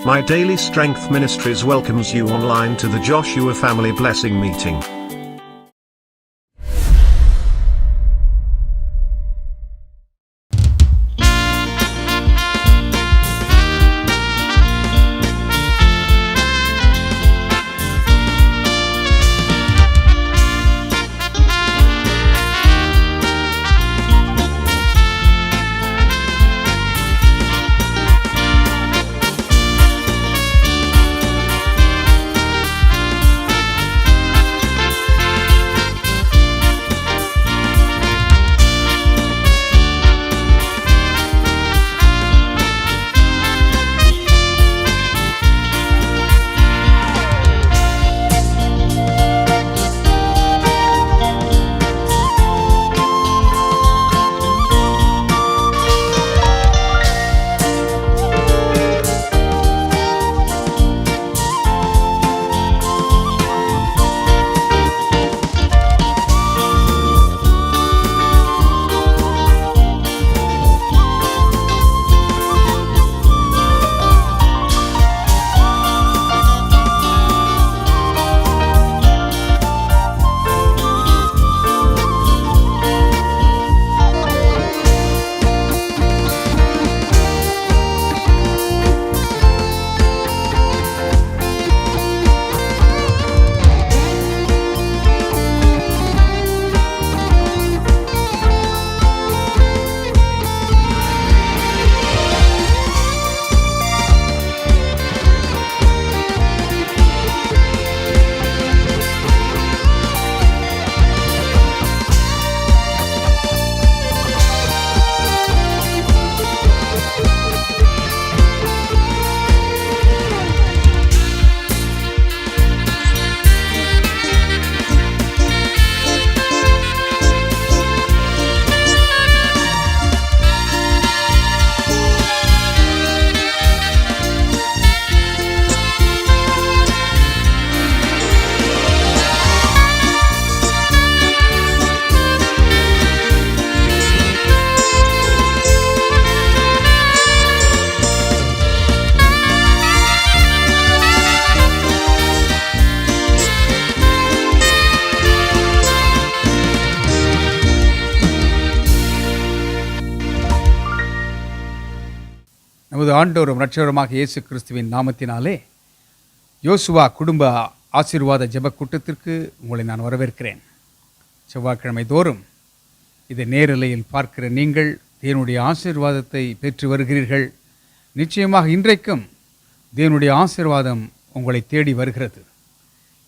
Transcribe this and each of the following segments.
My Daily Strength Ministries welcomes you online to the Joshua Family Blessing Meeting. நமது ஆண்டவரும் இரட்சகருமாக இயேசு கிறிஸ்துவின் நாமத்தினாலே யோசுவா குடும்ப ஆசீர்வாத ஜெப கூட்டத்திற்கு உங்களை நான் வரவேற்கிறேன். செவ்வாய்க்கிழமை தோறும் இதை நேரலையில் பார்க்கிற நீங்கள் தேவனுடைய ஆசீர்வாதத்தை பெற்று வருகிறீர்கள். நிச்சயமாக இன்றைக்கும் தேவனுடைய ஆசீர்வாதம் உங்களை தேடி வருகிறது.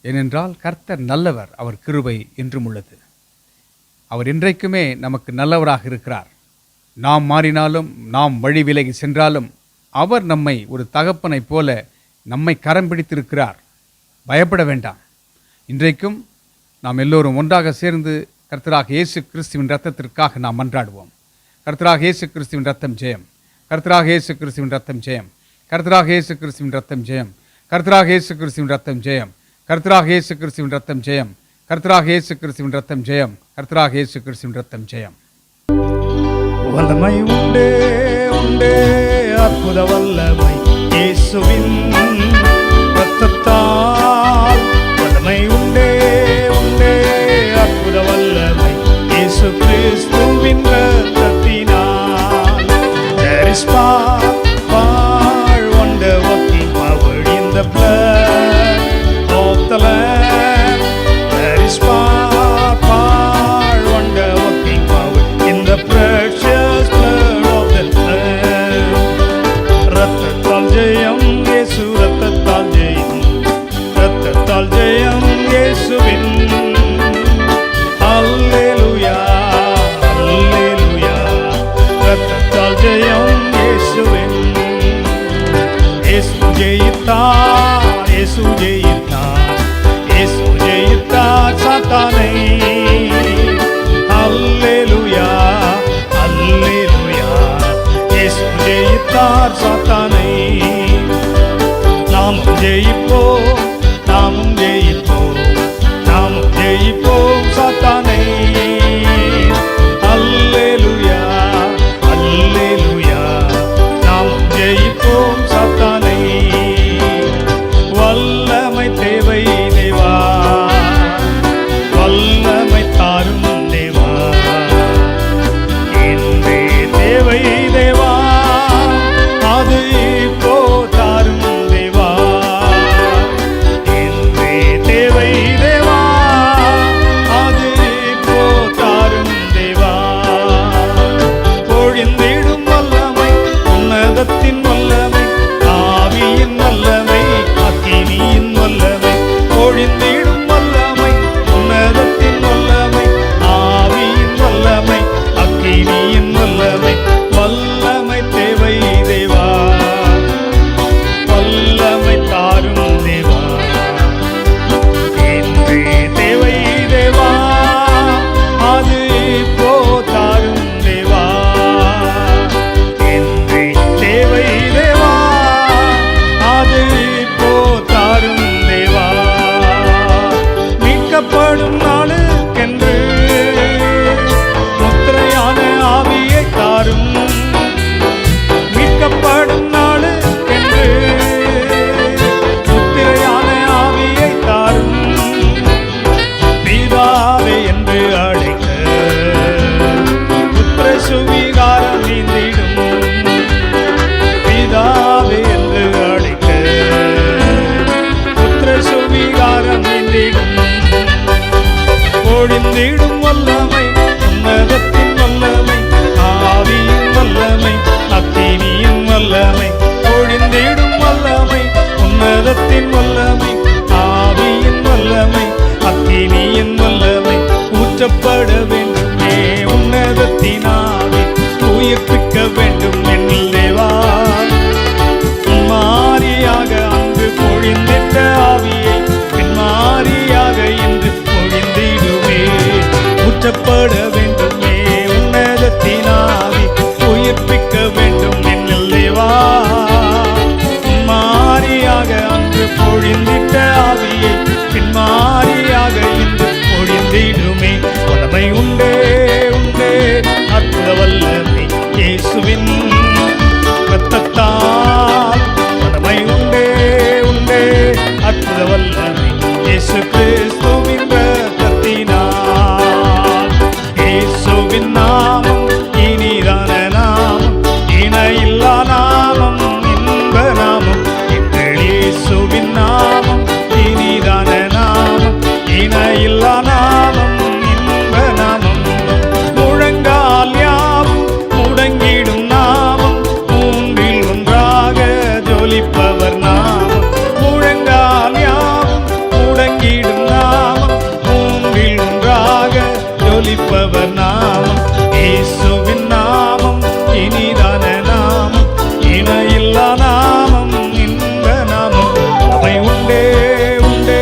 ஏனென்றால் கர்த்தர் நல்லவர், அவர் கிருபை என்றும் உள்ளது. அவர் இன்றைக்குமே நமக்கு நல்லவராக இருக்கிறார். நாம் மாறினாலும், நாம் வழி விலகி சென்றாலும் அவர் நம்மை ஒரு தகப்பனைப் போல நம்மை கரம் பிடித்திருக்கிறார். பயப்பட வேண்டாம். இன்றைக்கும் நாம் எல்லோரும் ஒன்றாக சேர்ந்து கர்த்தராக இயேசு கிறிஸ்துவின் இரத்தத்திற்காக நாம் மன்றாடுவோம். கர்த்தராக இயேசு கிறிஸ்துவின் இரத்தம் ஜெயம், கர்த்தராக இயேசு கிறிஸ்துவின் இரத்தம் ஜெயம், கர்த்தராக இயேசு கிறிஸ்துவின் இரத்தம் ஜெயம், கர்த்தராக இயேசு கிறிஸ்துவின் இரத்தம் ஜெயம், கர்த்தராக இயேசு கிறிஸ்துவின் இரத்தம் ஜெயம், கர்த்தராக இயேசு கிறிஸ்துவின் இரத்தம் ஜெயம், கர்த்தராக இயேசு கிறிஸ்துவின் இரத்தம் ஜெயம். வல்லமை உண்டே உண்டே, அற்புத வல்லமை இயேசுவின் இரத்தத்தால். வல்லமை உண்டே உண்டே, அற்புத வல்லமை இயேசு கிறிஸ்துவின் இரத்தத்தினால். There is power, wonder working power in the blood of the Lamb. There is power, wonder working power in the precious blood of the Lamb. ரத்தத்தால் ஜெயம் இயேசு, ரத்தத்தால் ஜெயம், ரத்தத்தால் ஜெயம் இயேசுவின். அல்லேலூயா அல்லேலூயா, ரத்தத்தால் ஜெயம் இயேசுவின். இயேசு ஜெயித்தார், இயேசு ஜெயித்தார், இயேசு ஜெயித்தார் சாத்தானை. அல்லேலூயா அல்லேலூயா, இயேசு ஜெயித்தார் சாத்தானை. நாமும் ஜெயிப்போம், நாமும் ஜெயிப்போம், நாமும் ஜெயிப்போம் சாத்தானை. அல்லேலூயா அல்லேலூயா, நாமும் ஜெயிப்போம் சாத்தானை. உன்னதத்தின் வல்லமை, ஆவியின் வல்லமை, அக்கினியின் வல்லமை ஊற்றப்பட வேண்டுமே. உன்னதத்தின் ஆவி உயிர்ப்பிக்க வேண்டும் என்னில் தேவா. மாறியாக அன்று பொழிந்திட்ட ஆவியை பின்மாறியாக இன்று பொழிந்திடுமே. ஊற்றப்பட வேண்டுமே உன்னதத்தின் ஆவி உயிர்ப்பிக்க வேண்டும் என்னில் தேவா. மாறியாக அன்று பொழிந்திட்ட ஆவியை பின்மாறியாக இன்று பொழிந்திடுமே. வல்லமை உண்டே உண்டே அற்புத வல்லமை இயேசுவின் இரத்தத்தால். வல்லமை உண்டே உண்டே அற்புத வல்லமை இயேசு கிறிஸ்துவின் இரத்தத்தினால். இயேசுவின் நாமம் இனிதான நாமம், இணையில்லா நாமம், இன்ப நாமம். எங்கள் இயேசுவின் நாமம் இனிதான நாமம், இணையில்லா நாமம், இன்ப நாமம். முழங்கால் யாவும் முடங்கிடும் நாமம், மூன்றில் ஒன்றாக ஜொலிப்பவர் நாமம். முழங்கால் யாவும் முடங்கிடும் நாமம், மூன்றில் ஒன்றாக ஜொலிப்பவர் நாமம். இயேசுவின் நாமம் இனிதான நாமம், இணையில்லா நாமம், இன்ப நாமம். அவை உண்டே உண்டே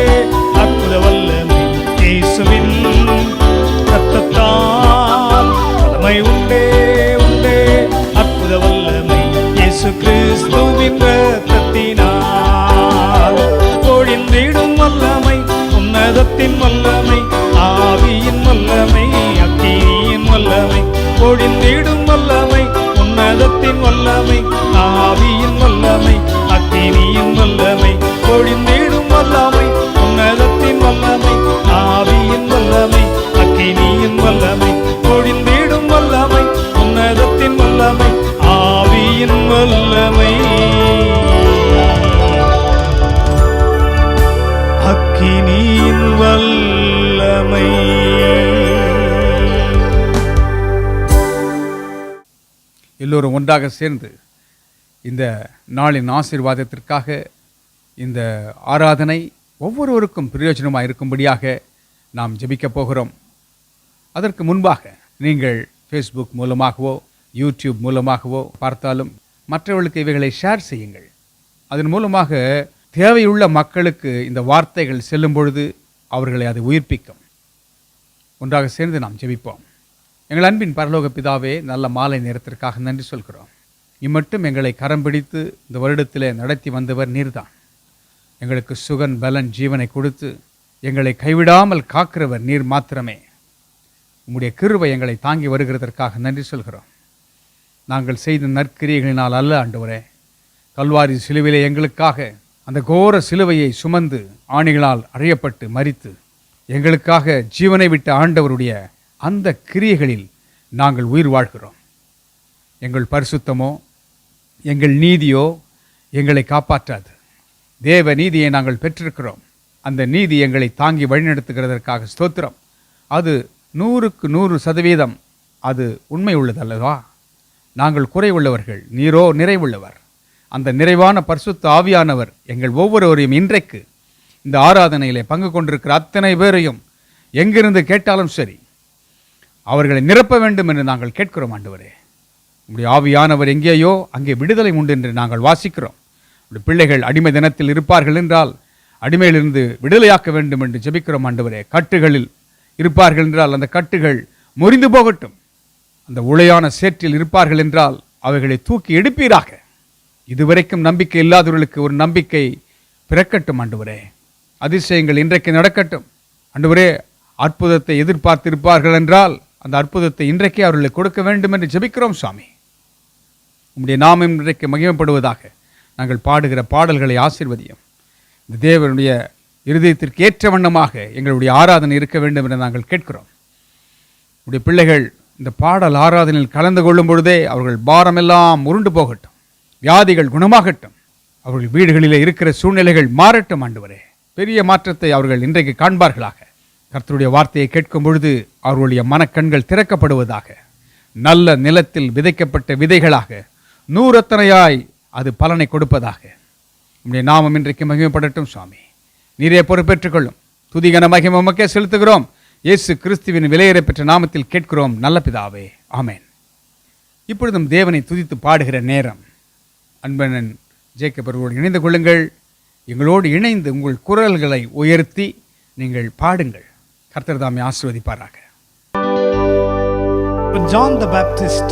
அற்புத வல்லமை இயேசுவின் இரத்தத்தால். வல்லமை உண்டே உண்டே அற்புத வல்லமை இயேசு கிறிஸ்துவின் இரத்தத்தினால். பொழிந்திடும் வல்லமை உன்னதத்தின் வல்லமை, ஆவியின் வல்லமை, அக்கினியின் வல்லமை. பொழிந்திடும் வல்லமை உன்னதத்தின் வல்லமை, ஆவியின் வல்லமை, அக்கினியின் வல்லமை. பொழிந்திடும் வல்லமை உன்னதத்தின் வல்லமை, ஆவியின் வல்லமை, அக்கினியின் வல்லமை. பொழிந்திடும் வல்லமை உன்னதத்தின் வல்லமை, ஆவியின் வல்லமை, அக்கினியின் வல்லமை. எல்லோரும் ஒன்றாக சேர்ந்து இந்த நாளின் ஆசீர்வாதத்திற்காக இந்த ஆராதனை ஒவ்வொருவருக்கும் பிரயோஜனமாக இருக்கும்படியாக நாம் ஜெபிக்கப் போகிறோம். அதற்கு முன்பாக நீங்கள் ஃபேஸ்புக் மூலமாகவோ யூடியூப் மூலமாகவோ பார்த்தாலும் மற்றவர்களுக்கு இவைகளை ஷேர் செய்யுங்கள். அதன் மூலமாக தேவையுள்ள மக்களுக்கு இந்த வார்த்தைகள் செல்லும் பொழுது அவர்களை அது உயிர்ப்பிக்கும். ஒன்றாக சேர்ந்து நாம் ஜெபிப்போம். எங்கள் அன்பின் பரலோக பிதாவே, நல்ல மாலை நேரத்திற்காக நன்றி சொல்கிறோம். இம்மட்டும் எங்களை கரம் பிடித்து இந்த வருடத்திலே நடத்தி வந்தவர் நீர்தான். எங்களுக்கு சுகன் பலன் ஜீவனை கொடுத்து எங்களை கைவிடாமல் காக்கிறவர் நீர் மாத்திரமே. உம்முடைய கிருபை எங்களை தாங்கி வருகிறதற்காக நன்றி சொல்கிறோம். நாங்கள் செய்த நற்கிரியைகளினால் அல்ல ஆண்டவரே, கல்வாரி சிலுவையிலே எங்களுக்காக அந்த கோர சிலுவையை சுமந்து ஆணிகளால் அறையப்பட்டு மரித்து எங்களுக்காக ஜீவனை விட்ட ஆண்டவருடைய அந்த கிரியைகளில் நாங்கள் உயிர் வாழ்கிறோம். எங்கள் பரிசுத்தமோ எங்கள் நீதியோ எங்களை காப்பாற்றாது. தேவ நீதியை நாங்கள் பெற்றிருக்கிறோம். அந்த நீதி எங்களை தாங்கி வழிநடத்துகிறதற்காக ஸ்தோத்திரம். அது 100க்கு 100% அது உண்மை உள்ளதல்லவா? நாங்கள் குறைவுள்ளவர்கள், நீரோ நிறைவுள்ளவர். அந்த நிறைவான பரிசுத்த ஆவியானவர் எங்கள் ஒவ்வொருவரையும் இன்றைக்கு இந்த ஆராதனையிலே பங்கு கொண்டிருக்கிற அத்தனை பேரையும் எங்கிருந்து கேட்டாலும் சரி அவர்களை நிரப்ப வேண்டும் என்று நாங்கள் கேட்கிறோம். ஆண்டவரே, உங்களுடைய ஆவியானவர் எங்கேயோ அங்கே விடுதலை உண்டு என்று நாங்கள் வாசிக்கிறோம். உங்களுடைய பிள்ளைகள் அடிமை தினத்தில் இருப்பார்கள் என்றால் அடிமையிலிருந்து விடுதலையாக்க வேண்டும் என்று ஜெபிக்கிறோம். ஆண்டவரே, கட்டுகளில் இருப்பார்கள் என்றால் அந்த கட்டுகள் முறிந்து போகட்டும். அந்த உளையான சேற்றில் இருப்பார்கள் என்றால் அவைகளை தூக்கி எடுப்பீராக. இதுவரைக்கும் நம்பிக்கை இல்லாதவர்களுக்கு ஒரு நம்பிக்கை பிறக்கட்டும். ஆண்டவரே, அதிசயங்கள் இன்றைக்கு நடக்கட்டும். ஆண்டவரே, அற்புதத்தை எதிர்பார்த்திருப்பார்கள் என்றால் அந்த அற்புதத்தை இன்றைக்கே அவர்களுக்கு கொடுக்க வேண்டும் என்று ஜெபிக்கிறோம். சுவாமி, உம்முடைய நாமம் இன்றைக்கு மகிமைப்படுவதாக. நாங்கள் பாடுகிற பாடல்களை ஆசீர்வதியும். இந்த தேவனுடைய இருதயத்திற்கு ஏற்ற வண்ணமாக எங்களுடைய ஆராதனை இருக்க வேண்டும் என்று நாங்கள் கேட்கிறோம். உடைய பிள்ளைகள் இந்த பாடல் ஆராதனையில் கலந்து கொள்ளும் பொழுதே அவர்கள் பாரமெல்லாம் உருண்டு போகட்டும், வியாதிகள் குணமாகட்டும், அவர்கள் வீடுகளிலே இருக்கிற சூழ்நிலைகள் மாறட்டும். ஆண்டவரே, பெரிய மாற்றத்தை அவர்கள் இன்றைக்கு காண்பார்களாக. கர்த்தருடைய வார்த்தையை கேட்கும் பொழுது அவர்களுடைய மனக்கண்கள் திறக்கப்படுவதாக. நல்ல நிலத்தில் விதைக்கப்பட்ட விதைகளாக 100 அது பலனை கொடுப்பதாக. உம்முடைய நாமம் இன்றைக்கு மகிமைப்படட்டும் சுவாமி. நீரே பொறுப்பேற்றுக் கொள்ளும். துதிகன மகிமை உமக்கே செலுத்துகிறோம். இயேசு கிறிஸ்துவின் விலையேற பெற்ற நாமத்தில் கேட்கிறோம் நல்ல பிதாவே, ஆமென். இப்பொழுதும் தேவனை துதித்து பாடுகிற நேரம். அன்பனன் ஜேக்கப் அவர்களோடு இணைந்து கொள்ளுங்கள். எங்களோடு இணைந்து உங்கள் குரல்களை உயர்த்தி நீங்கள் பாடுங்கள். கர்த்தர் தாமே ஆசீர்வதிப்பாராக. When John the Baptist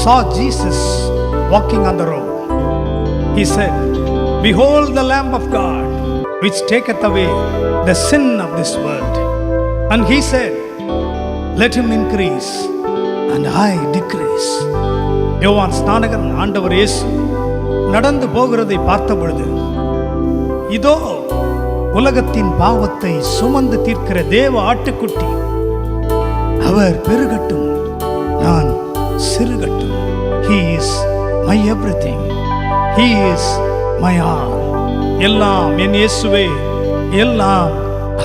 saw Jesus walking on the road, he said, "Behold the Lamb of God, which taketh away the sin of this world." And he said, "Let him increase, and I decrease." யோவான் ஸ்நானகன் ஆண்டவர் இயேசு நடந்து போகிறதை பார்த்த பொழுது, இதோ உலகத்தின் பாவத்தை சுமந்து தீர்க்கிற தேவ ஆட்டுக்குட்டி, அவர் பெருகட்டும், நான் சிறுகட்டும். He is my everything. He is my all. எல்லாம் என் இயேசுவே, எல்லாம்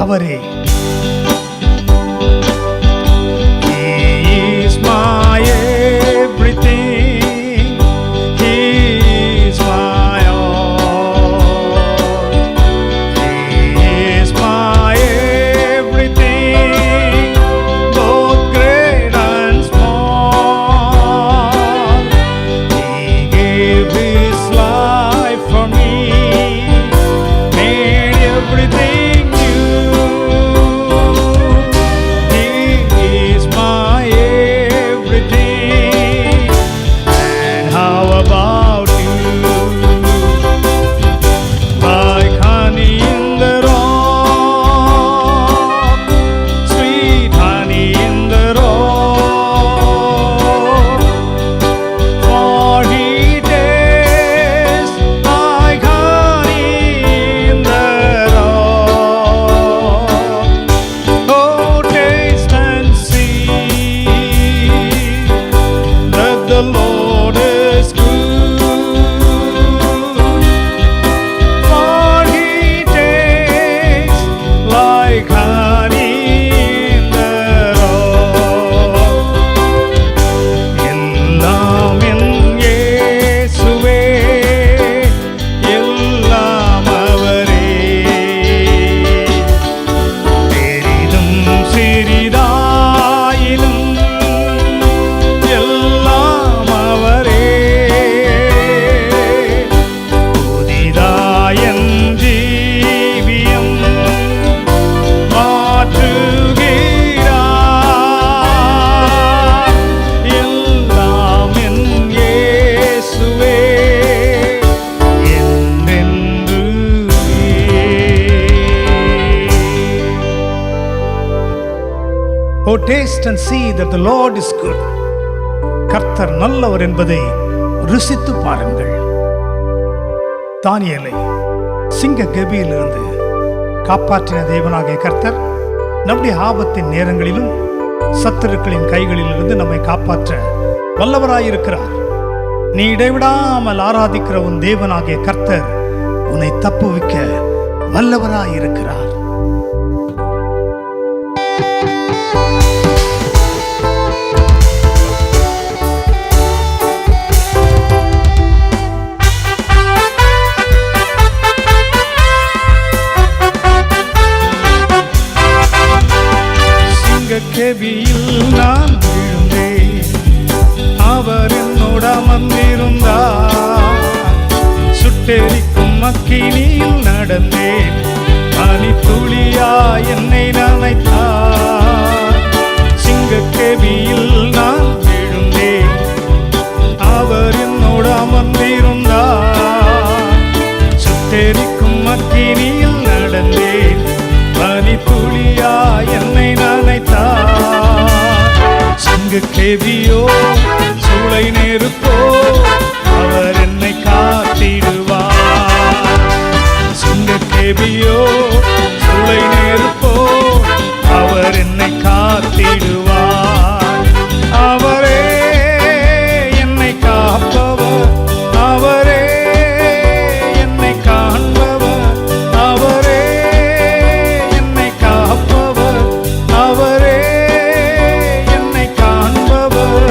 அவரே. He is my everything. He is my all. He is my everything, both great and small. He gave his life for me, made everything new. He is my everything. And how about you? Like honey in the rock, sweet honey in the rock. For he tastes like honey in the rock. Oh, taste and see that the Lord is good. For he tastes like honey in the rock. எல்லாம் என் இயேசுவே, எல்லாம் அவரே. பெரிதும் சிறிதாயினும் எல்லாம் அவரே. புதிதாயன் ஜீவியம் மாற்றுகிறார். எல்லாம் என் இயேசுவே, என்றென்றுமே. Oh, taste and see that the Lord is good. கர்த்தர் நல்லவர் என்பதை ருசித்து பாருங்கள். தானியேலை சிங்க கெபியிலிருந்து காப்பாற்றின தேவனாகிய கர்த்தர் நம்முடைய ஆபத்தின் நேரங்களிலும் சத்துருக்களின் கைகளிலிருந்து நம்மை காப்பாற்ற வல்லவராயிருக்கிறார். நீ இடைவிடாமல் ஆராதிக்கிற உன் தேவனாகிய கர்த்தர் உன்னை தப்புவிக்க வல்லவராயிருக்கிறார். கெபியில் நான் விழுந்தேன், அவர் என்னோடு அமர்ந்திருந்தார். சுட்டெரிக்கும் அக்கினியில் நடந்தேன், பனித்துளியா என்னை நனைத்தார். சிங்கக்கெபியில் நான் விழுந்தேன், அவர் என்னோடு அமர்ந்திருந்தார். சுட்டெரிக்கும் அக்கினியில் நடந்தேன், பனித்துளியா என்னை நனைத்தார். சிங்கக்கெபியோ சூளை நெருப்போ, அவர் என்னை காத்திடுவார். சிங்கக்கெபியோ சூளை நெருப்போ, அவர் என்னை காத்திடுவார். அவரே என்னை காப்பவர், அவரே என்னை காண்பவர், அவரே என்னை காப்பவர், அவரே என்னை காண்பவர்.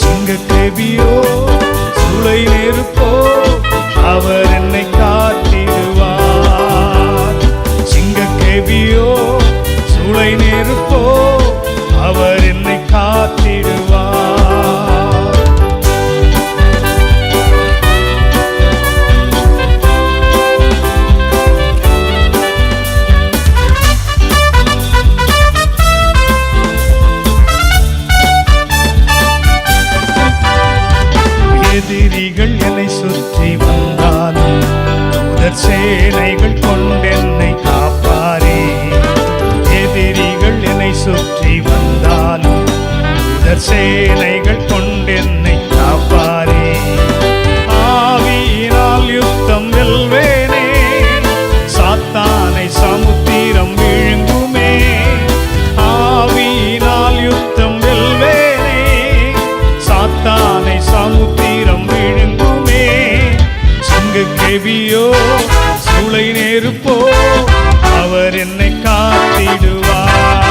சிங்கக்கெபியோ தூதர் சேனைகள் கொண்டென்னை காப்பாரே. எதிரிகள் என்னை சுற்றி வந்தாலும் தூதர் சேனைகள் கொண்டென்னை காப்பாரே. ஆவியினால் யுத்தம் வெல்வேனே, சாத்தானை சமுத்திரம் விழுங்குமே. ஆவியினால் யுத்தம் வெல்வேனே, சாத்தானை சமுத்திரம் விழுங்குமே. சிங்க கெவியோ சூளை நெருப்போ அவர் என்னை காத்திடுவார்.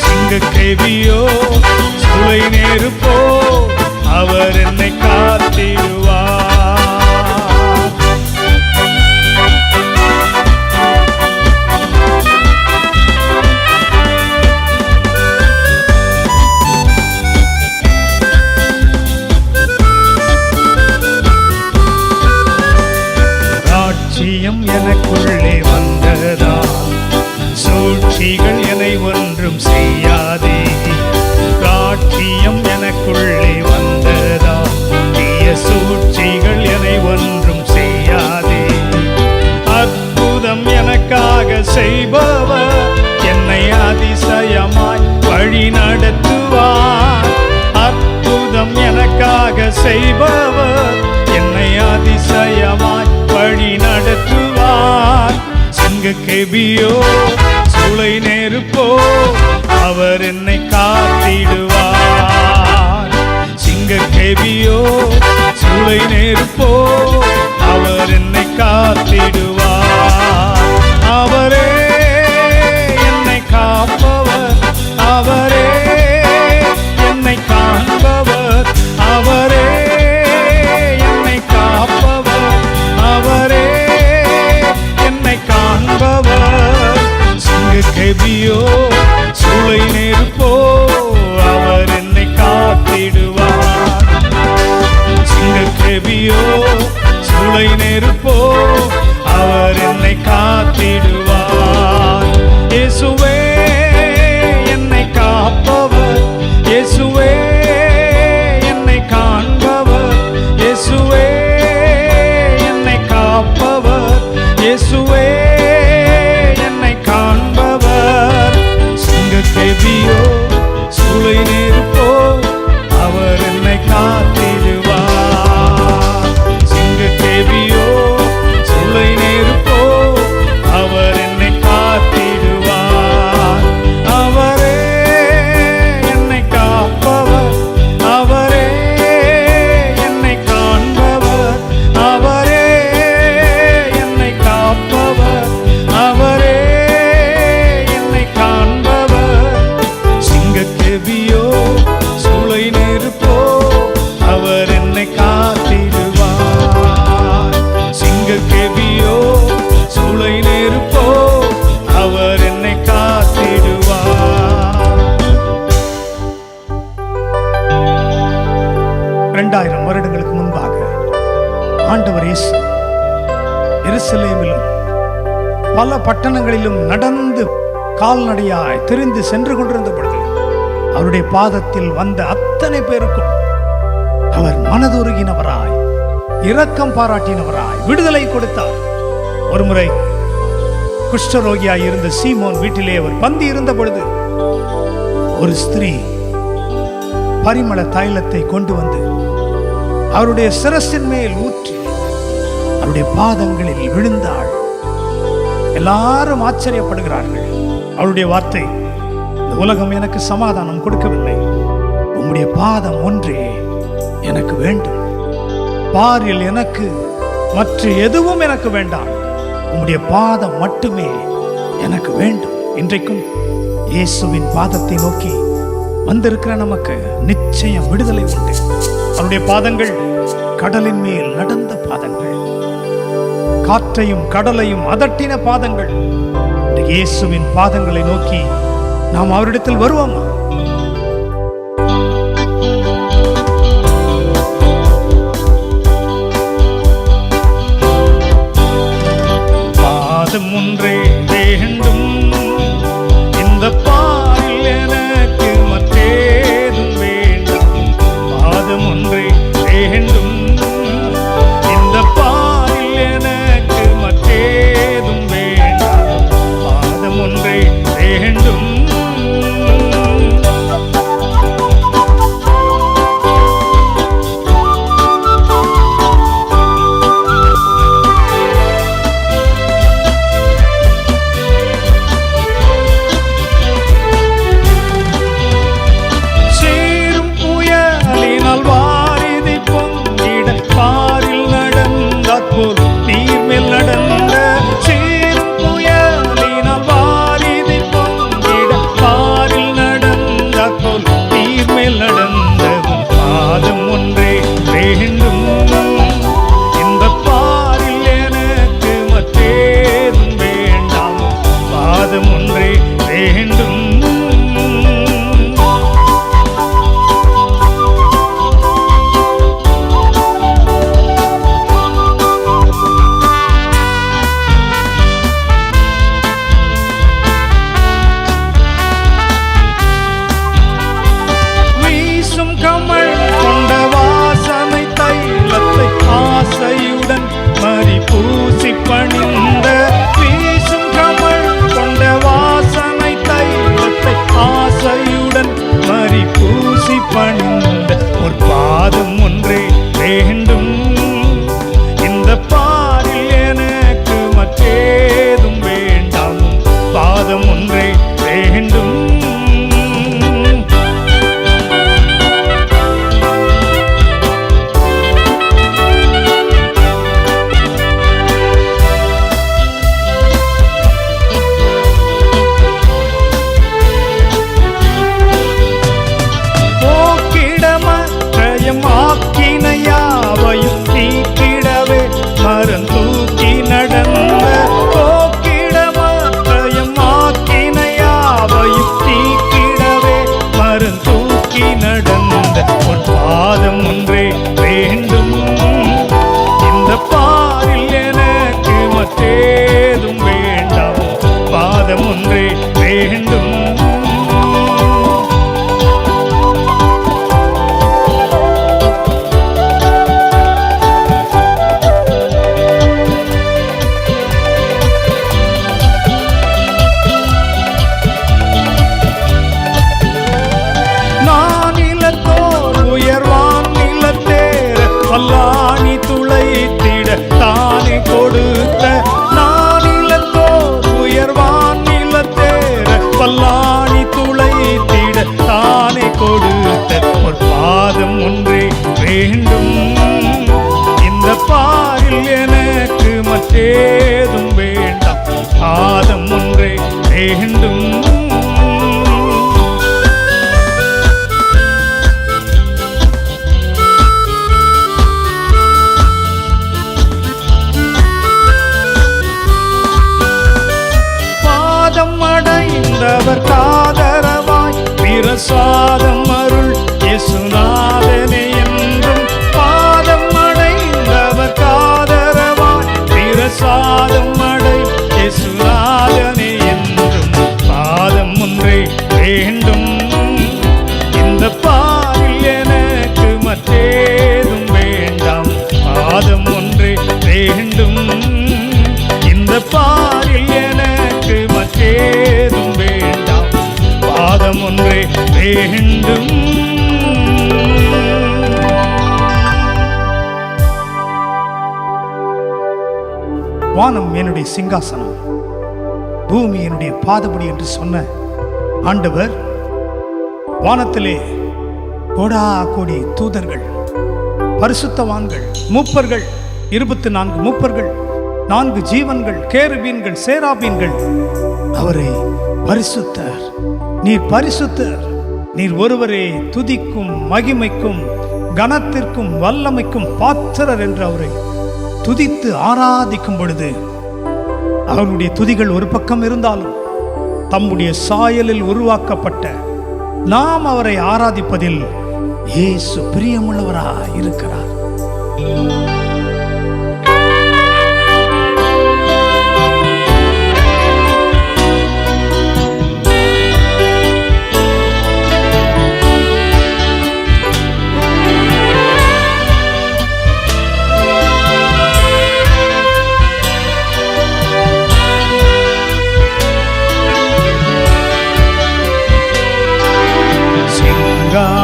சிங்க கெவியோ சூளை நெருப்போ அவர் என்னை காத்திடுவார். ராட்சியம் எனக்குள்ளே வந்ததா, சூழ்ச்சிகள் என்னை ஒன்றும் செய்யாதே. ராட்சியம் எனக்குள்ளே வந்ததா, தீய சூழ்ச்சிகள் என்னை ஒன்றும் செய்யாதே. அற்புதம் எனக்காக செய்பவர் என்னை அதிசயமாய் வழி நடத்துவார். அற்புதம் எனக்காக செய்பவர் என்னை அதிசயமாய் வழி நடத்துவார். சிங்க கெபியோ சூளை நெருப்போ அவர் என்னை காத்திடுவார். சிங்க கெபியோ சூளை நெருப்போ அவர் என்னை காத்திடுவார். அவரே என்னை காப்பவர், அவரே என்னை காண்பவர், அவரே என்னை காப்பவர், அவரே என்னை காண்பவர். சிங்க கெபியோ சூளை நெருப்போ அவர் என்னை காத்திடுவார். சிங்க கெபியோ சூளை நெருப்போ அவர் என்னை காத்திடுவார். இயேசுவே என்னை காப்பவர், இயேசுவே என்னை காண்பவர், இயேசுவே என்னை காப்பவர், இயேசுவே என்னை காண்பவர். சிங்க கெபியோ சூளை நெருப்போ அவர் என்னை காத்திடுவார். சிங்க கெபியோ சூளை நெருப்போ அவர் என்னை காத்திடுவார். அவரே என்னை காப்பவர், அவரே என்னை காண்பவர், அவரே என்னை காப்பவர், அவரே என்னை காண்பவர். சிங்க கெபியோ சூளை நெருப்போ அவர் என்னை காத்திடுவார். சிங்க கெபியோ சூளை நெருப்போ அவர் என்னை காத்திடுவார். 2000 வருடங்களுக்கு முன்பாக ஆண்டவர் இயேசு எருசலேமிலும் பல பட்டணங்களிலும் நடந்து கால்நடையாய் திரிந்து சென்று கொண்டிருந்த பொழுது அவருடைய பாதத்தில் வந்த அத்தனை பேருக்கும் அவர் மனதுருகினவராய், இரக்கம் பாராட்டினவராய் விடுதலை கொடுத்தார். ஒருமுறை குஷ்டரோகியாய் இருந்த சீமோன் வீட்டிலே அவர் பந்தி இருந்த பொழுது ஒரு ஸ்திரீ பரிமள தைலத்தை கொண்டு வந்து அவருடைய சிரசின் மேல் ஊற்றி அவருடைய பாதங்களில் விழுந்தாள். எல்லாரும் ஆச்சரியப்படுகிறார்கள். அவருடைய வார்த்தை, இந்த உலகம் எனக்கு சமாதானம் கொடுக்கவில்லை, உம்முடைய பாதம் ஒன்றே எனக்கு வேண்டும். பாரில் எனக்கு மற்ற எதுவும் எனக்கு வேண்டாம், உம்முடைய பாதம் மட்டுமே எனக்கு வேண்டும். இன்றைக்கும் இயேசுவின் பாதத்தை நோக்கி வந்திருக்கிற நமக்கு நிச்சயம் விடுதலை உண்டு. அவருடைய பாதங்கள் கடலின் மேல் நடந்த பாதங்கள், காற்றையும் கடலையும் அதட்டின பாதங்கள். இயேசுவின் பாதங்களை நோக்கி நாம் அவரிடத்தில் வருவோமா? பாதம் ஒன்றே வேண்டும், இந்த பாரில் எனக்கு மற்றேதும் வேண்டாம். பாதம் ஒன்றே வேண்டும், இந்த பாரில் எனக்கு போல் நீர் மேல் நடந்த சீரும் புயலினால் வாரிதி பொங்கிட பாரில் நடந்த போல் நீர் மேல் நடந்த உன் பாதம் ஒன்றே வேண்டும். இந்த பாரில் எனக்கு மற்றேதும் வேண்டாம், பாதம் ஒன்றே வேண்டும். ஆசையுடன் மறி பூசி பணிந்த வீசும் கமல் கொண்ட வாசனை தைலத்தை ஆசையுடன் மறி பூசி பணிந்த ஒரு பாதம் ஒன்றே வேண்டும். இந்த பாரில் எனக்கு மற்றேதும் வேண்டாம், பாதம் ஒன்றே வேண்டும். ஆக்கினையாவையும் நீக்கிடவே மரம் தூக்கி நடந்த போக்கிடமாற்றையும் ஆக்கினையாவையும் நீக்கிடவே மரம் தூக்கி நடந்த ஒரு பாதம் ஒன்றே வேண்டும். இந்த பாரில் எனக்கு மற்றேதும் வேண்டாம், பாதம் ஒன்றே வேண்டும். பல்லாணி துளைத்திட தானே கொடுத்த நானிலத்தோர் உயர்வான் நிலத்தேர பல்லாணி துளைத்திட தானே கொடுத்த ஒரு பாதம் ஒன்றே வேண்டும். இந்த பாரில் எனக்கு மற்றேதும் வேண்டாம், பாதம் ஒன்றே வேண்டும். அடைந்தவர் காதரவாய் பிரசாதம் அருள் இயேசுநாதனே என்றும் பாதம் அடைந்தவர் காதரவாய் பிரசாதம் அடை இயேசுநாதனே என்றும் பாதம் ஒன்றே வேண்டும். இந்த பாரில் எனக்கு மற்றேதும் வேண்டாம், பாதம் ஒன்றே வேண்டும். இந்த பாரில் எனக்கு மற்றேதும் வேண்டாம், பாதம் ஒன்றே வேண்டும். வானம் என்னுடைய சிங்காசனம், பூமி என்னுடைய பாதபடி என்று சொன்ன ஆண்டவர் வானத்திலே கோடா கோடி தூதர்கள், பரிசுத்தவான்கள், மூப்பர்கள், 24 மூப்பர்கள், 4 ஜீவன்கள், கேருபீன்கள், சேராபீன்கள் அவரை பரிசுத்தர், நீர் பரிசுத்தர், நீர் ஒருவரே துதிக்கும் மகிமைக்கும் கனத்திற்கும் வல்லமைக்கும் பாத்திரர் என்று அவரை துதித்து ஆராதிக்கும் பொழுது அவருடைய துதிகள் ஒரு பக்கம் இருந்தாலும் தம்முடைய சாயலில் உருவாக்கப்பட்ட நாம் அவரை ஆராதிப்பதில் இயேசு பிரியமுள்ளவராய் இருக்கிறார்.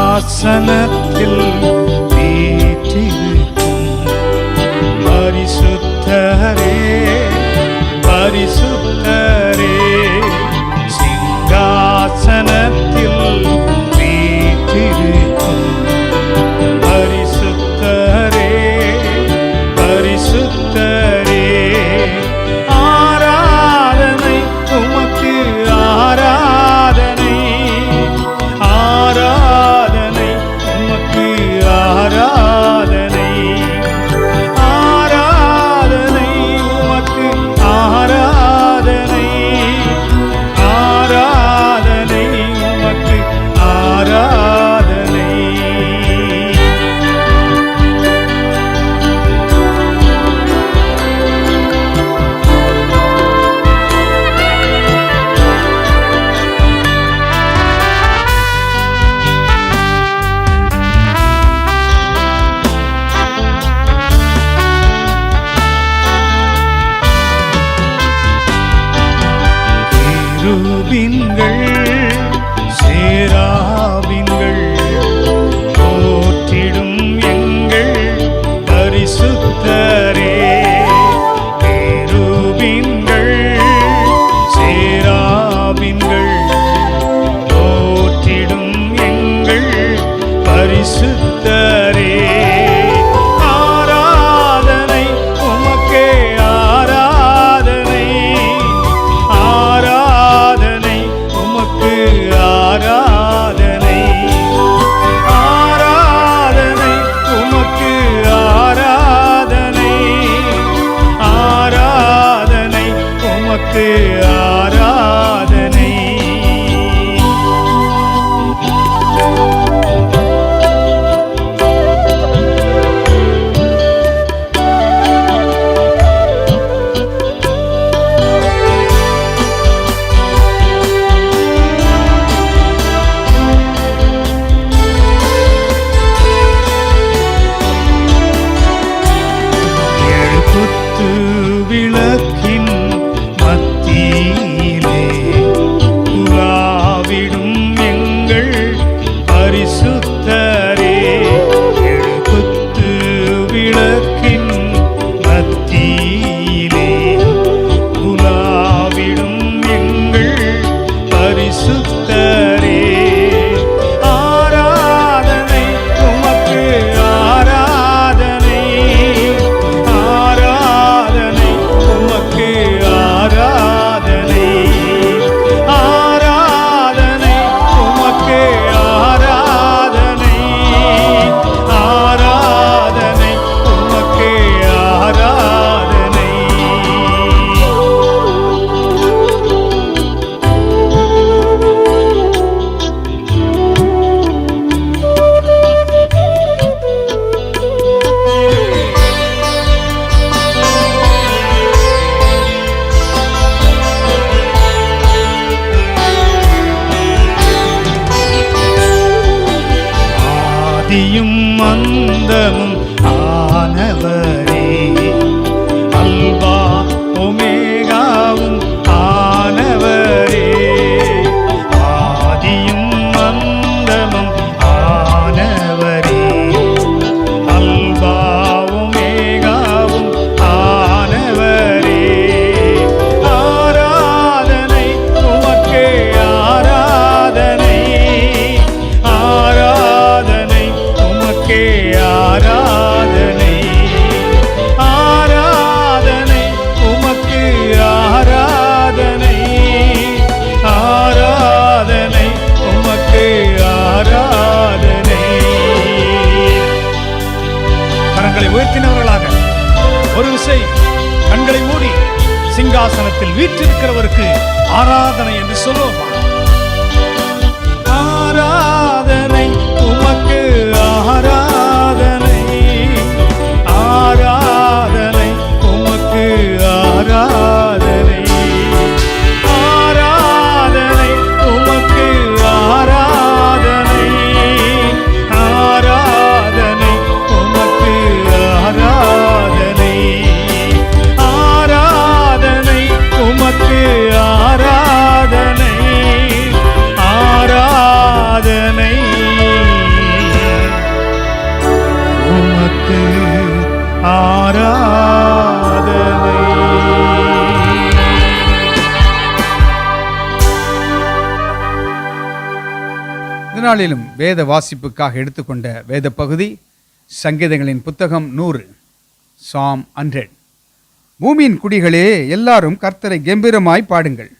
சிங்காசனத்தில் வீற்றிருக்கும் பரிசுத்தரே, பரிசுத்தரே, சிங்காசனத்தில் வீற்றிருக்கும் பரிசுத்தரே, பரிசுத்தரே, உமக்கு ஆராதனை. விளக்கின் மத்தியிலே உலாவிடும் எங்கள் பரிசுத்தரே. எழுகுத்து விளக்கின் மத்தியிலே உலாவிடும் எங்கள் பரிசுத்தரே. ஆராதனை உமக்கு ஆராதனை. ஆதியும் அந்தமும் ஆனவரே, அல்வா ஒமேகாவும் ஆனவரே. ஆதியும் அந்தமும் ஆனவரே, அல்வா ஒமேகாவும் ஆனவரே. ஆராதனை உமக்கே ஆராதனை. ஆராதனை உமக்கே ஆராதனை. ஆராதனை உமக்கு ஆராதனை. ஆராதனை உமக்கு ஆராதனை. கரங்களை உயர்த்தினவர்களாக ஒரு விசை கண்களை மூடி சிங்காசனத்தில் வீற்றிருக்கிறவருக்கு ஆராதனை என்று சொல்லுவோம். ஆராதனை உமக்கு ஆராதனை. ஆராதனை உமக்கு ஆராதனை. ஆராதனை உமக்கு ஆராதனை. ஆராதனை உமக்கு ஆராதனை. ஆராதனை உமக்கு ஆராதனை. ஆராதனை உமக்கு ஆராதனை. இந்த நாளிலும் வேத வாசிப்புக்காக எடுத்துக்கொண்ட வேத பகுதி சங்கீதங்களின் புத்தகம் 100, சாம் 100. பூமியின் குடிகளே, எல்லாரும் கர்த்தரை கம்பீரமாய் பாடுங்கள்.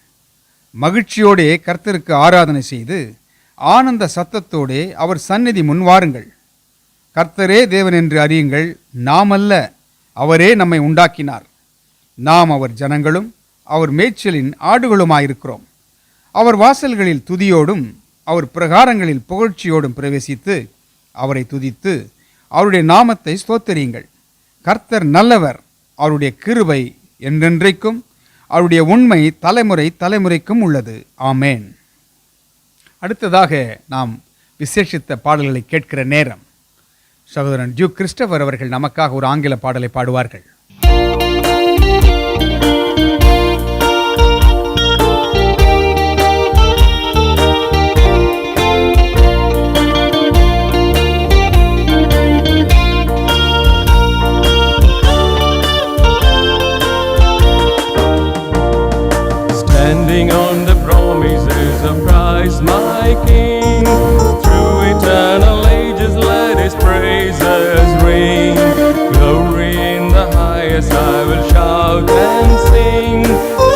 மகிழ்ச்சியோடே கர்த்தருக்கு ஆராதனை செய்து ஆனந்த சத்தத்தோடே அவர் சந்நிதி முன்வாருங்கள். கர்த்தரே தேவன் என்று அறியுங்கள். நாம் அல்ல, அவரே நம்மை உண்டாக்கினார். நாம் அவர் ஜனங்களும் அவர் மேய்ச்சலின் ஆடுகளுமாயிருக்கிறோம். அவர் வாசல்களில் துதியோடும் அவர் பிரகாரங்களில் புகழ்ச்சியோடும் பிரவேசித்து அவரை துதித்து அவருடைய நாமத்தை ஸ்தோத்தரியுங்கள். கர்த்தர் நல்லவர், அவருடைய கிருபை என்றென்றைக்கும், அவருடைய உண்மை தலைமுறை தலைமுறைக்கும் உள்ளது. ஆமேன். அடுத்ததாக நாம் விசேஷித்த பாடல்களை கேட்கிற நேரம். சகோதரன் டியூக் கிறிஸ்டோபர் அவர்கள் நமக்காக ஒரு ஆங்கில பாடலை பாடுவார்கள். Standing on the promises of Christ my King, through eternal ages let His praises ring. Glory in the highest I will shout and sing,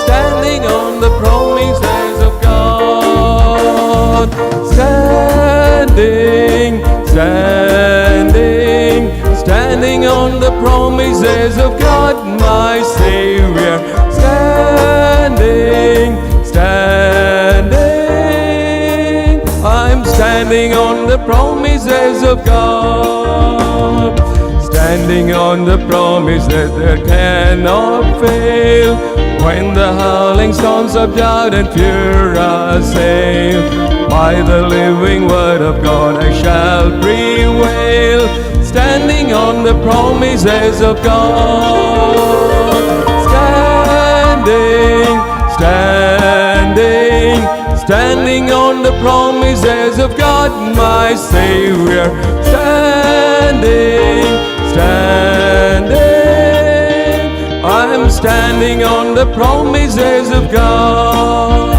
standing on the promises of God. Standing, standing, standing on the promises of God my Savior. Standing, standing. I'm standing on the promises of God. Standing on the promises that cannot fail. When the howling storms of doubt and fear assail, by the living word of God I shall prevail. Standing on the promises of God. Standing, standing, standing on the promises of God, my Savior. Standing, standing, I'm standing on the promises of God.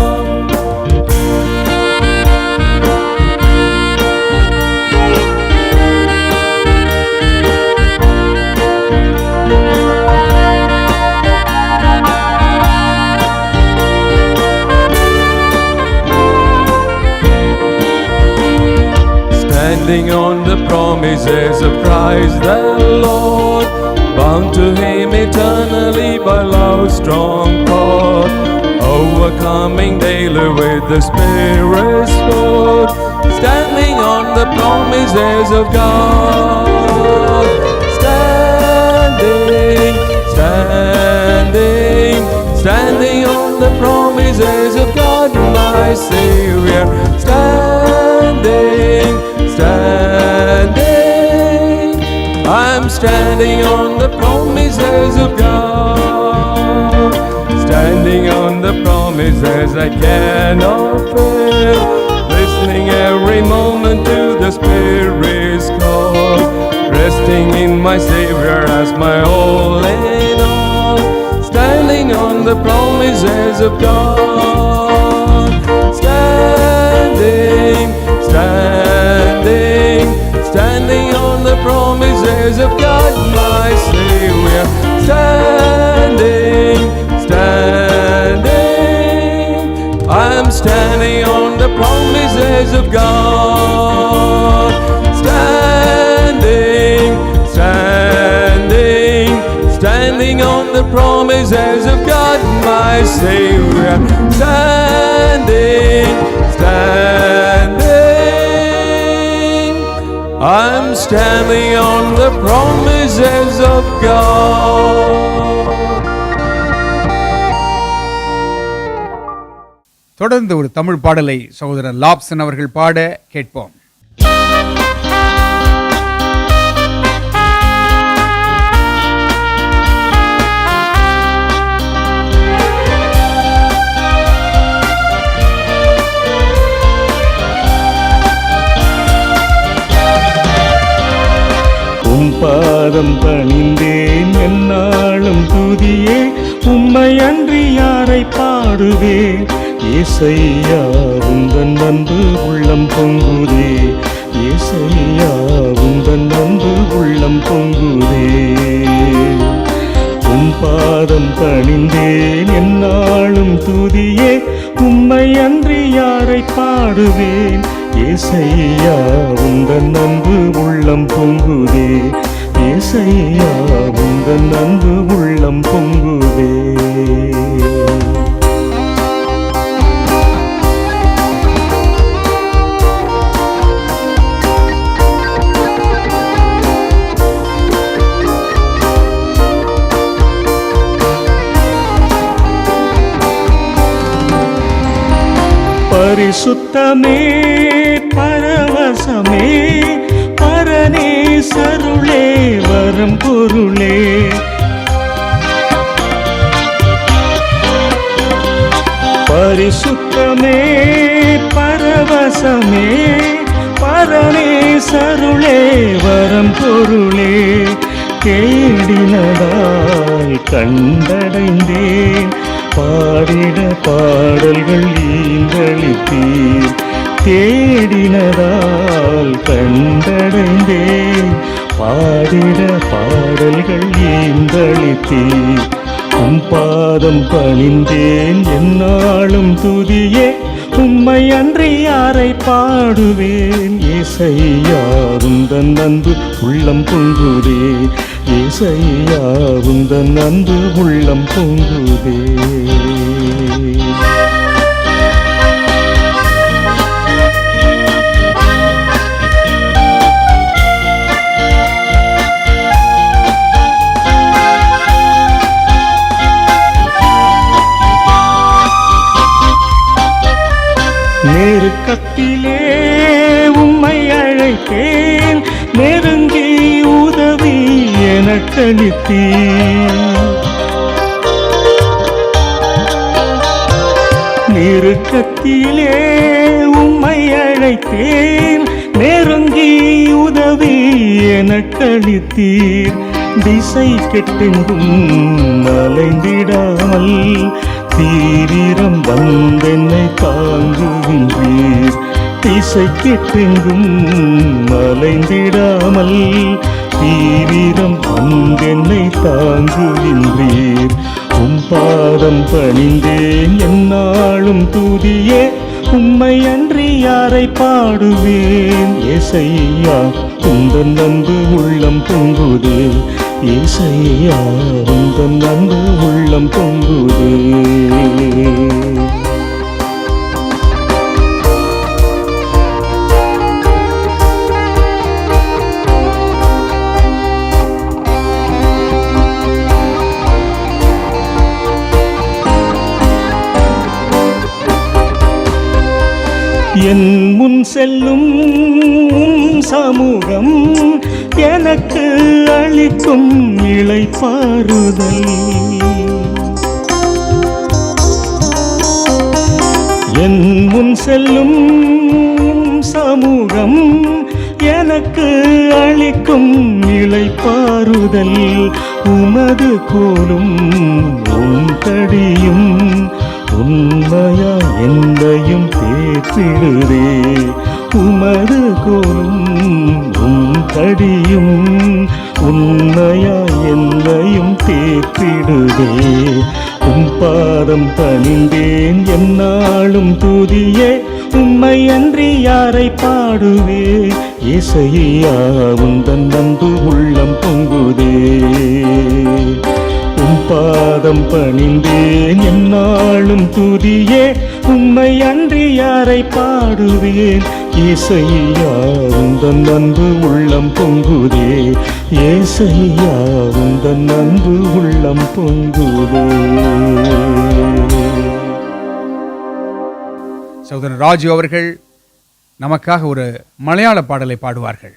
Standing on the promises of Christ the Lord, bound to Him eternally by love's strong cord, overcoming daily with the Spirit's sword. Standing on the promises of God. Standing, standing, standing on the promises of God, my Savior. Standing, standing, I'm standing on the promises of God. Standing on the promises I cannot fail. Listening every moment to the Spirit's call. Resting in my Savior as my all in all. Standing on the promises of God. Standing, standing, standing on the promises of God, my Savior. Standing, standing, I'm standing on the promises of God. Standing, standing, standing on the promises of God, my Savior. Standing, standing, I'm standing on the promises of God. தொடர்ந்து ஒரு தமிழ் பாடலை சகோதரர் லாப்சன் அவர்கள் பாட கேட்போம். பாதம் பணிந்தேன் என்னாலும் துதியே, உம்மை அன்றி யாரை பாடுவேன்? ஏசையா உந்தன் அன்பு உள்ளம் பொங்குதே, ஏசையா உந்தன் அன்பு உள்ளம் பொங்குதே. உம் பாதம் பணிந்தேன் என்னாலும் துதியே, உம்மை அன்றி யாரை பாடுவேன்? ஏசையா உந்தன் அன்பு உள்ளம் பொங்குதே, ஏசையா உந்தன் அன்பு உள்ளம் பொங்குதே. பரிசுத்தமே பரவசமே பரனே சருளே வரம் பொருளே, பரிசுத்தமே பரவசமே பரனே சருளே வரம் பொருளே. தேடினதாய் கண்டடைந்தேன், பாடிட பாடல்கள் ஈந்தளித்தீர். தேடினதால் கண்டடைந்தேன், பாடிட பாடல்கள் ஈந்தளித்தீர். உம் பாதம் பணிந்தேன் என்னாலும் துதியே, உம்மை அன்றி யாரை பாடுவேன்? ஏசையா உந்தன் அன்பு உள்ளம் பொங்குதே, ஏசையா உந்தன் அன்பு உள்ளம் பொங்குதே. எனக்களித்தீர். நெருக்கத்திலே உம்மை அழைத்தேன், நெருங்கி உதவி எனக்களித்தீர். திசை கெட்டெங்கும் அலைந்திடாமல் தீவிரம் வந்தென்னை தாங்குகின்றீர். திசை கெட்டெங்கும் அலைந்திடாமல் தீவிரம் வந்தென்னை தாங்குகின்றீர். உம் பாதம் பணிந்தேன் எந்நாளும் துதியே, உம்மை அன்றி யாரை பாடுவேன். ஏசையா உந்தன் அன்பு உள்ளம் பொங்குதே, ஏசையா உந்தன் அன்பு உள்ளம் பொங்குதே. என் முன் செல்லும் சமூகம் எனக்கு அளிக்கும் இளைப்பாறுதல். என் முன் செல்லும் சமூகம் எனக்கு அளிக்கும் இளைப்பாறுதல். உமது கோலும் உம் தடியும் உண்மையா என்னையும் தேற்றிடுதே. உமது கோலும் உம் தடியும் உண்மையா என்னையும் தேற்றிடுதே. உம் பாதம் பணிந்தேன் எந்நாளும் துதியே, உம்மை அன்றி யாரை பாடுவே. ஏசையா உந்தன் அன்பு உள்ளம் பொங்குதே. உம் பாதம் பணிந்தேன் எந்நாளும் துதியே, உம்மை அன்றி யாரை பாடுவேன். ஏசையா உந்தன் அன்பு உள்ளம் பொங்குதே, ஏசையா உந்தன் அன்பு உள்ளம் பொங்குதே. சகோதரர் ராஜு அவர்கள் நமக்காக ஒரு மலையாள பாடலை பாடுவார்கள்.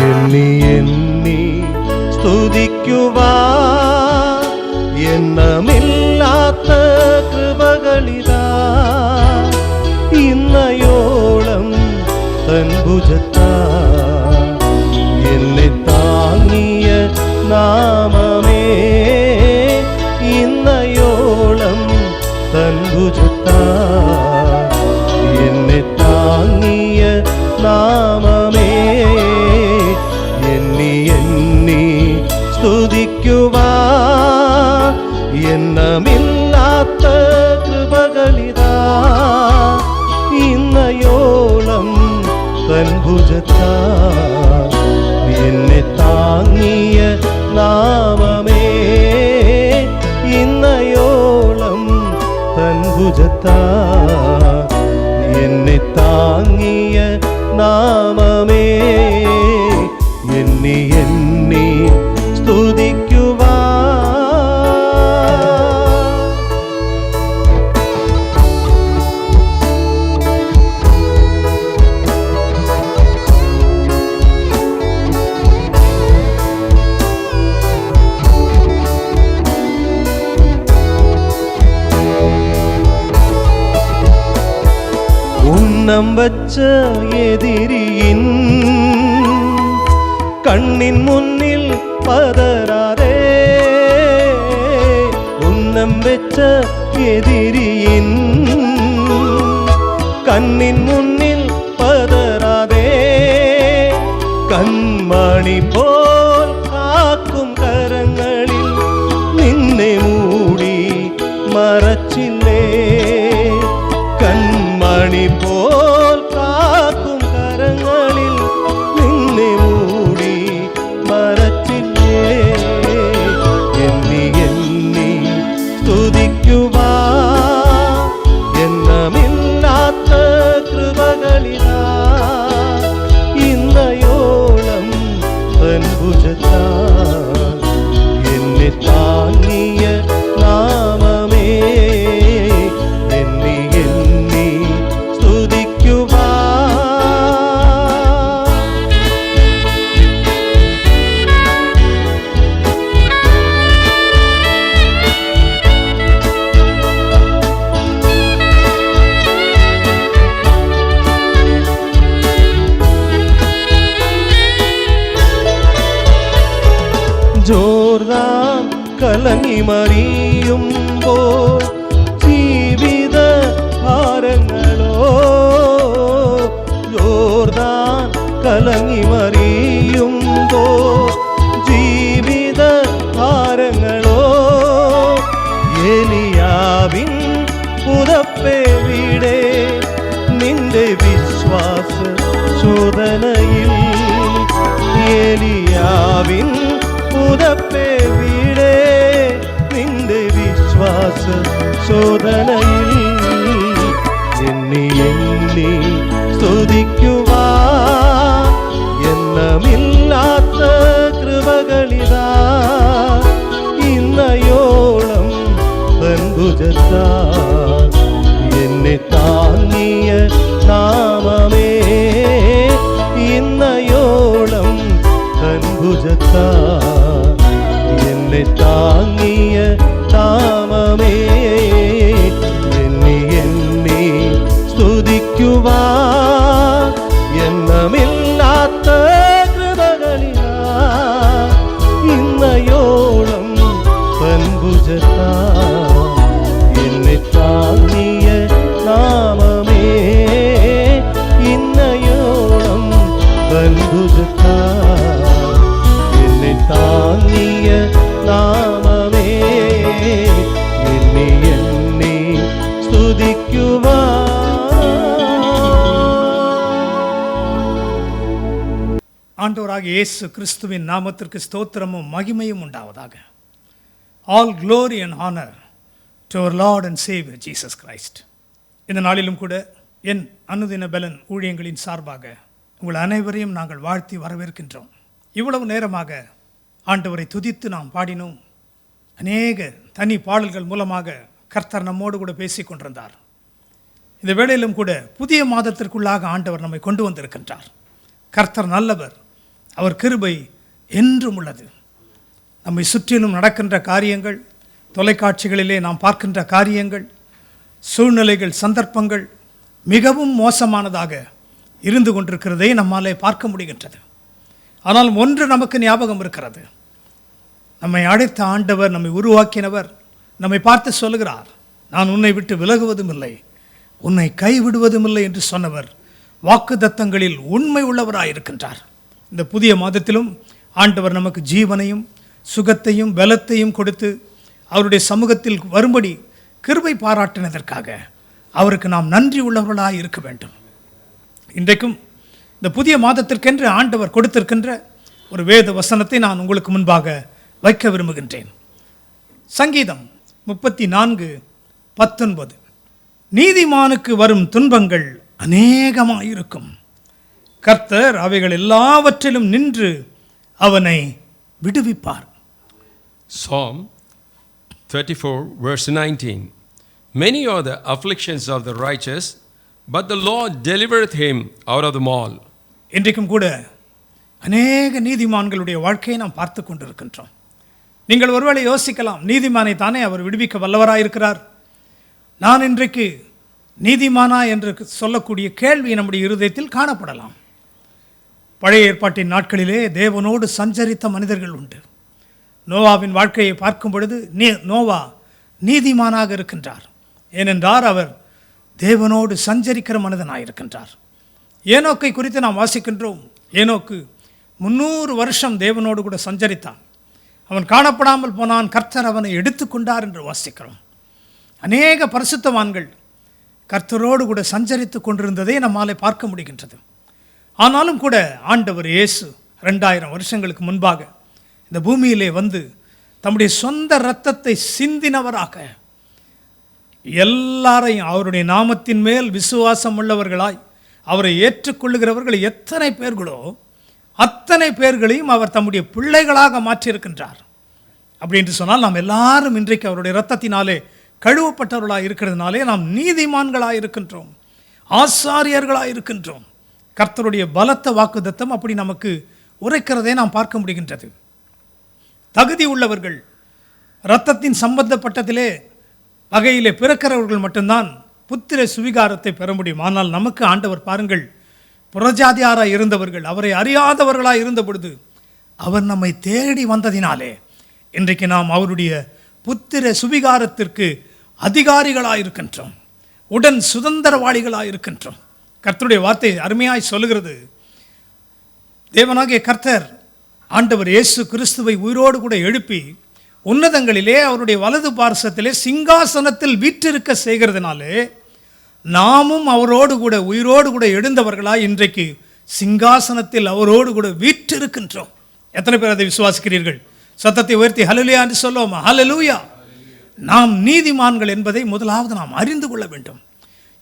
എണ്ണി എണ്ണി സ്തുതിക്കുവാ എണ്ണമില്ലാത്ത കൃപകളിതാ ഇന്നയോളം തൻ ഭുജത്താ എന്നെ താങ്ങിയ നാമമേ ഇന്നയോളം തൻ ഭുജത്താ എന്നെ താങ്ങിയ നാമമേ എണ്ണി എണ്ണി സ്തുതിക്കുവാ എണ്ണമില്ലാത്ത കൃപകളിതാ ഇന്നയോളം തൻ ഭുജത്താ എന്നെ താങ്ങിയ നാമമേ ഇന്നയോളം തൻ ഭുജത്താ എന്നെ താങ്ങിയ നാമമേ എണ്ണി എണ്ണി സ്തുതിക്കുവാ. ഉന്നം വച്ച എതിരിയിൻ കണ്ണിൻ മുന്നിൽ പതരാതെ ഉന്നം വെച്ച എതിരിയിൻ കണ്ണിൻ മുന്നിൽ പതരാതെ കൺമണി പോൽ കാക്കും കരങ്ങളിൽ നിന്നെ മൂടി മറച്ചില്ലേ. കൺമണി പോൽ കാക്കും കരങ്ങളിൽ നിന്നെ മൂടി മറച്ചില്ലേ. എണ്ണി എണ്ണി സ്തുതിക്കുവാ എണ്ണമില്ലാത്ത കൃപകളിതാ தன்புஜத்தால் என்னை தாங்கிய நாமமே எண்ணி எண்ணி ஸ்துதிக்குவா. ஜோர்தான் கலங்கி மறியும் போல் ஜீவித பாரங்களோ, ஜோர்தான் கலங்கி மறியும் போல் ஜீவித பாரங்களோ, ஏலியாவின் புதப்பே விடே நிന്റെ விஸ்வாச சோதனையில், ஏலியாவின் புதப்பே வீடே நிന്റെ விஸ்வாச சோதனையில் எண்ணி எண்ணி ஸ்துதிக்குவா. எண்ணமில்லாத கிருபகளிதா இன்னயோളം தன்புஜத்தால் என்னை தாங்கிய நாமமே இன்னயோളം தன்புஜத்தால் என்னை தாங்கிய நாமமே எண்ணி எண்ணி ஸ்துதிக்குவா. எண்ணமில்லாத கிருபகளினா இன்னயோളം தன்புஜத்தால் என்னை தாங்கிய நாமமே இன்னயோളം தன்புஜத்தால் என்னை தாங்கிய நாமமே எண்ணி எண்ணி ஸ்துதிக்குவா. ஆண்டவராகிய இயேசு கிறிஸ்துவின் நாமத்திற்கு ஸ்தோத்திரமும் மகிமையும் உண்டாவதாக. All glory and honor to our Lord and Savior Jesus Christ. இந்த நாளிலும் கூட என் அனுதின பலன் ஊழியங்களின் சார்பாக உங்கள் அனைவரையும் நாங்கள் வாழ்த்தி வரவேற்கின்றோம். இவ்வளவு நேரமாக ஆண்டவரை துதித்து நாம் பாடினோம். அநேக தனி பாடல்கள் மூலமாக கர்த்தர் நம்மோடு கூட பேசி கொண்டிருந்தார். இந்த வேளையிலும் கூட புதிய மாதத்திற்குள்ளாக ஆண்டவர் நம்மை கொண்டு வந்திருக்கின்றார். கர்த்தர் நல்லவர், அவர் கிருபை என்றும் உள்ளது. நம்மை சுற்றிலும் நடக்கின்ற காரியங்கள், தொலைக்காட்சிகளிலே நாம் பார்க்கின்ற காரியங்கள், சூழ்நிலைகள், சந்தர்ப்பங்கள் மிகவும் மோசமானதாக இருந்து கொண்டிருக்கிறதை நம்மாலே பார்க்க முடிகின்றது. ஆனால் ஒன்று நமக்கு ஞாபகம் இருக்கிறது. நம்மை அழைத்த ஆண்டவர், நம்மை உருவாக்கினவர் நம்மை பார்த்து சொல்லுகிறார், நான் உன்னை விட்டு விலகுவதும் இல்லை, உன்னை கைவிடுவதும் இல்லை என்று சொன்னவர் வாக்குத்தத்தங்களில் உண்மை உள்ளவராயிருக்கின்றார். இந்த புதிய மாதத்திலும் ஆண்டவர் நமக்கு ஜீவனையும் சுகத்தையும் பலத்தையும் கொடுத்து அவருடைய சமூகத்தில் வரும்படி கிருபை பாராட்டினதற்காக அவருக்கு நாம் நன்றி உள்ளவர்களாக இருக்க வேண்டும். இன்றைக்கும் இந்த புதிய மாதத்திற்கென்று ஆண்டவர் கொடுத்திருக்கின்ற ஒரு வேத வசனத்தை நான் உங்களுக்கு முன்பாக வைக்க விரும்புகின்றேன். சங்கீதம் 34:19. நீதிமானுக்கு வரும் துன்பங்கள் அநேகமாயிருக்கும், கர்த்தர் அவைகள் எல்லாவற்றிலும் நின்று அவனை விடுவிப்பார். Psalm 34 verse 19. Many are the afflictions of the righteous, but the Lord delivereth him out of them all. இன்றைக்கும் கூட அநேக நீதிமான்களுடைய வாழ்க்கையை நாம் பார்த்து கொண்டிருக்கின்றோம். நீங்கள் ஒருவேளை யோசிக்கலாம், நீதிமானை தானே அவர் விடுவிக்க வல்லவராயிருக்கிறார், நான் இன்றைக்கு நீதிமானா என்று சொல்லக்கூடிய கேள்வி நம்முடைய இருதயத்தில் காணப்படலாம். பழைய ஏற்பாட்டின் நாட்களிலே தேவனோடு சஞ்சரித்த மனிதர்கள் உண்டு. நோவாவின் வாழ்க்கையை பார்க்கும் பொழுது நோவா நீதிமானாக இருக்கின்றார். ஏனென்றால் அவர் தேவனோடு சஞ்சரிக்கிற மனிதனாயிருக்கின்றார். ஏனோக்கை குறித்து நாம் வாசிக்கின்றோம். ஏனோக்கு 300 வருஷம் தேவனோடு கூட சஞ்சரித்தான். அவன் காணப்படாமல் போனான், கர்த்தர் அவனை எடுத்துக்கொண்டார் என்று வாசிக்கிறோம். அநேக பரிசுத்தவான்கள் கர்த்தரோடு கூட சஞ்சரித்து கொண்டிருந்ததை நம்மாலே பார்க்க முடிகின்றது. ஆனாலும் கூட ஆண்டவர் இயேசு 2000 வருஷங்களுக்கு முன்பாக இந்த பூமியிலே வந்து தம்முடைய சொந்த இரத்தத்தை சிந்தினவராக எல்லாரையும் அவருடைய நாமத்தின் மேல் விசுவாசம் உள்ளவர்களாய் அவரை ஏற்றுக்கொள்ளுகிறவர்கள் எத்தனை பேர்களோ அத்தனை பேர்களையும் அவர் தம்முடைய பிள்ளைகளாக மாற்றியிருக்கின்றார். அப்படி என்று சொன்னால் நாம் எல்லாரும் இன்றைக்கு அவருடைய இரத்தத்தினாலே கழுவப்பட்டவர்களாக இருக்கிறதுனாலே நாம் நீதிமான்களாக இருக்கின்றோம், ஆசாரியர்களாக இருக்கின்றோம். கர்த்தருடைய பலத்த வாக்குத்தத்தம் அப்படி நமக்கு உரைக்கிறதே நாம் பார்க்க முடிகின்றது. தகுதி உள்ளவர்கள், இரத்தத்தின் சம்பந்தப்பட்டதிலே வகையிலே பிறக்கிறவர்கள் மட்டும்தான் புத்திர சுவிகாரத்தை பெற முடியும். ஆனால் நமக்கு ஆண்டவர் பாருங்கள், புறஜாதியாராக இருந்தவர்கள், அவரை அறியாதவர்களாக இருந்த பொழுது அவர் நம்மை தேடி வந்ததினாலே இன்றைக்கு நாம் அவருடைய புத்திர சுவிகாரத்திற்கு அதிகாரிகளாக இருக்கின்றோம், உடன் சுதந்திரவாளிகளாக இருக்கின்றோம். கர்த்தருடைய வார்த்தை அருமையாய் சொல்லுகிறது. தேவனாகிய கர்த்தர் ஆண்டவர் இயேசு கிறிஸ்துவை உயிரோடு கூட எழுப்பி உன்னதங்களிலே அவருடைய வலது பார்சத்திலே சிங்காசனத்தில் வீற்றிருக்க செய்கிறதுனாலே நாமும் அவரோடு கூட உயிரோடு கூட எழுந்தவர்களாய் இன்றைக்கு சிங்காசனத்தில் அவரோடு கூட வீற்றிருக்கின்றோம். எத்தனை பேர் அதை விசுவாசிக்கிறீர்கள்? சத்தத்தை உயர்த்தி ஹல்லேலூயா என்று சொல்லுவோம். ஹல்லேலூயா. நாம் நீதிமான்கள் என்பதை முதலாவது நாம் அறிந்து கொள்ள வேண்டும்.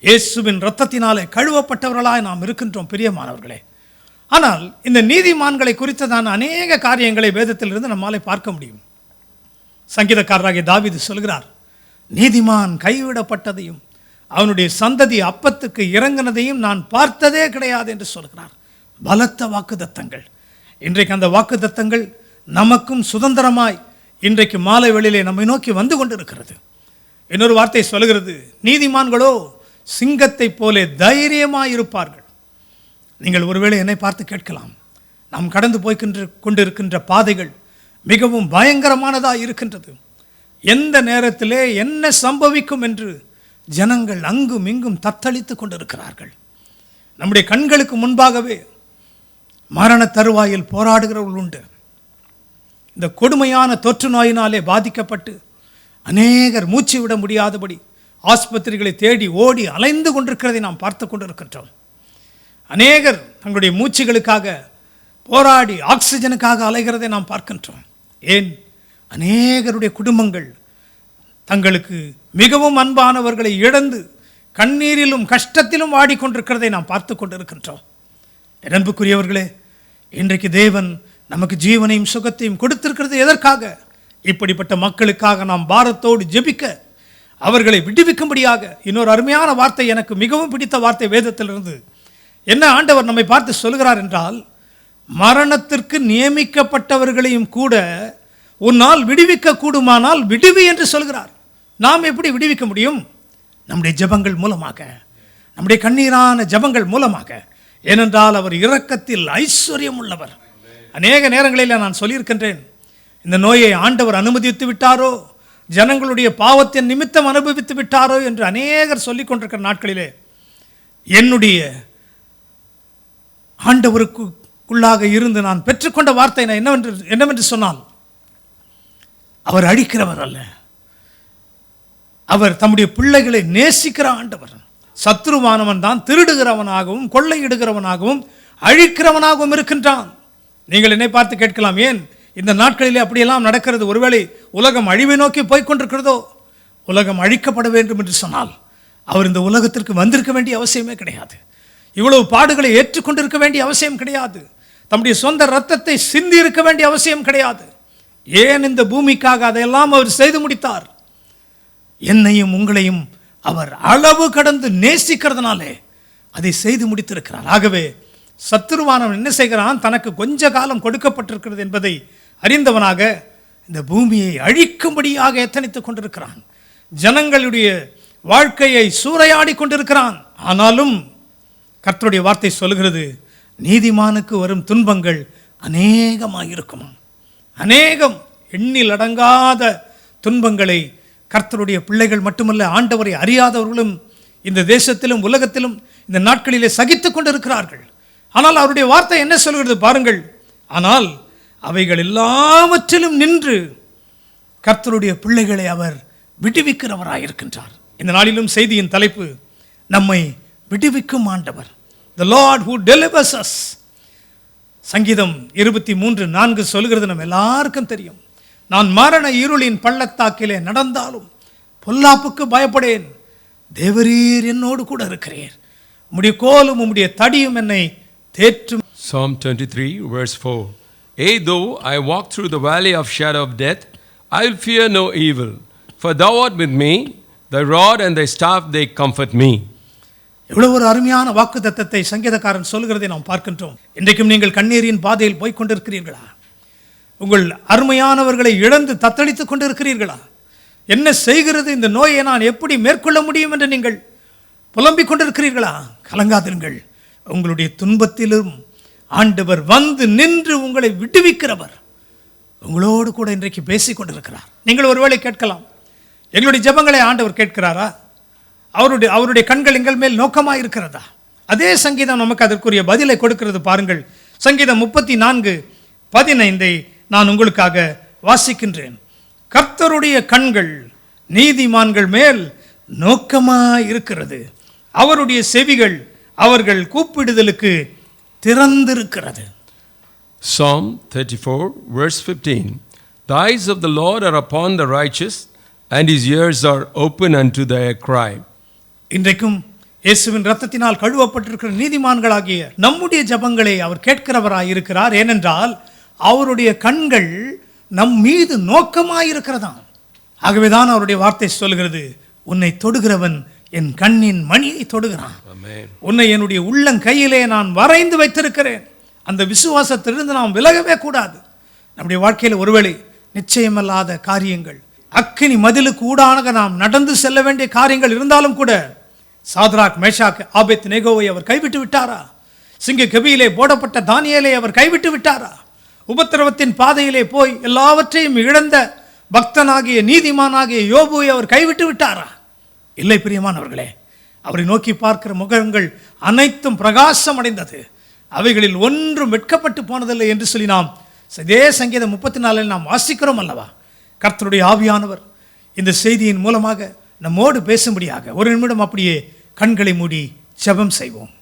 இயேசுவின் இரத்தத்தினாலே கழுவப்பட்டவர்களாய் நாம் இருக்கின்றோம் பிரியமானவர்களே. ஆனால் இந்த நீதிமான்களை குறித்ததான அநேக காரியங்களை வேதத்திலிருந்து நம்மாலே பார்க்க முடியும். சங்கீதக்காரராகிய தாவீது சொல்கிறார், நீதிமான் கைவிடப்பட்டதையும் அவனுடைய சந்ததி அப்பத்துக்கு இறங்கினதையும் நான் பார்த்ததே கிடையாது என்று சொல்கிறார். பலத்த வாக்குத்தத்தங்கள். இன்றைக்கு அந்த வாக்குத்தத்தங்கள் நமக்கும் சுதந்திரமாய் இன்றைக்கு மாலை வேளையிலே நம்மை நோக்கி வந்து கொண்டிருக்கிறது. இன்னொரு வார்த்தை சொல்கிறது, நீதிமான்களோ சிங்கத்தை போலே தைரியமாய் இருப்பார்கள். நீங்கள் ஒருவேளை என்னை பார்த்து கேட்கலாம், நாம் கடந்து போய் கொண்டிருக்கின்ற பாதைகள் மிகவும் பயங்கரமானதாக இருக்கின்றது. எந்த நேரத்திலே என்ன சம்பவிக்கும் என்று ஜனங்கள் அங்கும் இங்கும் தத்தளித்து கொண்டிருக்கிறார்கள். நம்முடைய கண்களுக்கு முன்பாகவே மரண தருவாயில் போராடுகிறவர்கள் உண்டு. இந்த கொடுமையான தொற்று நோயினாலே பாதிக்கப்பட்டு அநேகர் மூச்சு விட முடியாதபடி ஆஸ்பத்திரிகளை தேடி ஓடி அலைந்து கொண்டிருக்கிறதை நாம் பார்த்து கொண்டிருக்கின்றோம். அநேகர் தங்களுடைய மூச்சுகளுக்காக போராடி ஆக்சிஜனுக்காக அலைகிறதை நாம் பார்க்கின்றோம். ஏன்? அநேகருடைய குடும்பங்கள் தங்களுக்கு மிகவும் அன்பானவர்களை இழந்து கண்ணீரிலும் கஷ்டத்திலும் வாடிக்கொண்டிருக்கிறதை நாம் பார்த்து கொண்டிருக்கின்றோம். அன்புக்குரியவர்களே, இன்றைக்கு தேவன் நமக்கு ஜீவனையும் சுகத்தையும் கொடுத்திருக்கிறது எதற்காக? இப்படிப்பட்ட மக்களுக்காக நாம் பாரத்தோடு ஜெபிக்க, அவர்களை விடுவிக்கும்படியாக. இன்னொரு அருமையான வார்த்தை, எனக்கு மிகவும் பிடித்த வார்த்தை வேதத்திலிருந்து. என்ன ஆண்டவர் நம்மை பார்த்து சொல்கிறார் என்றால், மரணத்திற்கு நியமிக்கப்பட்டவர்களையும் கூட உன்னால் விடுவிக்க கூடுமானால் விடுவி என்று சொல்கிறார். நாம் எப்படி விடுவிக்க முடியும்? நம்முடைய ஜெபங்கள் மூலமாக, நம்முடைய கண்ணீரான ஜெபங்கள் மூலமாக. ஏனென்றால் அவர் இரக்கத்தில் ஐஸ்வர்யம் உள்ளவர். அநேக நேரங்களில் நான் சொல்லியிருக்கின்றேன், இந்த நோயை ஆண்டவர் அனுமதித்து விட்டாரோ, ஜனங்களுடைய பாவத்தின் நிமித்தம் அனுபவித்து விட்டாரோ என்று அநேகர் சொல்லிக் கொண்டிருக்கிற நாட்களிலே என்னுடைய ஆண்டவருக்குள்ளாக இருந்து நான் பெற்றுக்கொண்ட வார்த்தை என்னவென்று சொன்னால், அவர் அழிக்கிறவர் அல்ல, அவர் தம்முடைய பிள்ளைகளை நேசிக்கிற ஆண்டவர். சத்ருவானவன் தான் திருடுகிறவனாகவும் கொள்ளையிடுகிறவனாகவும் அழிக்கிறவனாகவும் இருக்கின்றான். நீங்கள் என்னை பார்த்து கேட்கலாம், ஏன் இந்த நாட்களிலே அப்படியெல்லாம் நடக்கிறது? ஒருவேளை உலகம் அழிவை நோக்கி போய்கொண்டிருக்கிறதோ? உலகம் அழிக்கப்பட வேண்டும் என்று சொன்னால் அவர் இந்த உலகத்திற்கு வந்திருக்க வேண்டிய அவசியமே கிடையாது. இவ்வளவு பாடுகளை ஏற்றுக்கொண்டிருக்க வேண்டிய அவசியம் கிடையாது. தம்முடைய சொந்த இரத்தத்தை சிந்தி இருக்க வேண்டிய அவசியம் கிடையாது. ஏன் இந்த பூமிக்காக அதையெல்லாம் அவர் செய்து முடித்தார். என்னையும் உங்களையும் அவர் அளவு கடந்து நேசிக்கிறதுனாலே அதை செய்து முடித்திருக்கிறார். ஆகவே சத்துருவானவன் என்ன செய்கிறான்? தனக்கு கொஞ்ச காலம் கொடுக்கப்பட்டிருக்கிறது என்பதை அறிந்தவனாக இந்த பூமியை அழிக்கும்படியாக எத்தனித்துக் கொண்டிருக்கிறான். ஜனங்களுடைய வாழ்க்கையை சூறையாடி கொண்டிருக்கிறான். ஆனாலும் கர்த்தருடைய வார்த்தை சொல்கிறது, நீதிமானுக்கு வரும் துன்பங்கள் அநேகமாக இருக்குமா. அநேகம், எண்ணில் அடங்காத துன்பங்களை கர்த்தருடைய பிள்ளைகள் மட்டுமல்ல, ஆண்டவரை அறியாதவர்களும் இந்த தேசத்திலும் உலகத்திலும் இந்த நாட்களிலே சகித்து கொண்டிருக்கிறார்கள். ஆனால் அவருடைய வார்த்தை என்ன சொல்கிறது பாருங்கள். ஆனால் அவைகள் எல்லாவற்றிலும் நின்று கர்த்தருடைய பிள்ளைகளை அவர் விடுவிக்கிறவராயிருக்கின்றார். இந்த நாளிலும் செய்தியின் தலைப்பு, நம்மை விடுவிக்கும் ஆண்டவர், the Lord who delivers us. சங்கீதம் 23:4 சொல்கிறது, நம்ம எல்லாருக்கும் தெரியும். நான் மரண இருளின் பள்ளத்தாக்கிலே நடந்தாலும் பொல்லாப்புக்கு பயப்படேன், தேவரீர் என்னோடு கூட இருக்கிறீர், உம்முடைய கோலும் உம்முடைய தடியும் என்னை தேற்றும். Psalm 23, verse 4. Yea, though I walk through the valley of shadow of death, I will fear no evil, for thou art with me, thy rod and thy staff, they comfort me. எவ்வளவு ஒரு அருமையான வாக்குத்தத்தத்தை சங்கீதக்காரன் சொல்கிறதை நாம் பார்க்கின்றோம். இன்றைக்கும் நீங்கள் கண்ணீரின் பாதையில் போய் கொண்டிருக்கிறீர்களா? உங்கள் அருமையானவர்களை இழந்து தத்தளித்துக் கொண்டிருக்கிறீர்களா? என்ன செய்கிறது, இந்த நோயை நான் எப்படி மேற்கொள்ள முடியும் என்று நீங்கள் புலம்பிக் கொண்டிருக்கிறீர்களா? கலங்காதிருங்கள். உங்களுடைய துன்பத்திலும் ஆண்டவர் வந்து நின்று உங்களை விடுவிக்கிறவர் உங்களோடு கூட இன்றைக்கு பேசிக் கொண்டிருக்கிறார். நீங்கள் ஒருவேளை கேட்கலாம், எங்களுடைய ஜெபங்களை ஆண்டவர் கேட்கிறாரா? அவருடைய கண்கள் எங்கள் மேல் நோக்கமாக இருக்கிறதா? அதே சங்கீதம் நமக்கு அதற்குரிய பதிலை கொடுக்கிறது. பாருங்கள், சங்கீதம் 34:15 நான் உங்களுக்காக வாசிக்கின்றேன். கர்த்தருடைய கண்கள் நீதிமான்கள் மேல் நோக்கமாக இருக்கிறது, அவருடைய செவிகள் அவர்கள் கூப்பிடுதலுக்கு திறந்திருக்கிறது. Psalm 34, verse 15. The eyes of the Lord are upon the righteous, and his ears are open unto their cry. இன்றைக்கும் இயேசுவின் இரத்தத்தினால் கழுவப்பட்டிருக்கிற நீதிமான்களாகிய நம்முடைய ஜெபங்களை அவர் கேட்கிறவராய் இருக்கிறார். ஏனென்றால் அவருடைய கண்கள் நம் மீது நோக்கமாய் இருக்கிறதாம். ஆகவேதான் அவருடைய வார்த்தை சொல்கிறது, உன்னை தொடுகிறவன் என் கண்ணின் மணியை தொடுகிறான். உன்னை என்னுடைய உள்ளங்கையிலே நான் வரைந்து வைத்திருக்கிறேன். அந்த விசுவாசத்திலிருந்து நாம் விலகவே கூடாது. நம்முடைய வாழ்க்கையில் ஒருவேளை நிச்சயமல்லாத காரியங்கள், அக்கினி மதிலுக்கு ஊடாக நாம் நடந்து செல்ல வேண்டிய காரியங்கள் இருந்தாலும் கூட, சாத்ராக், மேஷாக், ஆபேத்நேகோவை அவர் கைவிட்டு விட்டாரா? சிங்க கெபியிலே போடப்பட்ட தானியேலை அவர் கைவிட்டு விட்டாரா? உபத்திரவத்தின் பாதையிலே போய் எல்லாவற்றையும் இழந்த பக்தனாகிய நீதிமானாகிய யோபுவை அவர் கைவிட்டு விட்டாரா? இல்லை பிரியமானவர்களே, அவரை நோக்கி பார்க்கிற முகங்கள் அனைத்தும் பிரகாசம் அடைந்தது, அவைகளில் ஒன்றும் வெட்கப்பட்டு போனதில்லை என்று சொல்லி நாம் இதே சங்கீதம் 34 நாம் வாசிக்கிறோம் அல்லவா? கர்த்தருடைய ஆவியானவர் இந்த செய்தியின் மூலமாக நம்மோடு பேசும்படியாக ஒரு நிமிடம் அப்படியே கண்களை மூடி ஜெபம் செய்வோம்.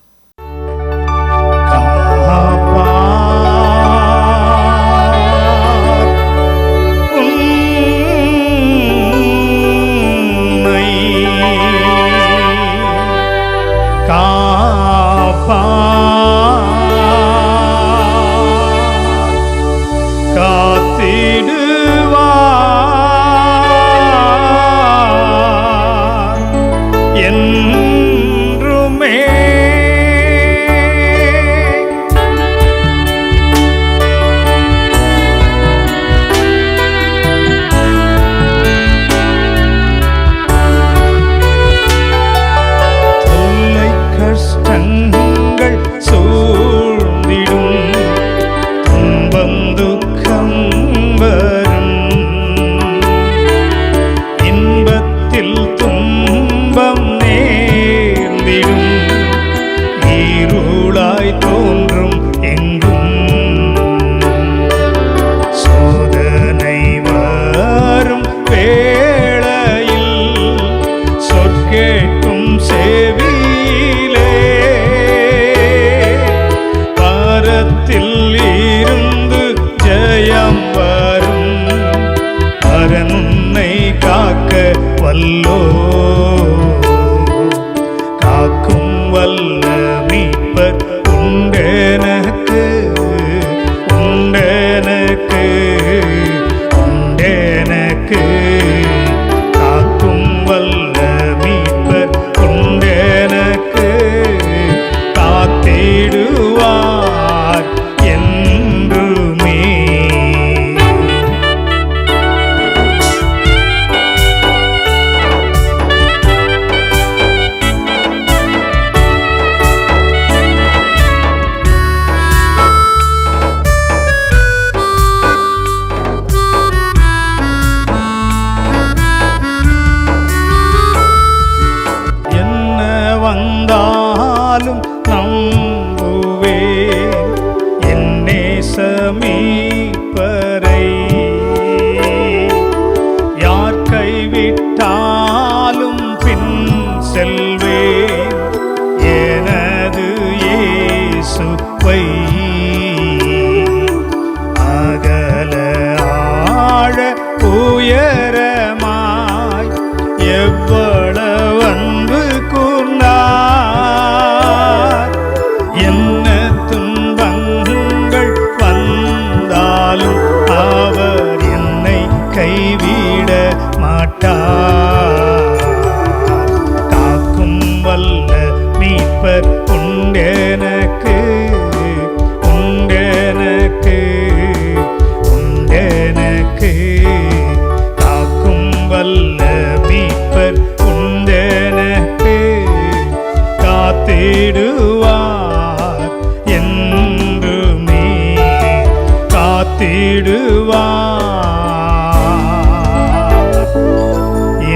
விட்டார். காக்கும் வல்ல மீட்பர் உண்டெனக்கு, உண்டெனக்கு, உண்டெனக்கு. காக்கும் வல்ல மீட்பர் உண்டெனக்கு. காத்திடுவார் என்றுமே, காத்திடுவார்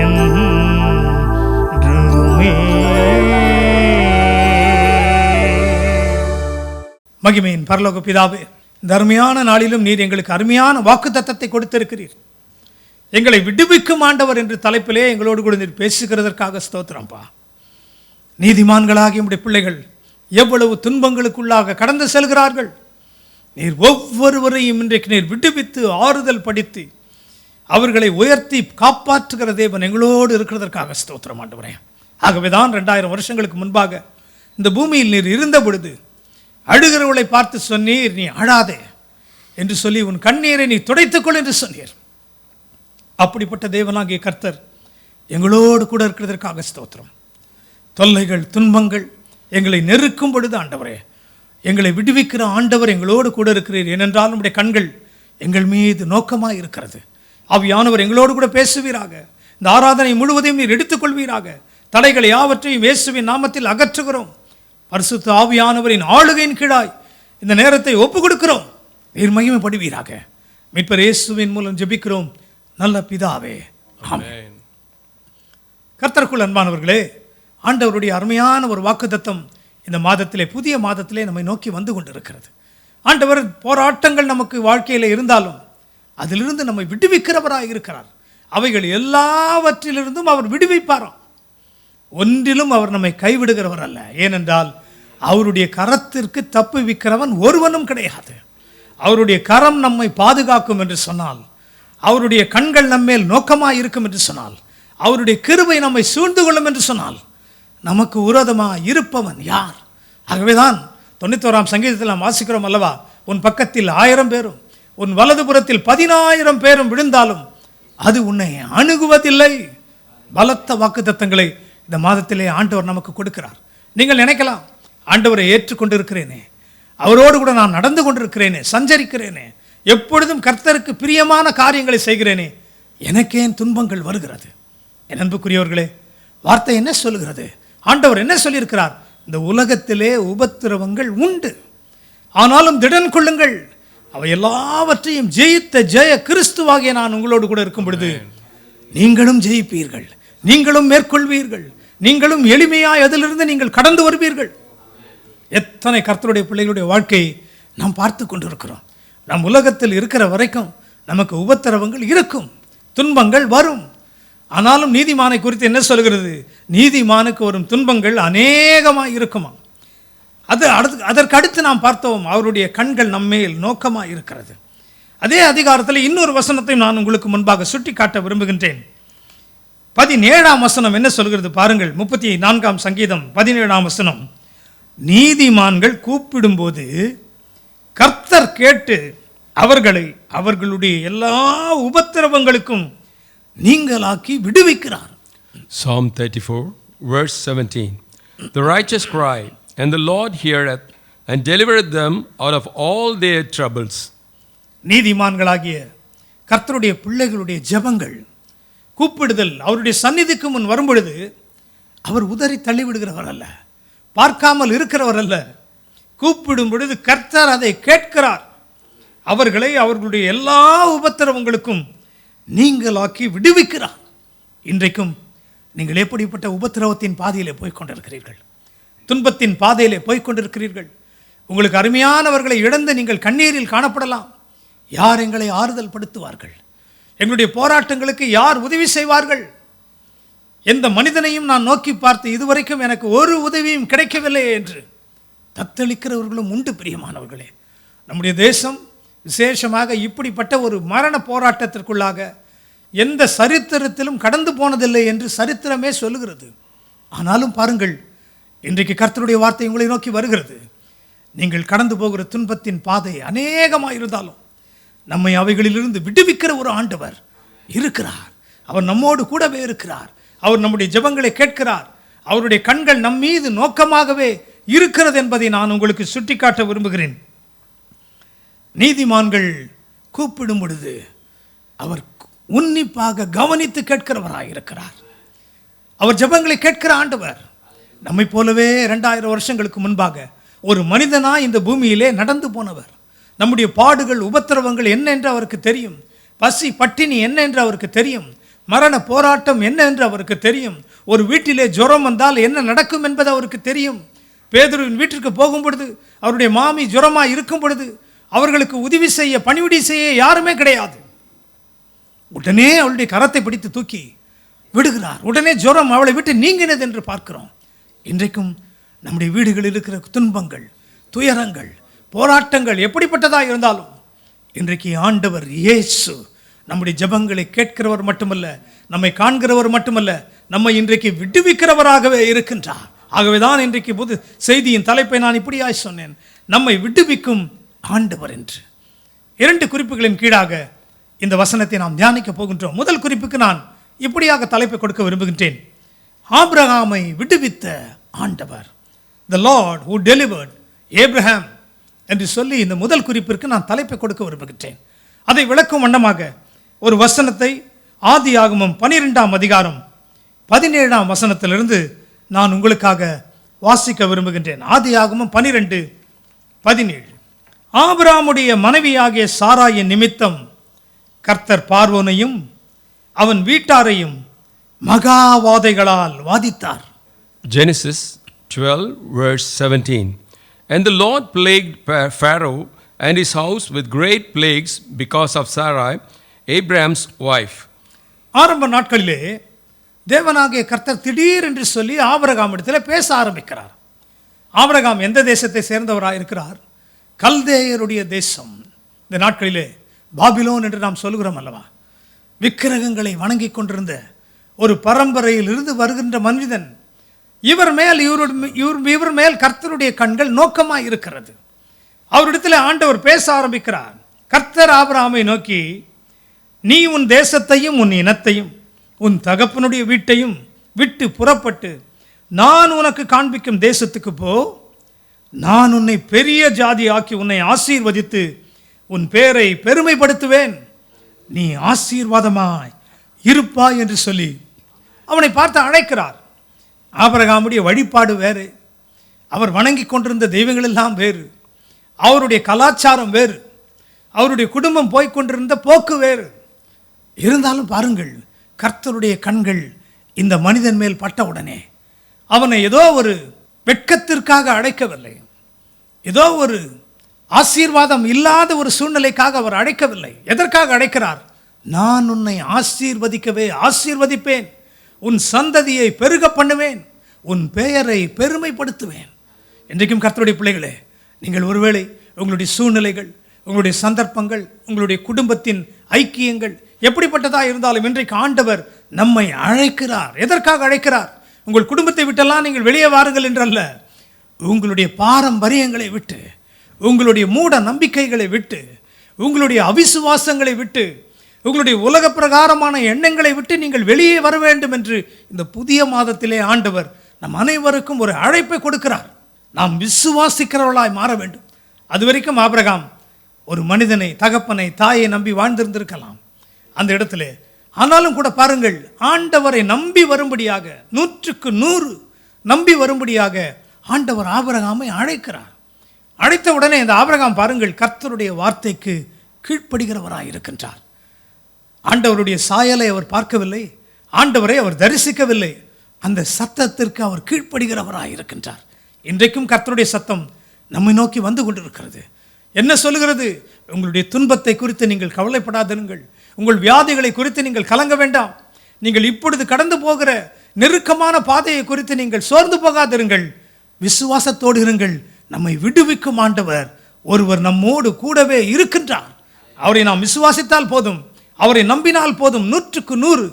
என்றுமே. மகிமையின் பரலோக பிதாவே, இந்த அருமையான நாளிலும் நீர் எங்களுக்கு அருமையான வாக்குத்தத்தத்தை கொடுத்திருக்கிறீர். எங்களை விடுவிக்கும் ஆண்டவர் என்று தலைப்பிலே எங்களோடு கூட நீர் பேசுகிறதற்காக ஸ்தோத்திரம்பா. நீதிமான்களாகிய உம்முடைய பிள்ளைகள் எவ்வளவு துன்பங்களுக்குள்ளாக கடந்து செல்கிறார்கள். நீர் ஒவ்வொருவரையும் இன்றைக்கு நீர் விடுவித்து ஆறுதல் படித்து அவர்களை உயர்த்தி காப்பாற்றுகிற தேவன் எங்களோடு இருக்கிறதற்காக ஸ்தோத்திரம் ஆண்டவரே. ஆகவேதான் 2000 வருஷங்களுக்கு முன்பாக இந்த பூமியில் நீர் இருந்த பொழுது அழுகிறவளை பார்த்து சொன்னீர், நீ அழாதே என்று சொல்லி உன் கண்ணீரை நீ துடைத்துக்கொள் என்று சொன்னீர். அப்படிப்பட்ட தேவனாகிய கர்த்தர் எங்களோடு கூட இருக்கிறதற்காக ஸ்தோத்திரம். தொல்லைகள் துன்பங்கள் எங்களை நெருக்கும் பொழுது ஆண்டவரே, எங்களை விடுவிக்கிற ஆண்டவர் எங்களோடு கூட இருக்கிறீர். ஏனென்றால் நம்முடைய கண்கள் எங்கள் மீது நோக்கமாக இருக்கிறது. ஆவியானவர் எங்களோடு கூட பேசுவீராக. இந்த ஆராதனை முழுவதையும் நீர் எடுத்துக்கொள்வீராக. தடைகளை யாவற்றையும் இயேசுவின் நாமத்தில் அகற்றுகிறோம். பரிசுத்த ஆவியானவரின் ஆளுகையின் கீழாய் இந்த நேரத்தை ஒப்புக் கொடுக்கிறோம். நீர் மகிமைப்படுவீராக. மீட்பர் இயேசுவின் மூலம் ஜெபிக்கிறோம் நல்ல பிதாவே, ஆமென். கர்த்தருக்குள் அன்பானவர்களே, ஆண்டவருடைய அருமையான ஒரு வாக்குத்தத்தம் இந்த மாதத்திலே, புதிய மாதத்திலே நம்மை நோக்கி வந்து கொண்டிருக்கிறது. ஆண்டவர் போராட்டங்கள் நமக்கு வாழ்க்கையில் இருந்தாலும் அதிலிருந்து நம்மை விடுவிக்கிறவராக இருக்கிறார். அவைகள் எல்லாவற்றிலிருந்தும் அவர் விடுவிப்பாராம். ஒன்றிலும் அவர் நம்மை கைவிடுகிறவர் அல்ல. ஏனென்றால் அவருடைய கரத்திற்கு தப்புவிக்கிறவன் ஒருவனும் கிடையாது. அவருடைய கரம் நம்மை பாதுகாக்கும் என்று சொன்னால், அவருடைய கண்கள் நம்மேல் நோக்கமாக இருக்கும் என்று சொன்னால், அவருடைய கிருபை நம்மை சூழ்ந்து கொள்ளும் என்று சொன்னால், நமக்கு விரோதமாக இருப்பவன் யார்? ஆகவேதான் 91ஆம் சங்கீதத்தில் நாம் வாசிக்கிறோம் அல்லவா, உன் பக்கத்தில் 1000 பேரும் உன் வலதுபுறத்தில் 10,000 பேரும் விழுந்தாலும் அது உன்னை அணுகுவதில்லை. பலத்த வாக்குத்தத்தங்களை இந்த மாதத்திலே ஆண்டவர் நமக்கு கொடுக்கிறார். நீங்கள் நினைக்கலாம், ஆண்டவரை ஏற்றுக்கொண்டிருக்கிறேனே, அவரோடு கூட நான் நடந்து கொண்டிருக்கிறேனே, சஞ்சரிக்கிறேனே, எப்பொழுதும் கர்த்தருக்கு பிரியமான காரியங்களை செய்கிறேனே, எனக்கேன் துன்பங்கள் வருகிறது? என் அன்புக்குரியவர்களே, வார்த்தை என்ன சொல்லுகிறது? ஆண்டவர் என்ன சொல்லியிருக்கிறார்? இந்த உலகத்திலே உபத்திரவங்கள் உண்டு, ஆனாலும் திடன் கொள்ளுங்கள், அவை எல்லாவற்றையும் ஜெயித்த ஜெய கிறிஸ்துவாகிய நான் உங்களோடு கூட இருக்கும் பொழுது நீங்களும் ஜெயிப்பீர்கள், நீங்களும் மேற்கொள்வீர்கள், நீங்களும் எளிமையாய் அதிலிருந்து நீங்கள் கடந்து வருவீர்கள். எத்தனை கர்த்தருடைய பிள்ளைகளுடைய வாழ்க்கையை நாம் பார்த்து கொண்டிருக்கிறோம். நம் உலகத்தில் இருக்கிற வரைக்கும் நமக்கு உபத்திரவங்கள் இருக்கும், துன்பங்கள் வரும். ஆனாலும் நீதிமானை குறித்து என்ன சொல்கிறது? நீதிமானுக்கு வரும் துன்பங்கள் அநேகமாக இருக்குமா. அதற்கு அடுத்து நாம் பார்த்தோம், அவருடைய கண்கள் நம்மேல் நோக்கமாக இருக்கிறது. அதே அதிகாரத்தில் இன்னொரு வசனத்தை நான் உங்களுக்கு முன்பாக சுட்டி காட்ட விரும்புகின்றேன். 17ஆம் வசனம் என்ன சொல்கிறது பாருங்கள். 34ஆம் சங்கீதம் 17ஆம் வசனம், நீதிமான்கள் கூப்பிடும்போது கர்த்தர் கேட்டு அவர்களை அவர்களுடைய எல்லா உபத்திரவங்களுக்கும் நீங்களாக்கி விடுவிக்கிறார். Psalm 34, verse 17. The righteous cry, and the Lord heareth, and delivereth them out of all their troubles. நீதிமான்களாகிய கர்த்தருடைய பிள்ளைகளுடைய ஜெபங்கள், கூப்பிடுதல், அவருடைய சந்நிதிக்கு முன் வரும்பொழுது அவர் உதறி தள்ளிவிடுகிறவர் அல்ல, பார்க்காமல் இருக்கிறவர் அல்ல. கூப்பிடும் பொழுது கர்த்தர் அதை கேட்கிறார். அவர்களை அவர்களுடைய எல்லா உபத்திரவங்களுக்கும் நீங்களாக்கி விடுவிக்கிறார். இன்றைக்கும் நீங்கள் எப்படிப்பட்ட உபத்திரவத்தின் பாதையிலே போய்கொண்டிருக்கிறீர்கள்? துன்பத்தின் பாதையிலே போய்கொண்டிருக்கிறீர்கள். உங்களுக்கு அருமையானவர்களை இழந்து நீங்கள் கண்ணீரில் காணப்படலாம். யார் எங்களை ஆறுதல் படுத்துவார்கள்? எங்களுடைய போராட்டங்களுக்கு யார் உதவி செய்வார்கள்? எந்த மனிதனையும் நான் நோக்கி பார்த்து இதுவரைக்கும் எனக்கு ஒரு உதவியும் கிடைக்கவில்லை என்று தத்தளிக்கிறவர்களும் உண்டு. பிரியமானவர்களே, நம்முடைய தேசம் விசேஷமாக இப்படிப்பட்ட ஒரு மரண போராட்டத்திற்குள்ளாக எந்த சரித்திரத்திலும் கடந்து போனதில்லை என்று சரித்திரமே சொல்லுகிறது. ஆனாலும் பாருங்கள், இன்றைக்கு கர்த்தருடைய வார்த்தை உங்களை நோக்கி வருகிறது. நீங்கள் கடந்து போகிற துன்பத்தின் பாதை அநேகமாக இருந்தாலும் நம்மை அவைகளிலிருந்து விடுவிக்கிற ஒரு ஆண்டவர் இருக்கிறார். அவர் நம்மோடு கூடவே இருக்கிறார். அவர் நம்முடைய ஜெபங்களை கேட்கிறார். அவருடைய கண்கள் நம் மீது நோக்கமாகவே இருக்கிறது என்பதை நான் உங்களுக்கு சுட்டிக்காட்ட விரும்புகிறேன். நீதிமான்கள் கூப்பிடும் பொழுது அவர் உன்னிப்பாக கவனித்து கேட்கிறவராய் இருக்கிறார். அவர் ஜெபங்களை கேட்கிற ஆண்டவர். நம்மை போலவே 2000 வருஷங்களுக்கு முன்பாக ஒரு மனிதனாய் இந்த பூமியிலே நடந்து போனவர். நம்முடைய பாடுகள் உபத்திரவங்கள் என்ன என்று அவருக்கு தெரியும். பசி பட்டினி என்ன என்று அவருக்கு தெரியும். மரண போராட்டம் என்ன என்று அவருக்கு தெரியும். ஒரு வீட்டிலே ஜுரம் வந்தால் என்ன நடக்கும் என்பது அவருக்கு தெரியும். பேதுருவின் வீட்டிற்கு போகும் பொழுது அவருடைய மாமி ஜுரமாக இருக்கும் பொழுது அவர்களுக்கு உதவி செய்ய பணிவிடை செய்ய யாருமே கிடையாது. உடனே அவளுடைய கரத்தை பிடித்து தூக்கி விடுகிறார். உடனே ஜுரம் அவளை விட்டு நீங்கினது என்று பார்க்கிறோம். இன்றைக்கும் நம்முடைய வீடுகளில் இருக்கிற துன்பங்கள், துயரங்கள், போராட்டங்கள் எப்படிப்பட்டதாக இருந்தாலும் இன்றைக்கு ஆண்டவர் இயேசு நம்முடைய ஜெபங்களை கேட்கிறவர் மட்டுமல்ல, நம்மை காண்கிறவர் மட்டுமல்ல, நம்மை இன்றைக்கு விடுவிக்கிறவராகவே இருக்கின்றார். ஆகவே தான் இன்றைக்கு புது செய்தியின் தலைப்பை நான் இப்படியாய் சொன்னேன், நம்மை விடுவிக்கும் ஆண்டவர் என்று. 2 குறிப்புகளின் கீழாக இந்த வசனத்தை நாம் தியானிக்க போகின்றோம். முதல் குறிப்புக்கு நான் இப்படியாக தலைப்பை கொடுக்க விரும்புகின்றேன், ஆபிரகாமை விடுவித்த ஆண்டவர். The Lord who delivered Abraham என்று சொல்லி இந்த முதல் குறிப்பிற்கு நான் தலைப்பை கொடுக்க விரும்புகின்றேன். அதை விளக்கும் வண்ணமாக ஒரு வசனத்தை ஆதியாகமம் 12ஆம் அதிகாரம் 17ஆம் வசனத்திலிருந்து நான் உங்களுக்காக வாசிக்க விரும்புகின்றேன். ஆதியாகமம் 12:17. ஆபிரகாமுடைய மனைவியாகிய சாராயின் நிமித்தம் கர்த்தர் பார்வோனையும் அவன் வீட்டாரையும் மகாவாதைகளால் வாதித்தார். Genesis 12, verse 17. And the Lord plagued Pharaoh and his house with great plagues because of Sarai, Abraham's wife. ஆரம்ப நாட்களிலே தேவனாகிய கர்த்தர் திடீர் என்று சொல்லி ஆபிரகாம் இடத்தில் பேச ஆரம்பிக்கிறார். ஆபிரகாம் எந்த தேசத்தை சேர்ந்தவராக இருக்கிறார்? கல்தேயருடைய தேசம். இந்த நாட்களிலே பாபிலோன் என்று நாம் சொல்கிறோம் அல்லவா? விக்கிரகங்களை வணங்கி கொண்டிருந்த ஒரு பரம்பரையில் இருந்து வருகின்ற மனிதன். இவர் மேல் கர்த்தருடைய கண்கள் நோக்கமாக இருக்கிறது. அவரிடத்தில் ஆண்டவர் பேச ஆரம்பிக்கிறார். கர்த்தர் ஆபிரகாமை நோக்கி, நீ உன் தேசத்தையும் உன் இனத்தையும் உன் தகப்பனுடைய வீட்டையும் விட்டு புறப்பட்டு நான் உனக்கு காண்பிக்கும் தேசத்துக்கு போ. நான் உன்னை பெரிய ஜாதி ஆக்கி உன்னை ஆசீர்வதித்து உன் பேரை பெருமைப்படுத்துவேன். நீ ஆசீர்வாதமாய் இருப்பாய் என்று சொல்லி அவனை பார்த்து அழைக்கிறார். ஆபிரகாமுடைய வழிபாடு வேறு, அவர் வணங்கி கொண்டிருந்த தெய்வங்கள் எல்லாம் வேறு, அவருடைய கலாச்சாரம் வேறு, அவருடைய குடும்பம் போய்கொண்டிருந்த போக்கு வேறு. இருந்தாலும் பாருங்கள், கர்த்தருடைய கண்கள் இந்த மனிதன் மேல் பட்டவுடனே அவனை ஏதோ ஒரு வெட்கத்திற்காக அழைக்கவில்லை, ஏதோ ஒரு ஆசீர்வாதம் இல்லாத ஒரு சூழ்நிலைக்காக அவர் அழைக்கவில்லை. எதற்காக அழைக்கிறார்? நான் உன்னை ஆசீர்வதிப்பேன், உன் சந்ததியை பெருக பண்ணுவேன், உன் பெயரை பெருமைப்படுத்துவேன். இன்றைக்கும் கர்த்தருடைய பிள்ளைகளே, நீங்கள் ஒருவேளை உங்களுடைய சூழ்நிலைகள், உங்களுடைய சந்தர்ப்பங்கள், உங்களுடைய குடும்பத்தின் ஐக்கியங்கள் எப்படிப்பட்டதாக இருந்தாலும் இன்றைக்கு ஆண்டவர் நம்மை அழைக்கிறார். எதற்காக அழைக்கிறார்? உங்கள் குடும்பத்தை விட்டெல்லாம் நீங்கள் வெளியே வாருங்கள் என்றல்ல, உங்களுடைய பாரம்பரியங்களை விட்டு, உங்களுடைய மூட நம்பிக்கைகளை விட்டு, உங்களுடைய அவிசுவாசங்களை விட்டு, உங்களுடைய உலக பிரகாரமான எண்ணங்களை விட்டு நீங்கள் வெளியே வர வேண்டும் என்று இந்த புதிய மாதத்திலே ஆண்டவர் நம் அனைவருக்கும் ஒரு அழைப்பை கொடுக்கிறார். நாம் விசுவாசிக்கிறவர்களாய் மாற வேண்டும். அது வரைக்கும் ஆபிரகாம் ஒரு மனிதனை, தகப்பனை, தாயை நம்பி வாழ்ந்திருந்திருக்கலாம் அந்த இடத்திலே. ஆனாலும் கூட பாருங்கள், ஆண்டவரை நம்பி வரும்படியாக, 100க்கு 100 நம்பி வரும்படியாக ஆண்டவர் ஆபிரகாமை அழைக்கிறார். அழைத்த உடனே இந்த ஆபிரகாம் பாருங்கள், கர்த்தருடைய வார்த்தைக்கு கீழ்ப்படுகிறவராய் இருக்கின்றார். ஆண்டவருடைய சாயலை அவர் பார்க்கவில்லை, ஆண்டவரை அவர் தரிசிக்கவில்லை, அந்த சத்தத்திற்கு அவர் கீழ்ப்படுகிறவராய் இருக்கின்றார். இன்றைக்கும் கர்த்தருடைய சத்தம் நம்மை நோக்கி வந்து கொண்டிருக்கிறது. என்ன சொல்லுகிறது? உங்களுடைய துன்பத்தை குறித்து நீங்கள் கவலைப்படாதிருங்கள், உங்கள் வியாதிகளை குறித்து நீங்கள் கலங்க வேண்டாம், நீங்கள் இப்பொழுது கடந்து போகிற நெருக்கமான பாதையை குறித்து நீங்கள் சோர்ந்து போகாதிருங்கள், விசுவாசத்தோடு இருங்கள். நம்மை விடுவிக்கும் ஆண்டவர் ஒருவர் நம்மோடு கூடவே இருக்கின்றார். அவரை நாம் விசுவாசித்தால் போதும், அவரை நம்பினால் போதும், 100க்கு 100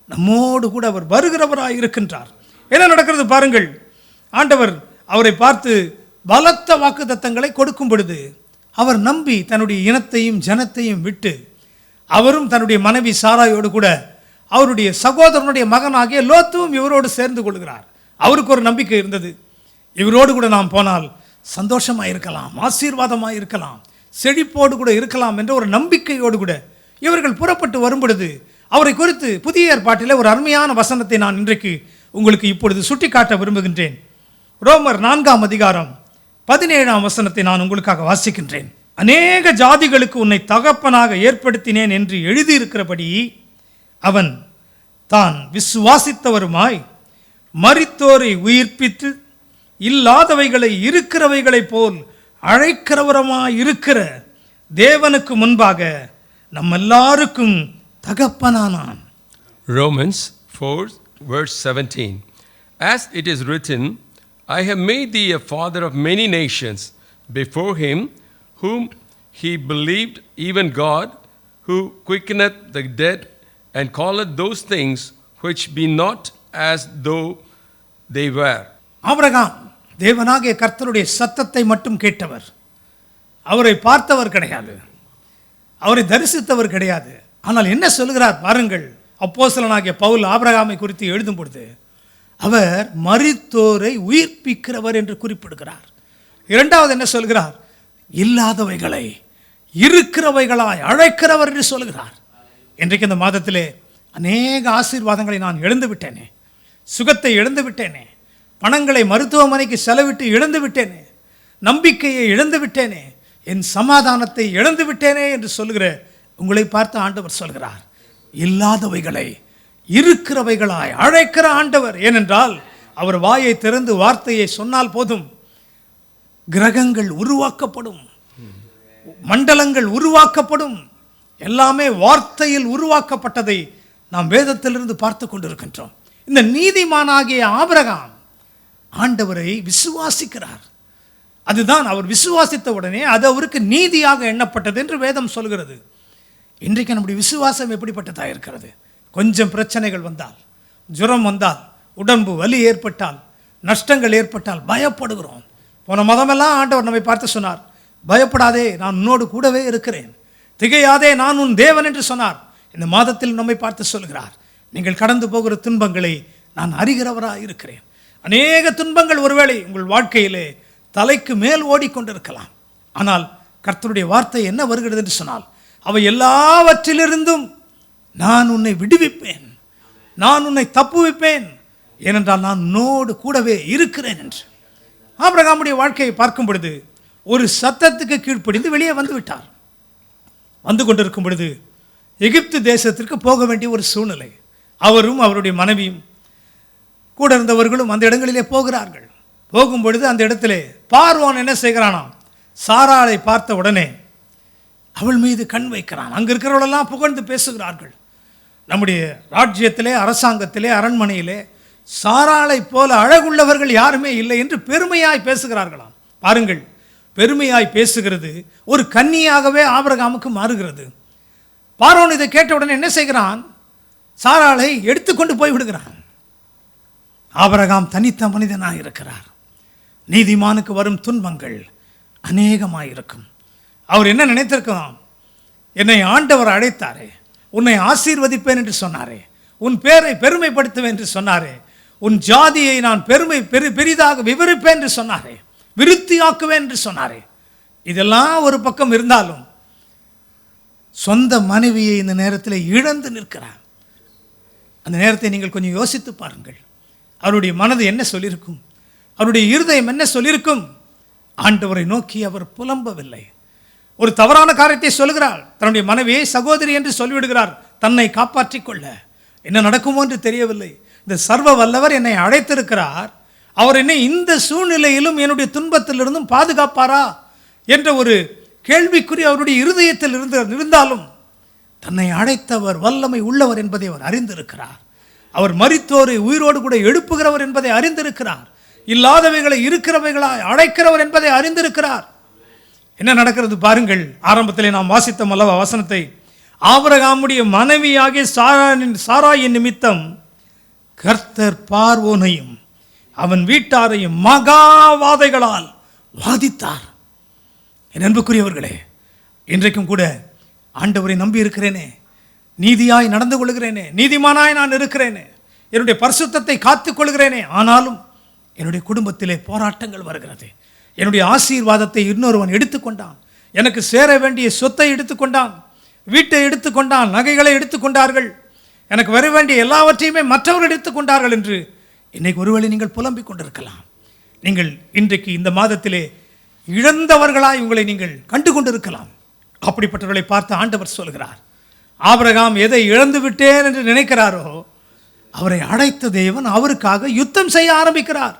நம்மோடு கூட அவர் வருகிறவராய் இருக்கின்றார். என்ன நடக்கிறது பாருங்கள். ஆண்டவர் அவரை பார்த்து பலத்த வாக்குத்தத்தங்களை கொடுக்கும் பொழுது அவர் நம்பி தன்னுடைய இனத்தையும் ஜனத்தையும் விட்டு, அவரும் தன்னுடைய மனைவி சாராயோடு கூட அவருடைய சகோதரனுடைய மகனாகிய லோத்துவும் இவரோடு சேர்ந்து கொள்கிறார். அவருக்கு ஒரு நம்பிக்கை இருந்தது, இவரோடு கூட நாம் போனால் சந்தோஷமாக இருக்கலாம், ஆசீர்வாதமாக இருக்கலாம், செழிப்போடு கூட இருக்கலாம் என்ற ஒரு நம்பிக்கையோடு கூட இவர்கள் புறப்பட்டு வரும்பொழுது அவரை குறித்து புதிய ஏற்பாட்டில் ஒரு அருமையான வசனத்தை நான் இன்றைக்கு உங்களுக்கு இப்பொழுது சுட்டிக்காட்ட விரும்புகின்றேன். ரோமர் 4ஆம் அதிகாரம் 17ஆம் வசனத்தை நான் உங்களுக்காக வாசிக்கின்றேன். அநேக ஜாதிகளுக்கு உன்னை தகப்பனாக ஏற்படுத்தினேன் என்று எழுதியிருக்கிறபடி அவன் தான் விசுவாசித்தவருமாய் மரித்தோரை உயிர்ப்பித்து இல்லாதவைகளை இருக்கிறவைகளைப் போல் அழைக்கிறவருமாய் இருக்கிற தேவனுக்கு முன்பாக நம்ம எல்லாருக்கும் தகப்பனானான். Romans 4 verse 17. As it is written, I have made thee a father of many nations before him whom he believed, even God, who quickeneth the dead and calleth those things which be not as though they were. Abraham தேவனாகிய கர்த்தருடைய சத்தத்தை மட்டும் கேட்டவர், அவரை பார்த்தவர் கிடையாது, அவரை தரிசித்தவர் கிடையாது. ஆனால் என்ன சொல்கிறார் பாருங்கள், அப்போஸ்தலனாகிய பவுல் ஆபிரகாமை குறித்து எழுதும் பொழுது அவர் மரித்தோரை உயிர்ப்பிக்கிறவர் என்று குறிப்பிடுகிறார். இரண்டாவது என்ன சொல்கிறார், இல்லாதவைகளை இருக்கிறவைகளாய் அழைக்கிறவர் என்று சொல்கிறார். இன்றைக்கு இந்த மாதத்திலே அநேக ஆசீர்வாதங்களை நான் இழந்து விட்டேனே, சுகத்தை இழந்து விட்டேனே, பணங்களை மருத்துவமனைக்கு செலவிட்டு இழந்து விட்டேனே, நம்பிக்கையை இழந்து விட்டேனே, என் சமாதானத்தை இழந்து விட்டேனே என்று சொல்கிற உங்களை பார்த்து ஆண்டவர் சொல்கிறார், இல்லாதவைகளை இருக்கிறவைகளாய் அழைக்கிற ஆண்டவர். ஏனென்றால் அவர் வாயை திறந்து வார்த்தையை சொன்னால் போதும், கிரகங்கள் உருவாக்கப்படும், மண்டலங்கள் உருவாக்கப்படும். எல்லாமே வார்த்தையில் உருவாக்கப்பட்டதை நாம் வேதத்திலிருந்து பார்த்து கொண்டிருக்கின்றோம். இந்த நீதிமானாகிய ஆபிரகாம் ஆண்டவரை விசுவாசிக்கிறார். அதுதான் அவர் விசுவாசித்த உடனே அது அவருக்கு நீதியாக எண்ணப்பட்டது என்று வேதம் சொல்கிறது. இன்றைக்கு நம்முடைய விசுவாசம் எப்படிப்பட்டதாக இருக்கிறது? கொஞ்சம் பிரச்சனைகள் வந்தால், ஜுரம் வந்தால், உடம்பு வலி ஏற்பட்டால், நஷ்டங்கள் ஏற்பட்டால் பயப்படுகிறோம். போன மதமெல்லாம் ஆண்டவர் நம்மை பார்த்து சொன்னார், பயப்படாதே நான் உன்னோடு கூடவே இருக்கிறேன், திகையாதே நான் உன் தேவன் என்று சொன்னார். இந்த மாதத்தில் நம்மை பார்த்து சொல்கிறார், நீங்கள் கடந்து போகிற துன்பங்களை நான் அறிகிறவராக இருக்கிறேன். அநேக துன்பங்கள் ஒருவேளை உங்கள் வாழ்க்கையிலே தலைக்கு மேல் ஓடிக்கொண்டிருக்கலாம். ஆனால் கர்த்தருடைய வார்த்தை என்ன வருகிறது என்று சொன்னால், அவை எல்லாவற்றிலிருந்தும் நான் உன்னை விடுவிப்பேன், நான் உன்னை தப்புவிப்பேன், ஏனென்றால் நான் உன்னோடு கூடவே இருக்கிறேன் என்று. ஆபிரகாமுடைய வாழ்க்கையை பார்க்கும் பொழுது ஒரு சத்தத்துக்கு கீழ்ப்படிந்து வெளியே வந்து விட்டார். வந்து கொண்டிருக்கும் பொழுது எகிப்து தேசத்திற்கு போக வேண்டிய ஒரு சூழ்நிலை. அவரும் அவருடைய மனைவியும் கூட இருந்தவர்களும் அந்த இடங்களிலே போகிறார்கள். போகும் பொழுது அந்த இடத்திலே பார்வோன் என்ன செய்கிறானாம், சாராளை பார்த்த உடனே அவள் மீது கண் வைக்கிறான். அங்கே இருக்கிறவர்களெல்லாம் புகழ்ந்து பேசுகிறார்கள். நம்முடைய ராஜ்யத்திலே, அரசாங்கத்திலே, அரண்மனையிலே சாராளை போல அழகுள்ளவர்கள் யாருமே இல்லை என்று பெருமையாய் பேசுகிறார்களாம். பாருங்கள், பெருமையாய் பேசுகிறது ஒரு கன்னியாகவே ஆபிரகாமுக்கு மாறுகிறது. பார்வோன் இதை கேட்ட உடனே என்ன செய்கிறான், சாராளை எடுத்துக்கொண்டு போய் விடுகிறான். ஆபிரகாம் தனித்த மனிதனாக இருக்கிறார். நீதிமானுக்கு வரும் துன்பங்கள் அநேகமாயிருக்கும். அவர் என்ன நினைத்திருக்கலாம், என்னை ஆண்டவர் அழைத்தாரே, உன்னை ஆசீர்வதிப்பேன் என்று சொன்னாரே, உன் பேரை பெருமைப்படுத்துவேன் என்று சொன்னாரே, உன் ஜாதியை நான் பெரிதாக விவரிப்பேன் என்று சொன்னாரே, விருத்தியாக்குவேன் என்று சொன்னாரே. இதெல்லாம் ஒரு பக்கம் இருந்தாலும் சொந்த மனைவியை இந்த நேரத்தில் இழந்து நிற்கிறார். அந்த நேரத்தை நீங்கள் கொஞ்சம் யோசித்து பாருங்கள். அவருடைய மனது என்ன சொல்லியிருக்கும், அவருடைய இருதயம் என்ன சொல்லியிருக்கும்? ஆண்டவரை நோக்கி அவர் புலம்பவில்லை. ஒரு தவறான காரியத்தை சொல்கிறார், தன்னுடைய மனைவியை சகோதரி என்று சொல்லிவிடுகிறார், தன்னை காப்பாற்றிக் கொள்ள. என்ன நடக்குமோ என்று தெரியவில்லை. இந்த சர்வ வல்லவர் என்னை அழைத்திருக்கிறார், அவர் என்னை இந்த சூழ்நிலையிலும் என்னுடைய துன்பத்திலிருந்தும் பாதுகாப்பாரா என்ற ஒரு கேள்விக்குறி அவருடைய இருதயத்தில் இருந்தாலும் தன்னை அழைத்தவர் வல்லமை உள்ளவர் என்பதை அவர் அறிந்திருக்கிறார். அவர் மரித்தோரை உயிரோடு கூட எழுப்புகிறவர் என்பதை அறிந்திருக்கிறார். இல்லாதவைகளை இருக்கிறவைகளாய் அழைக்கிறவர் என்பதை அறிந்திருக்கிறார். என்ன நடக்கிறது பாருங்கள். ஆரம்பத்திலே நாம் வாசித்தோம் அல்லவா வசனத்தை, ஆபிரகாமுடைய மனைவியாகிய சாராயின் நிமித்தம் கர்த்தர் பார்வோனையும் அவன் வீட்டாரையும் மகாவாதைகளால் வாதித்தார். என் அன்புக்குரியவர்களே, இன்றைக்கும் கூட ஆண்டவரை நம்பி இருக்கிறேனே, நீதியாய் நடந்து கொள்கிறேனே, நீதிமானாய் நான் இருக்கிறேனே, என்னுடைய பரிசுத்தத்தை காத்துக் கொள்கிறேனே, ஆனாலும் என்னுடைய குடும்பத்திலே போராட்டங்கள் வருகிறது. என்னுடைய ஆசீர்வாதத்தை இன்னொருவன் எடுத்துக்கொண்டான், எனக்கு சேர வேண்டிய சொத்தை எடுத்துக்கொண்டான், வீட்டை எடுத்துக்கொண்டான், நகைகளை எடுத்துக்கொண்டார்கள், எனக்கு வர வேண்டிய எல்லாவற்றையுமே மற்றவர்கள் எடுத்துக்கொண்டார்கள் என்று இன்னைக்கு ஒருவேளை நீங்கள் புலம்பிக் கொண்டிருக்கலாம். நீங்கள் இன்றைக்கு இந்த மாதத்திலே இழந்தவர்களாய் உங்களை நீங்கள் கண்டு கொண்டிருக்கலாம். அப்படிப்பட்டவர்களை பார்த்து ஆண்டவர் சொல்கிறார், ஆபிரகாம் எதை இழந்து விட்டேன் என்று நினைக்கிறாரோ அவரை அழைத்த தேவன் அவருக்காக யுத்தம் செய்ய ஆரம்பிக்கிறார்.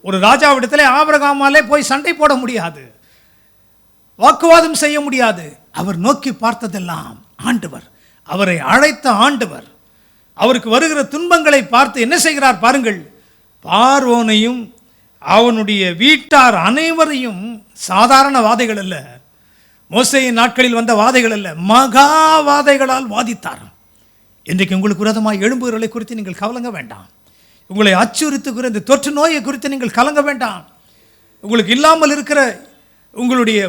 ஒரு ராஜாவிடத்திலே ஆபிரகாமாலே போய் சண்டை போட முடியாது, வாக்குவாதம் செய்ய முடியாது. அவர் நோக்கி பார்த்ததெல்லாம் ஆண்டவர், அவரை அழைத்த ஆண்டவர். அவருக்கு வருகிற துன்பங்களை பார்த்து என்ன செய்கிறார் பாருங்கள். பார்வோனையும் அவனுடைய வீட்டார் அனைவரையும் சாதாரண வாதைகள் அல்ல, மோசேயின் நாட்களில் வந்த வாதைகள் அல்ல, மகாவாதைகளால் வாதித்தார். இன்றைக்கு உங்களுக்கு விரோதமாக எழும்புகிறவர்களை குறித்து நீங்கள் கலங்க வேண்டாம். உங்களை அச்சுறுத்துகிற இந்த தொற்று நோயை குறித்து நீங்கள் கலங்க வேண்டாம். உங்களுக்கு இல்லாமல் இருக்கிற உங்களுடைய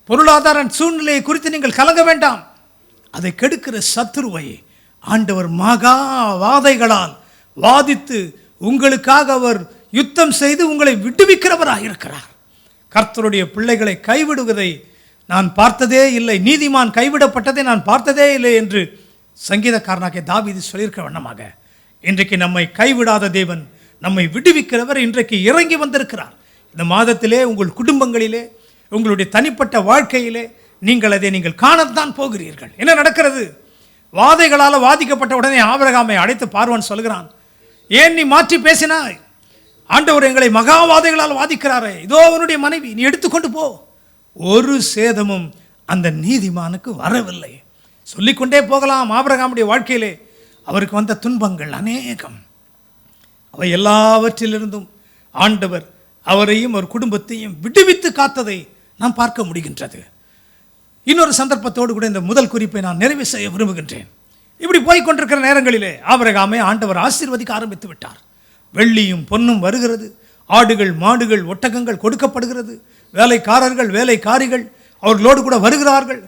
பொருளாதார சூழ்நிலையை குறித்து நீங்கள் கலங்க வேண்டாம். அதை கெடுக்கிற சத்துருவை ஆண்டவர் மகா வாதைகளால் வாதித்து உங்களுக்காக அவர் யுத்தம் செய்து உங்களை விடுவிக்கிறவராக இருக்கிறார். கர்த்தருடைய பிள்ளைகளை கைவிடுவதை நான் பார்த்ததே இல்லை, நீதிமான் கைவிடப்பட்டதை நான் பார்த்ததே இல்லை என்று சங்கீதக்காரனாகிய தாவீது சொல்லியிருக்க வண்ணமாக இன்றைக்கு நம்மை கைவிடாத தேவன், நம்மை விடுவிக்கிறவர் இன்றைக்கு இறங்கி வந்திருக்கிறார். இந்த மாதத்திலே உங்கள் குடும்பங்களிலே, உங்களுடைய தனிப்பட்ட வாழ்க்கையிலே நீங்கள் காணத்தான் போகிறீர்கள். என்ன நடக்கிறது? வாதைகளால் வாதிக்கப்பட்ட உடனே ஆபிரகாமை அழைத்து பார்வோன் சொல்கிறான், ஏன் நீ மாற்றி பேசினாய்? ஆண்டவர் எங்களை மகாவாதைகளால் வாதிக்கிறாரே, இதோ அவனுடைய மனைவி, நீ எடுத்துக்கொண்டு போ. ஒரு சேதமும் அந்த நீதிமானுக்கு வரவில்லை. சொல்லிக்கொண்டே போகலாம். ஆபிரகாமுடைய வாழ்க்கையிலே அவருக்கு வந்த துன்பங்கள் அநேகம். அவை எல்லாவற்றிலிருந்தும் ஆண்டவர் அவரையும் அவர் குடும்பத்தையும் விடுவித்து காத்ததை நாம் பார்க்க முடிகின்றது. இன்னொரு சந்தர்ப்பத்தோடு கூட இந்த முதல் குறிப்பை நான் நிறைவு செய்ய விரும்புகின்றேன். இப்படி போய்கொண்டிருக்கிற நேரங்களிலே ஆபிரகாமை ஆண்டவர் ஆசீர்வதிக்க ஆரம்பித்து விட்டார். வெள்ளியும் பொன்னும் வருகிறது, ஆடுகள் மாடுகள் ஒட்டகங்கள் கொடுக்கப்படுகிறது, வேலைக்காரர்கள் வேலைக்காரிகள் அவர்களோடு கூட வருகிறார்கள்.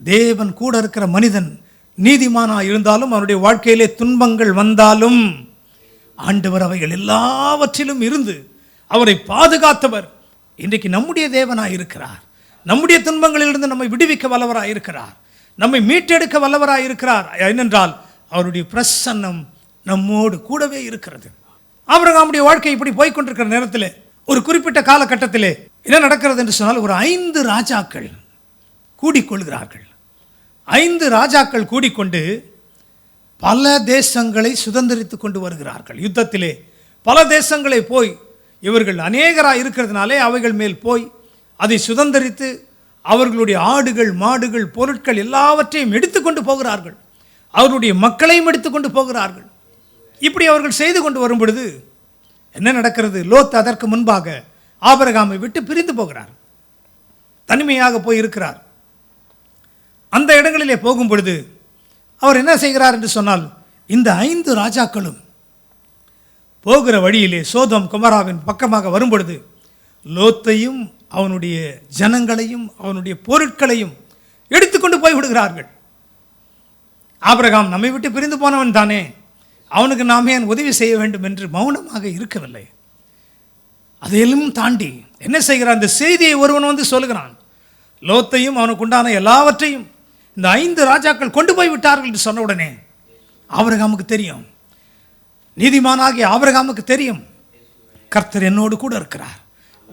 தேவன் கூட இருக்கிற மனிதன் நீதிமானாக இருந்தாலும் அவனுடைய வாழ்க்கையிலே துன்பங்கள் வந்தாலும் ஆண்டவர் அவைகள் எல்லாவற்றிலும் இருந்து அவரை பாதுகாத்தவர் இன்றைக்கு நம்முடைய தேவனாக இருக்கிறார். நம்முடைய துன்பங்களிலிருந்து நம்மை விடுவிக்க வல்லவராக இருக்கிறார், நம்மை மீட்டெடுக்க வல்லவராக இருக்கிறார். ஏனென்றால் அவருடைய பிரசன்னம் நம்மோடு கூடவே இருக்கிறது. ஆபிரகாமுடைய வாழ்க்கை இப்படி போய்கொண்டிருக்கிற நேரத்தில் ஒரு குறிப்பிட்ட காலகட்டத்திலே என்ன நடக்கிறது என்று சொன்னால், ஒரு 5 ராஜாக்கள் கூடிக்கொள்கிறார்கள். 5 ராஜாக்கள் கூடிக்கொண்டு பல தேசங்களை சுதந்திரித்து கொண்டு வருகிறார்கள். யுத்தத்திலே பல தேசங்களை போய் இவர்கள் அநேகராக இருக்கிறதுனாலே அவைகள் மேல் போய் அதை சுதந்திரித்து அவர்களுடைய ஆடுகள் மாடுகள் பொருட்கள் எல்லாவற்றையும் எடுத்துக்கொண்டு போகிறார்கள், அவருடைய மக்களையும் எடுத்துக்கொண்டு போகிறார்கள். இப்படி அவர்கள் செய்து கொண்டு வரும் பொழுது என்ன நடக்கிறது? லோத் அதற்கு முன்பாக ஆபிரகாமை விட்டு பிரிந்து போகிறார், தனிமையாக போய் இருக்கிறார். அந்த இடங்களிலே போகும் பொழுது அவர் என்ன செய்கிறார் என்று சொன்னால், இந்த 5 ராஜாக்களும் போகிற வழியிலே சோதோம் கொமோராவின் பக்கமாக வரும் பொழுது லோத்தையும் அவனுடைய ஜனங்களையும் அவனுடைய பொருட்களையும் எடுத்துக்கொண்டு போய் விடுகிறார்கள். ஆபிரகாம் நம்மை விட்டு பிரிந்து போனவன் தானே, அவனுக்கு நாம் ஏன் உதவி செய்ய வேண்டும் என்று மௌனமாக இருக்கவில்லை. அதையெல்லாம் தாண்டி என்ன செய்கிறான்? இந்த செய்தியை ஒருவன் வந்து சொல்லுகிறான், லோத்தையும் அவனுக்கு உண்டான எல்லாவற்றையும் இந்த 5 ராஜாக்கள் கொண்டு போய் விட்டார்கள் என்று சொன்ன உடனே ஆபிரகாமுக்கு தெரியும், நீதிமானாகிய ஆபிரகாமுக்கு தெரியும், கர்த்தர் என்னோடு கூட இருக்கிறார்,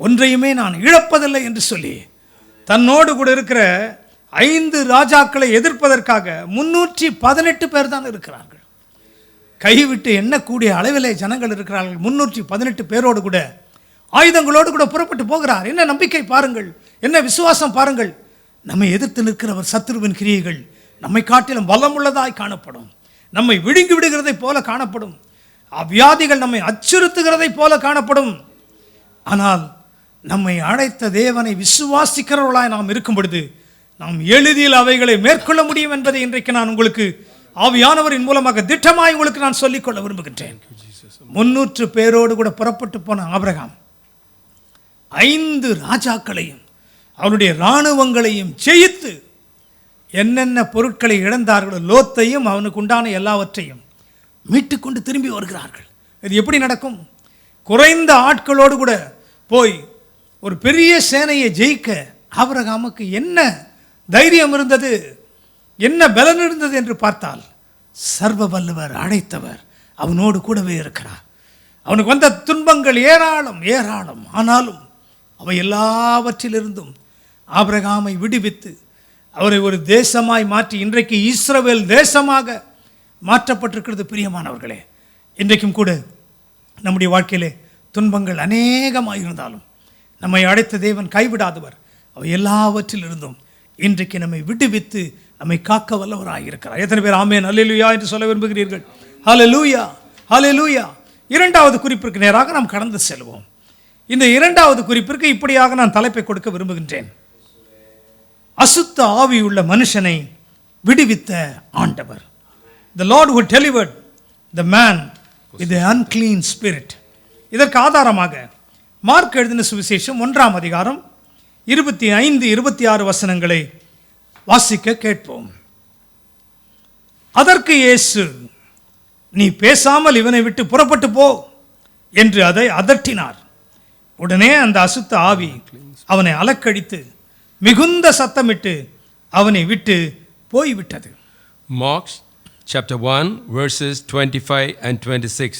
ஒன்றையுமே நான் இழப்பதில்லை என்று சொல்லி தன்னோடு கூட இருக்கிற 5 ராஜாக்களை எதிர்ப்பதற்காக 318 பேர் தான் இருக்கிறார்கள். கைவிட்டு எண்ணக்கூடிய அளவிலே ஜனங்கள் இருக்கிறார்கள். 318 பேரோடு கூட ஆயுதங்களோடு கூட புறப்பட்டு போகிறார். என்ன நம்பிக்கை பாருங்கள், என்ன விசுவாசம் பாருங்கள். நம்மை எதிர்த்து நிற்கிறவர் சத்துருவின் கிரியைகள் நம்மை காட்டிலும் பலமுள்ளதாய் காணப்படும், நம்மை விழுங்கி விடுகிறதை போல காணப்படும், வியாதிகள் நம்மை அச்சுறுத்துகிறதை போல காணப்படும். ஆனால் நம்மை அழைத்த தேவனை விசுவாசிக்கிறவர்களாய் நாம் இருக்கும் பொழுது நாம் எளிதில் அவைகளை மேற்கொள்ள முடியும் என்பதை இன்றைக்கு நான் உங்களுக்கு ஆவியானவரின் மூலமாக திட்டமாய் உங்களுக்கு நான் சொல்லிக்கொள்ள விரும்புகின்றேன். 300 பேரோடு கூட புறப்பட்டு போன ஆபிரகாம் 5 ராஜாக்களையும் அவருடைய இராணுவங்களையும் ஜெயித்து என்னென்ன பொருட்களை இழந்தார்களோ லோத்தையும் அவனுக்கு உண்டான எல்லாவற்றையும் மீட்டுக்கொண்டு திரும்பி வருகிறார்கள். இது எப்படி நடக்கும்? குறைந்த ஆட்களோடு கூட போய் ஒரு பெரிய சேனையை ஜெயிக்க ஆபிரகாமுக்கு என்ன தைரியம் இருந்தது, என்ன பலன் இருந்தது என்று பார்த்தால், சர்வ வல்லவர் அழைத்தவர் அவனோடு கூடவே இருக்கிறார். அவனுக்கு வந்த துன்பங்கள் ஏராளம் ஏராளம், ஆனாலும் அவை எல்லாவற்றிலிருந்தும் ஆபிரகாமை விடுவித்து அவரை ஒரு தேசமாய் மாற்றி இன்றைக்கு இஸ்ரவேல் தேசமாக மாற்றப்பட்டிருக்கிறது. பிரியமானவர்களே, இன்றைக்கும் கூட நம்முடைய வாழ்க்கையிலே துன்பங்கள் அநேகமாக இருந்தாலும் நம்மை அழைத்த தேவன் கைவிடாதவர். அவை எல்லாவற்றிலிருந்தும் இன்றைக்கு நம்மை விடுவித்து நம்மை காக்க வல்லவராக இருக்கிறார். எத்தனை பேர் ஆமென் அல்லேலூயா என்று சொல்ல விரும்புகிறீர்கள்? ஹல்லேலூயா, ஹல்லேலூயா. இரண்டாவது குறிப்பிற்கு நேராக நாம் கடந்து செல்வோம். இந்த இரண்டாவது குறிப்பிற்கு இப்படியாக நான் தலைப்பை கொடுக்க விரும்புகின்றேன். அசுத்த ஆவியுள்ள மனுஷனை விடுவித்த ஆண்டவர். The Lord who delivered the man with the unclean spirit. இதற்கு ஆதாரமாக மார்க் எழுதின சுவிசேஷம் 1ஆம் அதிகாரம் 25-26 வசனங்களை வாசிக்க கேட்போம். அதற்கு இயேசு, நீ பேசாமல் இவனை விட்டு புறப்பட்டு போ என்று அதை அதட்டினார். உடனே அந்த அசுத்த ஆவி அவனை அலக்கடித்து மிகுந்த சத்தமிட்டு அவனை விட்டு போய்விட்டது. Mark chapter 1 verses 25 and 26.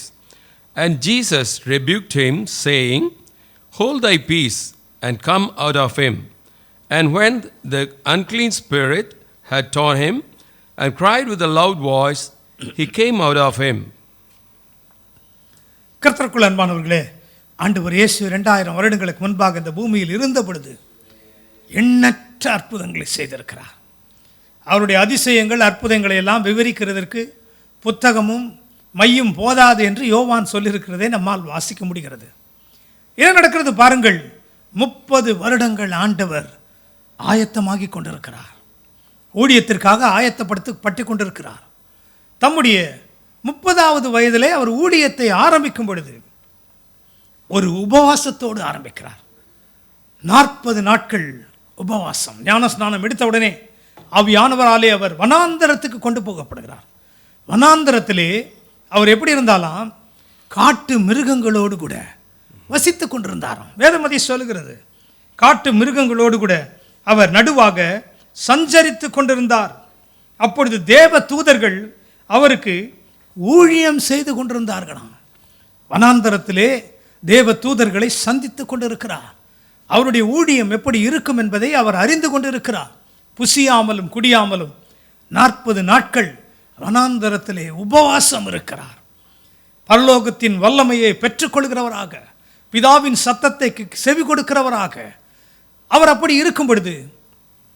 And Jesus rebuked him, saying, Hold thy peace, and come out of him. And when the unclean spirit had torn him, and cried with a loud voice, he came out of him. கர்த்தருக்குள் அன்பானவர்களே, ஆண்டவர் இயேசு 2000 வருடங்களுக்கு முன்பாக இந்த பூமியில் இருந்த பொழுது எண்ணற்ற அற்புதங்களை செய்திருக்கிறார். அவருடைய அதிசயங்கள் அற்புதங்களை எல்லாம் விவரிக்கிறதற்கு புத்தகமும் மையும் போதாது என்று யோவான் சொல்லியிருக்கிறதை நம்மால் வாசிக்க முடிகிறது. என்ன நடக்கிறது பாருங்கள். 30 வருடங்கள் ஆண்டவர் ஆயத்தமாகி கொண்டிருக்கிறார். ஊழியத்திற்காக ஆயத்தப்பட்டு கொண்டிருக்கிறார். தம்முடைய 30வது வயதிலே அவர் ஊழியத்தை ஆரம்பிக்கும் பொழுது ஒரு உபவாசத்தோடு ஆரம்பிக்கிறார். 40 நாட்கள் உபவாசம். ஞானஸ்நானம் எடுத்த உடனே ஆவியானவராலே அவர் வனாந்தரத்துக்கு கொண்டு போகப்படுகிறார். வனாந்தரத்திலே அவர் எப்படி இருந்தாலாம்? காட்டு மிருகங்களோடு கூட வசித்து கொண்டிருந்தாராம். வேதமதி சொல்லுகிறது, காட்டு மிருகங்களோடு கூட அவர் நடுவாக சஞ்சரித்து கொண்டிருந்தார். அப்பொழுது தேவ தூதர்கள் அவருக்கு ஊழியம் செய்து கொண்டிருந்தார்களாம். வனாந்தரத்திலே தேவ தூதர்களை சந்தித்து கொண்டிருக்கிறார். அவருடைய ஊழியம் எப்படி இருக்கும் என்பதை அவர் அறிந்து கொண்டிருக்கிறார். புசியாமலும் குடியாமலும் 40 நாட்கள் வனாந்தரத்திலே உபவாசம் இருக்கிறார். பரலோகத்தின் வல்லமையை பெற்றுக்கொள்கிறவராக, பிதாவின் சத்தத்தை செவி கொடுக்கிறவராக அவர் அப்படி இருக்கும் பொழுது,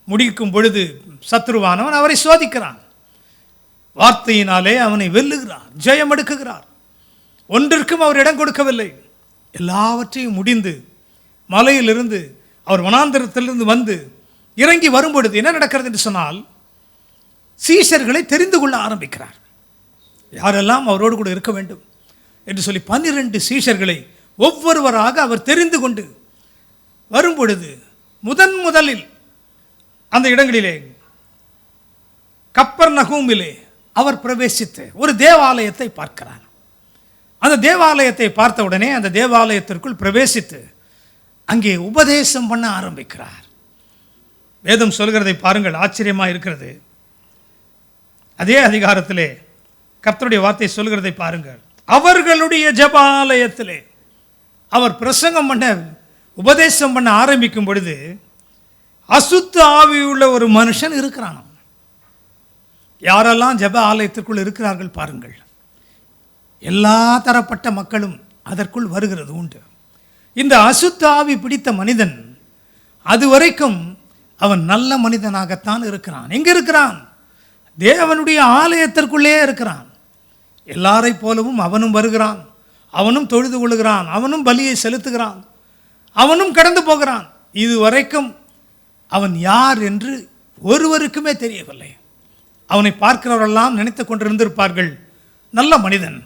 முடிக்கும் பொழுது சத்ருவானவன் அவரை சோதிக்கிறான். வார்த்தையினாலே அவனை வெல்லுகிறார், ஜெயம் எடுக்குகிறார். ஒன்றிற்கும் அவர் இடம் கொடுக்கவில்லை. எல்லாவற்றையும் முடிந்து மலையிலிருந்து அவர் வனாந்தரத்திலிருந்து வந்து இறங்கி வரும்பொழுது என்ன நடக்கிறது என்று சொன்னால், சீஷர்களை தெரிந்து கொள்ள ஆரம்பிக்கிறார். யாரெல்லாம் அவரோடு கூட இருக்க வேண்டும் என்று சொல்லி 12 சீஷர்களை ஒவ்வொருவராக அவர் தெரிந்து கொண்டு வரும்பொழுது, முதலில் அந்த இடங்களிலே கப்பர்நகூமிலே அவர் பிரவேசித்து ஒரு தேவாலயத்தை பார்க்கிறார். அந்த தேவாலயத்தை பார்த்த உடனே அந்த தேவாலயத்திற்குள் பிரவேசித்து அங்கே உபதேசம் பண்ண ஆரம்பிக்கிறார். வேதம் சொல்கிறதை பாருங்கள், ஆச்சரியமாக இருக்கிறது. அதே அதிகாரத்திலே கர்த்தருடைய வார்த்தை சொல்கிறதை பாருங்கள். அவர்களுடைய ஜெபாலயத்திலே அவர் பிரசங்கம் பண்ண, உபதேசம் பண்ண ஆரம்பிக்கும் பொழுது அசுத்த ஆவியுள்ள ஒரு மனுஷன் இருக்கிறான். யாரெல்லாம் ஜெப ஆலயத்திற்குள் இருக்கிறார்கள் பாருங்கள். எல்லா தரப்பட்ட மக்களும் அதற்குள் வருகிறது உண்டு. இந்த அசுத்த ஆவி பிடித்த மனிதன் அதுவரைக்கும் அவன் நல்ல மனிதனாகத்தான் இருக்கிறான். எங்க இருக்கிறான்? தேவனுடைய ஆலயத்திற்குள்ளே இருக்கிறான். எல்லாரை போலவும் அவனும் வருகிறான், அவனும் தொழுது கொள்கிறான், அவனும் பலியை செலுத்துகிறான், அவனும் கடந்து போகிறான். இதுவரைக்கும் அவன் யார் என்று ஒருவருக்குமே தெரியவில்லை. அவனை பார்க்கிறவரெல்லாம் நினைத்து கொண்டிருந்திருப்பார்கள், நல்ல மனிதன்,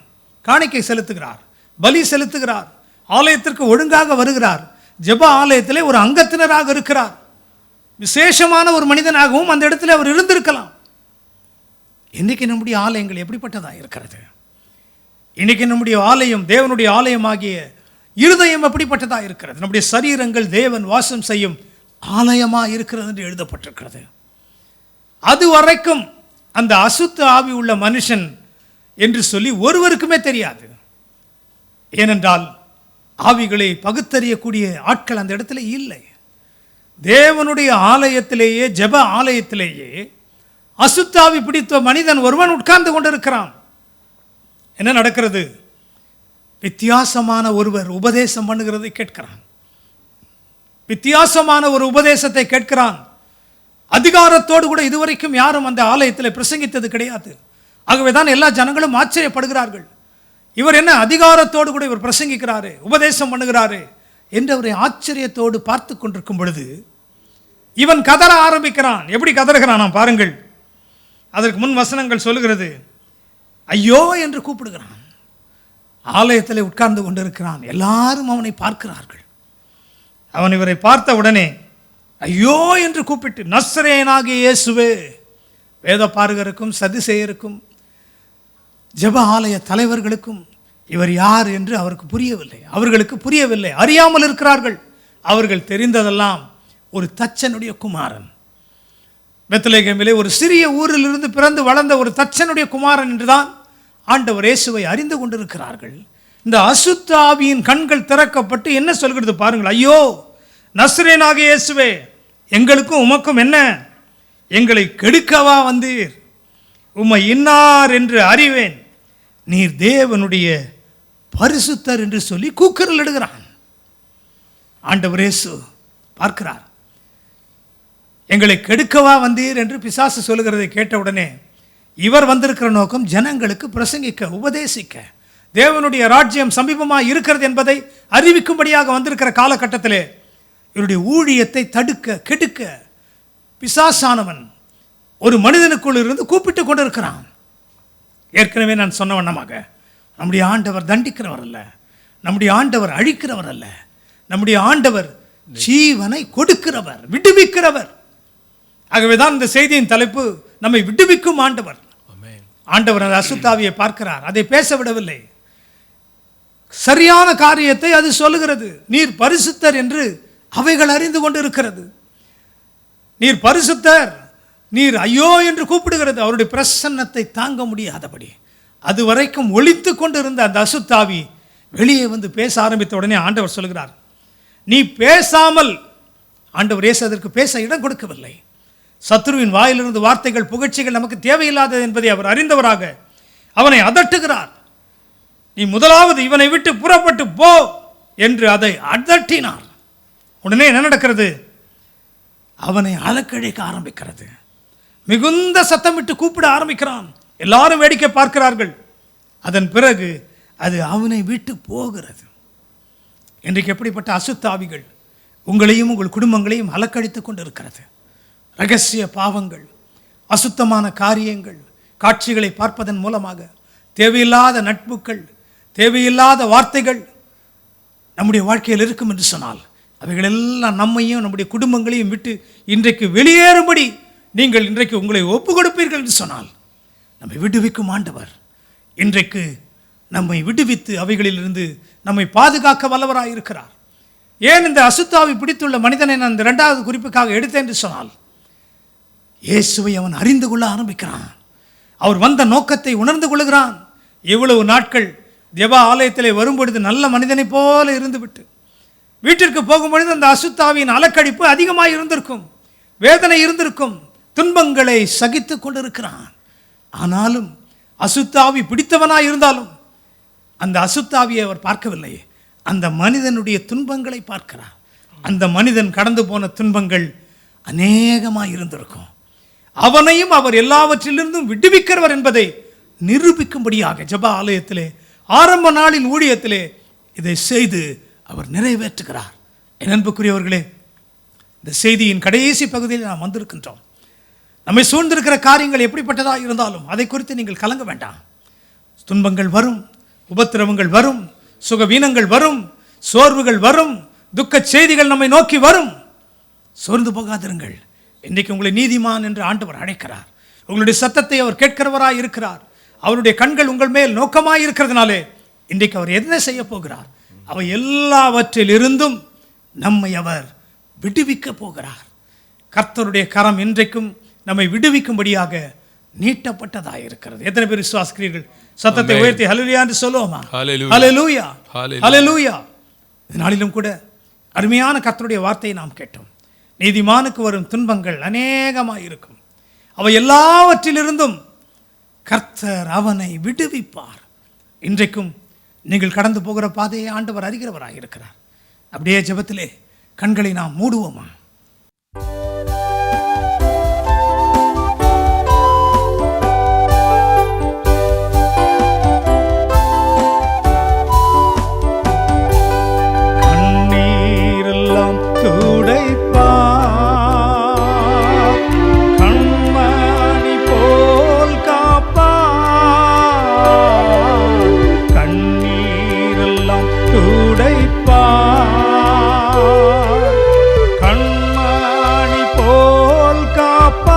காணிக்கை செலுத்துகிறார், பலி செலுத்துகிறார், ஆலயத்திற்கு ஒழுங்காக வருகிறார், ஜெப ஆலயத்திலே ஒரு அங்கத்தினராக இருக்கிறார். விசேஷமான ஒரு மனிதனாகவும் அந்த இடத்துல அவர் இருந்திருக்கலாம். இன்றைக்கி நம்முடைய ஆலயங்கள் எப்படிப்பட்டதாக இருக்கிறது? இன்றைக்கி நம்முடைய ஆலயம், தேவனுடைய ஆலயமாகிய இருதயம் எப்படிப்பட்டதாக இருக்கிறது? நம்முடைய சரீரங்கள் தேவன் வாசம் செய்யும் ஆலயமாக இருக்கிறது என்று எழுதப்பட்டிருக்கிறது. அது வரைக்கும் அந்த அசுத்த ஆவி உள்ள மனுஷன் என்று சொல்லி ஒருவருக்குமே தெரியாது. ஏனென்றால் ஆவிகளை பகுத்தறியக்கூடிய ஆட்கள் அந்த இடத்துல இல்லை. தேவனுடைய ஆலயத்திலேயே, ஜெப ஆலயத்திலேயே அசுத்தாவி பிடித்த மனிதன் ஒருவன் உட்கார்ந்து கொண்டிருக்கிறான். என்ன நடக்கிறது? வித்தியாசமான ஒருவர் உபதேசம் பண்ணுகிறதை கேட்கிறான். வித்தியாசமான ஒரு உபதேசத்தை கேட்கிறான். அதிகாரத்தோடு கூட இதுவரைக்கும் யாரும் அந்த ஆலயத்தில் பிரசங்கித்தது கிடையாது. ஆகவே தான் எல்லா ஜனங்களும் ஆச்சரியப்படுகிறார்கள். இவர் என்ன அதிகாரத்தோடு கூட இவர் பிரசங்கிக்கிறாரு, உபதேசம் பண்ணுகிறாரு என்று அவரை ஆச்சரியத்தோடு பார்த்து கொண்டிருக்கும் பொழுது இவன் கதற ஆரம்பிக்கிறான். எப்படி கதறுகிறான் பாருங்கள். அதற்கு முன் வசனங்கள் சொல்லுகிறது, ஐயோ என்று கூப்பிடுகிறான். ஆலயத்தில் உட்கார்ந்து கொண்டிருக்கிறான். எல்லாரும் அவனை பார்க்கிறார்கள். அவன் இவரை பார்த்த உடனே ஐயோ என்று கூப்பிட்டு, நசரேயனாகிய இயேசுவே. வேத பாரகருக்கும் சதுசேயருக்கும் ஜெப ஆலய தலைவர்களுக்கும் இவர் யார் என்று அவருக்கு புரியவில்லை. அவர்களுக்கு புரியவில்லை, அறியாமல் இருக்கிறார்கள். அவர்கள் தெரிந்ததெல்லாம் ஒரு தச்சனுடைய குமாரன், பெத்லகேமிலே ஒரு சிறிய ஊரிலிருந்து பிறந்து வளர்ந்த ஒரு தச்சனுடைய குமாரன் என்றுதான் ஆண்டவர் இயேசுவை அறிந்து கொண்டிருக்கிறார்கள். இந்த அசுத்த ஆவியின் கண்கள் திறக்கப்பட்டு என்ன சொல்கிறது பாருங்கள். ஐயோ நசரேயனாகிய இயேசுவே, எங்களுக்கும் உமக்கும் என்ன? எங்களை கெடுக்கவா வந்தீர்? உம்மை இன்னார் என்று அறிவேன். நீர் தேவனுடைய பரிசுத்தர் என்று சொல்லி கூக்குரல் இடுகிறான். ஆண்டவர் இயேசு பார்க்கிறார். எங்களை கெடுக்கவா வந்தீர் என்று பிசாசு சொல்லுகிறதை கேட்டவுடனே இவர் வந்திருக்கிற நோக்கம் ஜனங்களுக்கு பிரசங்கிக்க, உபதேசிக்க, தேவனுடைய ராஜ்யம் சமீபமாக இருக்கிறது என்பதை அறிவிக்கும்படியாக வந்திருக்கிற காலகட்டத்திலே இவருடைய ஊழியத்தை தடுக்க, கெடுக்க பிசாசானவன் ஒரு மனிதனுக்குள் இருந்து கூப்பிட்டு கொண்டிருக்கிறான். ஏற்கனவே நான் சொன்ன வண்ணமாக நம்முடைய ஆண்டவர் தண்டிக்கிறவர் அல்ல, நம்முடைய ஆண்டவர் அழிக்கிறவர் அல்ல, நம்முடைய ஆண்டவர் ஜீவனை கொடுக்கிறவர், விடுவிக்கிறவர். ஆகவேதான் இந்த செய்தியின் தலைப்பு நம்மை விடுவிக்கும் ஆண்டவர். ஆண்டவர் அந்த அசுத்தாவியை பார்க்கிறார், அதை பேச விடவில்லை. சரியான காரியத்தை அது சொல்லுகிறது. நீர் பரிசுத்தர் என்று அவைகள் அறிந்து கொண்டு இருக்கிறது. நீர் பரிசுத்தர், நீர் ஐயோ என்று கூப்பிடுகிறது. அவருடைய பிரசன்னத்தை தாங்க முடியாதபடி அது வரைக்கும் ஒளித்து கொண்டு இருந்த அந்த அசுத்தாவி வெளியே வந்து பேச ஆரம்பித்த உடனே ஆண்டவர் சொல்கிறார், நீ பேசாமல், ஆண்டவர் இயேசு அதற்கு பேச இடம் கொடுக்கவில்லை. சத்ருவின் வாயிலிருந்து வார்த்தைகள், புகழ்ச்சிகள் நமக்கு தேவையில்லாதது என்பதை அவர் அறிந்தவராக அவனை அதட்டுகிறார். நீ முதலாவது இவனை விட்டு புறப்பட்டு போ என்று அதை அதட்டினார். உடனே என்ன நடக்கிறது? அவனை அலக்கழிக்க ஆரம்பிக்கிறது. மிகுந்த சத்தமிட்டு கூப்பிட ஆரம்பிக்கிறான். எல்லாரும் வேடிக்கை பார்க்கிறார்கள். அதன் பிறகு அது அவனை விட்டு போகிறது. இன்றைக்கு எப்படிப்பட்ட அசுத்தாவிகள் உங்களையும் உங்கள் குடும்பங்களையும் அலக்கழித்து கொண்டு இருக்கிறது. ரகசிய பாவங்கள், அசுத்தமான காரியங்கள், காட்சிகளை பார்ப்பதன் மூலமாக தேவையில்லாத நட்புகள், தேவையில்லாத வார்த்தைகள் நம்முடைய வாழ்க்கையில் இருக்கும் என்று சொன்னால் அவைகளெல்லாம் நம்மையும் நம்முடைய குடும்பங்களையும் விட்டு இன்றைக்கு வெளியேறும்படி நீங்கள் இன்றைக்கு உங்களை ஒப்பு கொடுப்பீர்கள் என்று சொன்னால் நம்மை விடுவிக்கும் ஆண்டவர் இன்றைக்கு நம்மை விடுவித்து அவைகளிலிருந்து நம்மை பாதுகாக்க வல்லவராக இருக்கிறார். ஏன் இந்த அசுத்தாவி பிடித்துள்ள மனிதனை நான் இந்த இரண்டாவது குறிப்புக்காக எடுத்தேன் என்று சொன்னால், இயேசுவை அவன் அறிந்து கொள்ள ஆரம்பிக்கிறான். அவர் வந்த நோக்கத்தை உணர்ந்து கொள்கிறான். இவ்வளவு நாட்கள் தேவ ஆலயத்திலே வரும்பொழுது நல்ல மனிதனை போல இருந்துவிட்டு வீட்டிற்கு போகும்பொழுது அந்த அசுத்தாவியின் அலக்கடிப்பு அதிகமாக இருந்திருக்கும், வேதனை இருந்திருக்கும், துன்பங்களை சகித்து கொண்டிருக்கிறான். ஆனாலும் அசுத்தாவி பிடித்தவனாய் இருந்தாலும் அந்த அசுத்தாவியை அவர் பார்க்கவில்லை. அந்த மனிதனுடைய துன்பங்களை பார்க்கிறார். அந்த மனிதன் கடந்து போன துன்பங்கள் அநேகமாக இருந்திருக்கும். அவனையும் அவர் எல்லாவற்றிலிருந்தும் விடுவிக்கிறவர் என்பதை நிரூபிக்கும்படியாக ஜெப ஆலயத்திலே ஆரம்ப நாளின் ஊழியத்திலே இதை செய்து அவர் நிறைவேற்றுகிறார். என் அன்புக்குரியவர்களே, இந்த செய்தியின் கடைசி பகுதியில் நாம் வந்திருக்கின்றோம். நம்மை சூழ்ந்திருக்கிற காரியங்கள் எப்படிப்பட்டதாக இருந்தாலும் அதை குறித்து நீங்கள் கலங்க வேண்டாம். துன்பங்கள் வரும், உபத்திரவங்கள் வரும், சுகவீனங்கள் வரும், சோர்வுகள் வரும், துக்க செய்திகள் நம்மை நோக்கி வரும். சோர்ந்து போகாதிருங்கள். இன்றைக்கு உங்களை நீதிமான் என்று ஆண்டவர் அழைக்கிறார். உங்களுடைய சத்தத்தை அவர் கேட்கிறவராய் இருக்கிறார். அவருடைய கண்கள் உங்கள் மேல் நோக்கமாய் இருக்கிறதுனாலே இன்றைக்கு அவர் என்ன செய்ய போகிறார்? அவை எல்லாவற்றிலிருந்தும் நம்மை அவர் விடுவிக்க போகிறார். கர்த்தருடைய கரம் இன்றைக்கும் நம்மை விடுவிக்கும்படியாக நீட்டப்பட்டதாக இருக்கிறது. எத்தனை பேர் விசுவாசிக்கிறீர்கள்? சத்தத்தை உயர்த்தி ஹல்லேலூயா என்று சொல்லுவோமா? ஹல்லேலூயா, ஹல்லேலூயா. இந்த நாளிலும் கூட அருமையான கர்த்தருடைய வார்த்தையை நாம் கேட்டோம். நீதிமானுக்கு வரும் துன்பங்கள் அநேகமாக இருக்கும். அவை எல்லாவற்றிலிருந்தும் கர்த்தர் அவனை விடுவிப்பார். இன்றைக்கும் நீங்கள் கடந்து போகிற பாதையை ஆண்டவர் அறிகிறவராக இருக்கிறார். அப்படியே ஜெபத்திலே கண்களை நாம் மூடுவோமா? கண்ணீரெல்லாம் துடைப்பார், கண்மணி போல் காப்பார். கண்ணீரெல்லாம் துடைப்பார், கண்மணி போல் காப்பார்.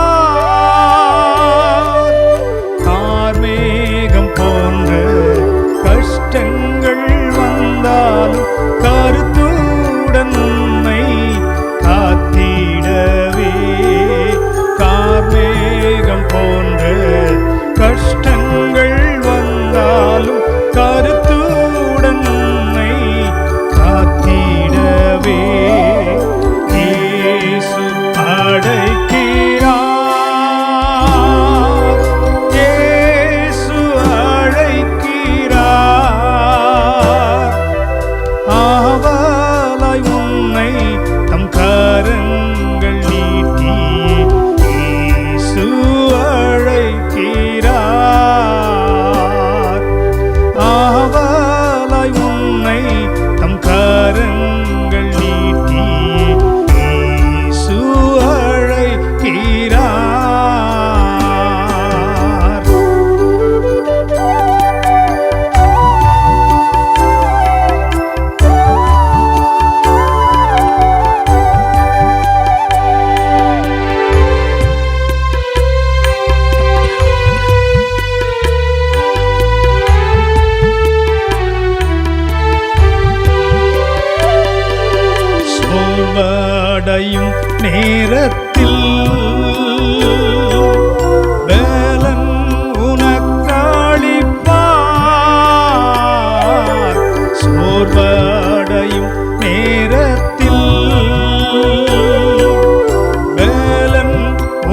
கார்மேகம் போன்ற கஷ்டங்கள் வந்தாலும் கருத்துடன் உன்னை காத்திடவே. கார்மேகம் போன்ற கஷ்டங்கள் வந்தாலும் கருத்துடன் உன்னை காத்திடவே. இயேசு அழைக்கிறார், இயேசு அழைக்கிறார். ஆவலாய் உன்னை தம் கரங்கள் நீட்டி இயேசு அழைக்கிறார். ஆவலாய் உன்னை தம் கரங்கள் நீட்டி இயேசு அழைக்கிறார். சோர்வடையும் நேரத்தில் பலன் உனக்களிப்பார். சோர்வடையும் நேரத்தில் பலன்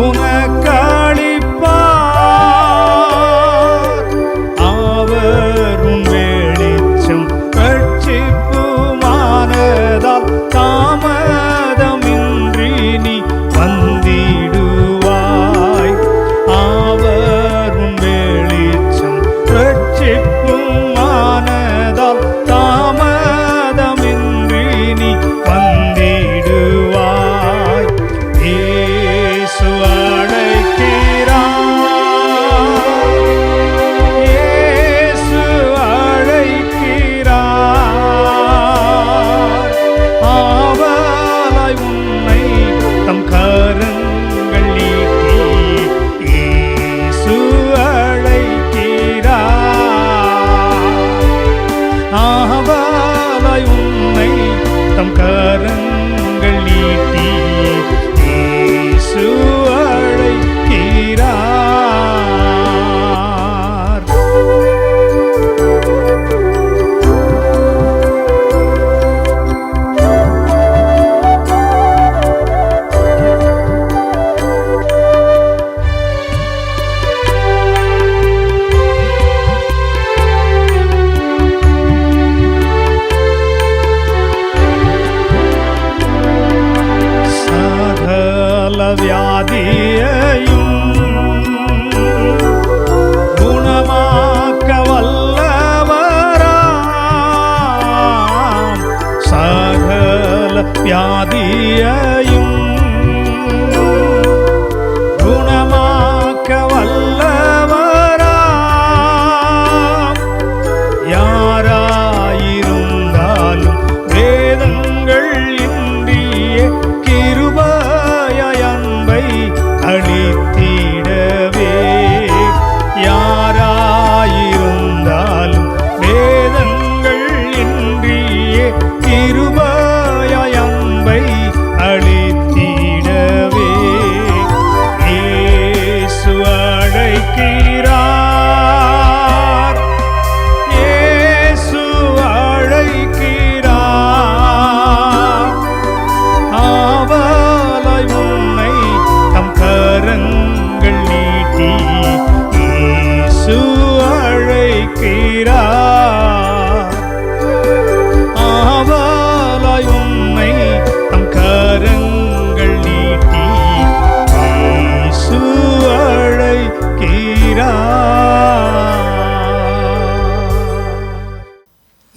உனக்களிப்பார். அவரும் வெளிச்சம் ரட்சிப்புமானதால் தாமதமின்றி நீ வந்திடுவாய். அவரும் வெளிச்சம் ரட்சிப்புமானதால் தாமதமின்றி நீ வந்திடுவாய். இயேசு அழைக்கிறார், இயேசு அழைக்கிறார். ஆவலாய் உன்னை தம் கரங்கள் நீட்டி இயேசு அழைக்கிறார். ஆவலாய் உன்னை தம் கரங்கள் நீட்டி இயேசு அழைக்கிறார். சகல வியாதியையும் குணமாக்க வல்லவராம். சகல வியாதியையும் குணமாக்க வல்லவராம். யாராயிருந்தாலும் வேதங்கள் இன்றியே கிருபை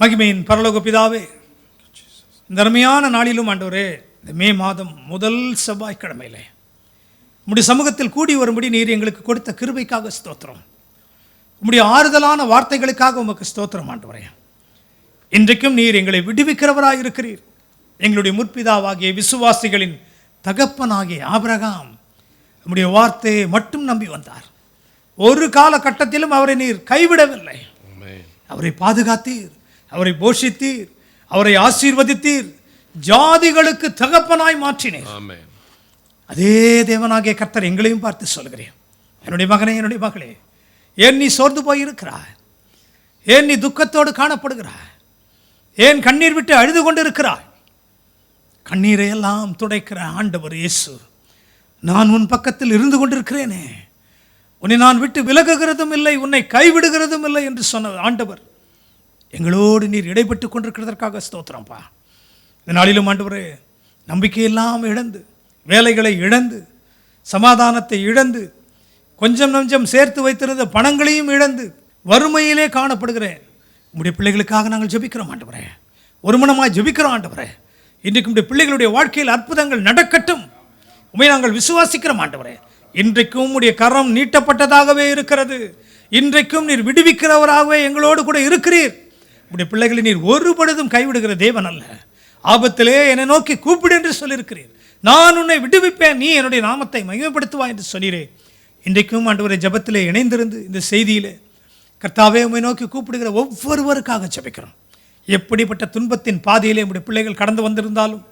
மகிமையின் பரலோக பிதாவே, இந்த அருமையான நாளிலும் ஆண்டவரே, இந்த மே மாதம் முதல் செவ்வாய்க்கிழமையிலே உம்முடைய சமூகத்தில் கூடி வரும்படி நீர் எங்களுக்கு கொடுத்த கிருபைக்காக ஸ்தோத்திரம். உம்முடைய ஆறுதலான வார்த்தைகளுக்காக உமக்கு ஸ்தோத்திரம் ஆண்டவரே. இன்றைக்கும் நீர் எங்களை விடுவிக்கிறவராக இருக்கிறீர். எங்களுடைய முற்பிதாவாகிய விசுவாசிகளின் தகப்பனாகிய ஆபிரகாம் உம்முடைய வார்த்தையை மட்டும் நம்பி வந்தார். ஒரு காலகட்டத்திலும் அவரை நீர் கைவிடவில்லை. அவரை பாதுகாத்தீர், அவரை போஷித்தீர், அவரை ஆசீர்வதித்தீர், ஜாதிகளுக்கு தகப்பனாய் மாற்றினீர். அதே தேவனாகிய கர்த்தர் எங்களையும் பார்த்து சொல்கிறேன், என்னுடைய மகனே, என்னுடைய மகளே, ஏன் நீ சோர்ந்து போயிருக்கிறாய்? ஏன் நீ துக்கத்தோடு காணப்படுகிறாய்? ஏன் கண்ணீர் விட்டு அழுது கொண்டிருக்கிறாய்? கண்ணீரை எல்லாம் துடைக்கிற ஆண்டவர் இயேசு, நான் உன் பக்கத்தில் இருந்து கொண்டிருக்கிறேனே, உன்னை நான் விட்டு விலகுகிறதும் இல்லை, உன்னை கைவிடுகிறதும் இல்லை என்று சொன்ன ஆண்டவர் எங்களோடு நீர் இடைப்பட்டு கொண்டிருக்கிறதற்காக ஸ்தோத்திரம்ப்பா. இந்த நாளிலும் ஆண்டவரே, நம்பிக்கையெல்லாம் இழந்து, வேலைகளை இழந்து, சமாதானத்தை இழந்து, கொஞ்சம் நஞ்சம் சேர்த்து வைத்திருந்த பணங்களையும் இழந்து வறுமையிலே காணப்படுகிறேன் உம்முடைய பிள்ளைகளுக்காக நாங்கள் ஜெபிக்கிறோம் ஆண்டவரே. ஒரு மனமாய் ஜெபிக்கிறோம் ஆண்டவரே. இன்றைக்கு உம்முடைய பிள்ளைகளுடைய வாழ்க்கையில் அற்புதங்கள் நடக்கட்டும். உம்மை நாங்கள் விசுவாசிக்கிறோம் ஆண்டவரே. இன்றைக்கும் உம்முடைய கரம் நீட்டப்பட்டதாகவே இருக்கிறது. இன்றைக்கும் நீர் விடுவிக்கிறவராகவே எங்களோடு கூட இருக்கிறீர். உம்முடைய பிள்ளைகளை நீர் ஒரு பொழுதும் கைவிடுகிற தேவன் அல்ல. ஆபத்திலே என்னை நோக்கி கூப்பிடு என்று சொல்லியிருக்கிறீர். நான் உன்னை விடுவிப்பேன், நீ என்னுடைய நாமத்தை மகிமைப்படுத்துவாய் என்று சொல்கிறேன். இன்றைக்கும் ஆண்டவரை ஜெபத்திலே இணைந்திருந்து இந்த செய்தியிலே கர்த்தாவே உம்மை நோக்கி கூப்பிடுகிற ஒவ்வொருவருக்காக ஜெபிக்கிறோம். எப்படிப்பட்ட துன்பத்தின் பாதையிலே நம்முடைய பிள்ளைகள் கடந்து வந்திருந்தாலும்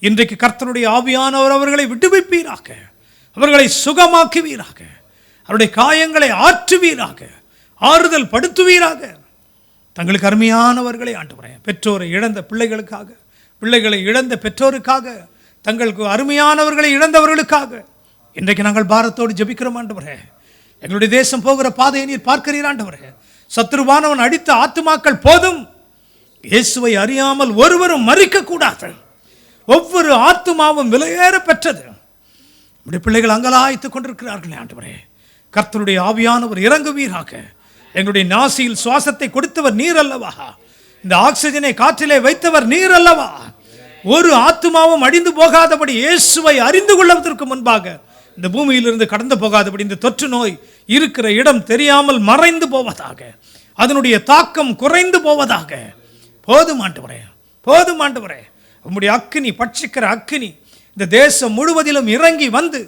இன்றைக்கு கர்த்தருடைய ஆவியானவர் அவர்களை விடுவிப்பீராக, அவர்களை சுகமாக்குவீராக, அவருடைய காயங்களை ஆற்றுவீராக, ஆறுதல் படுத்துவீராக. தங்களுக்கு அருமையானவர்களை ஆண்டவரே, பெற்றோரை இழந்த பிள்ளைகளுக்காக, பிள்ளைகளை இழந்த பெற்றோருக்காக, தங்களுக்கு அருமையானவர்களை இழந்தவர்களுக்காக இன்றைக்கு நாங்கள் பாரத்தோடு ஜெபிக்கிறோம் ஆண்டவரே. எங்களுடைய தேசம் போகிற பாதையை நீர் பார்க்கிறீர் ஆண்டவரே. சத்துருவானவன் அடித்த ஆத்துமாக்கள் போதும், இயேசுவை அறியாமல் ஒருவரும் மரிக்கக்கூடாது. ஒவ்வொரு ஆத்துமாவும் விலையேற பெற்றது. நம்முடைய பிள்ளைகள் அங்கலாய்த்துக் கொண்டிருக்கிறார்களே ஆண்டவரே, கர்த்தருடைய ஆவியானவர் இறங்குவீராக. எங்களுடைய நாசியில் சுவாசத்தை கொடுத்தவர் நீர் அல்லவா? இந்த ஆக்சிஜனை காற்றிலே வைத்தவர் நீர் அல்லவா? ஒரு ஆத்துமாவும் அடிந்து போகாதபடி, இயேசுவை அறிந்து கொள்வதற்கு முன்பாக இந்த பூமியிலிருந்து கடந்து போகாதபடி, இந்த தொற்று நோய் இருக்கிற இடம் தெரியாமல் மறைந்து போவதாக, அதனுடைய தாக்கம் குறைந்து போவதாக. போதும் ஆண்டவரே, போதும் ஆண்டவரே. உம்முடைய அக்கினி, பட்சிக்கிற அக்கினி இந்த தேசம் முழுவதிலும் இறங்கி வந்து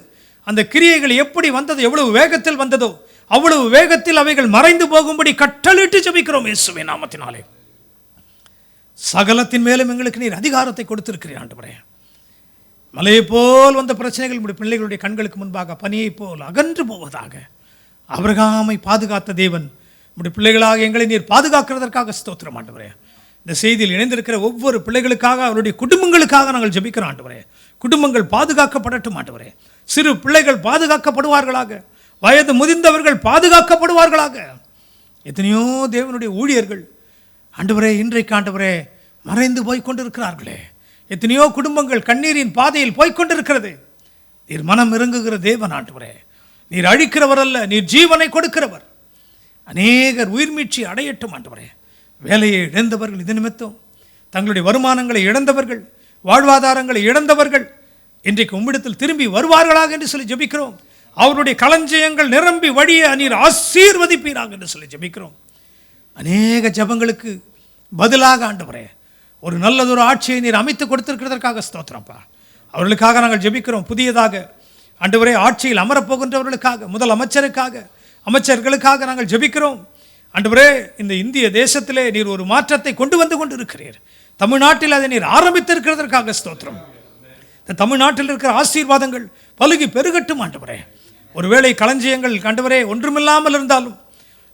அந்த கிரியைகள் எப்படி வந்தது, எவ்வளவு வேகத்தில் வந்ததோ அவ்வளவு வேகத்தில் அவைகள் மறைந்து போகும்படி கட்டளிட்டு ஜெபிக்கிறோம் இயேசுவின் நாமத்தினாலே. சகலத்தின் மேலும் எங்களுக்கு நீர் அதிகாரத்தை கொடுத்திருக்கிறீர் ஆண்டவரே. மலையை போல் வந்த பிரச்சனைகள் நம்முடைய பிள்ளைகளுடைய கண்களுக்கு முன்பாக பனியை போல் அகன்று போவதாக. ஆபிரகாமை பாதுகாத்த தேவன் நம்முடைய பிள்ளைகளாக எங்களை நீர் பாதுகாக்கிறதற்காக ஸ்தோத்திரம் ஆண்டவரே. இந்த செய்தியில் இணைந்திருக்கிற ஒவ்வொரு பிள்ளைகளுக்காக, அவருடைய குடும்பங்களுக்காக நாங்கள் ஜெபிக்கிறோம் ஆண்டவரே. குடும்பங்கள் பாதுகாக்கப்படட்டும் ஆண்டவரே. சிறு பிள்ளைகள் பாதுகாக்கப்படுவார்களாக, வயது முதிர்ந்தவர்கள் பாதுகாக்கப்படுவார்களாக. எத்தனையோ தேவனுடைய ஊழியர்கள் ஆண்டவரே இன்றைக்கு ஆண்டவரே மறைந்து போய்கொண்டிருக்கிறார்களே. எத்தனையோ குடும்பங்கள் கண்ணீரின் பாதையில் போய்கொண்டிருக்கிறது. நீர் மனம் இறங்குகிற தேவன் ஆண்டவரே. நீர் அழிக்கிறவர் அல்ல, நீர் ஜீவனை கொடுக்கிறவர். அநேகர் உயிர் மீட்சி அடையட்டும் ஆண்டவரே. வேலையை இழந்தவர்கள், இது நிமித்தம் தங்களுடைய வருமானங்களை இழந்தவர்கள், வாழ்வாதாரங்களை இழந்தவர்கள் இன்றைக்கு உம்மிடத்தில் திரும்பி வருவார்களாக என்று சொல்லி ஜெபிக்கிறோம். அவருடைய களஞ்சியங்கள் நிரம்பி வழிய நீர் ஆசீர்வதிப்பீராக என்று சொல்லி ஜெபிக்கிறோம். அநேக ஜெபங்களுக்கு பதிலாக ஆண்டவரே ஒரு நல்லதொரு ஆட்சியை நீர் அமைத்து கொடுத்திருக்கிறதற்காக ஸ்தோத்திரப்பா. அவர்களுக்காக நாங்கள் ஜெபிக்கிறோம். புதியதாக ஆண்டவரே ஆட்சியில் அமரப்போகின்றவர்களுக்காக, முதல் அமைச்சருக்காக, அமைச்சர்களுக்காக நாங்கள் ஜெபிக்கிறோம். ஆண்டவரே இந்த இந்திய தேசத்திலே நீர் ஒரு மாற்றத்தை கொண்டு வந்து கொண்டு இருக்கிறீர். தமிழ்நாட்டில் அதை நீர் ஆரம்பித்திருக்கிறதற்காக ஸ்தோத்திரம். இந்த தமிழ்நாட்டில் இருக்கிற ஆசீர்வாதங்கள் பலுகி பெருகட்டும் ஆண்டவரே. ஒருவேளை களஞ்சியங்கள் ஆண்டவரே ஒன்றுமில்லாமல் இருந்தாலும்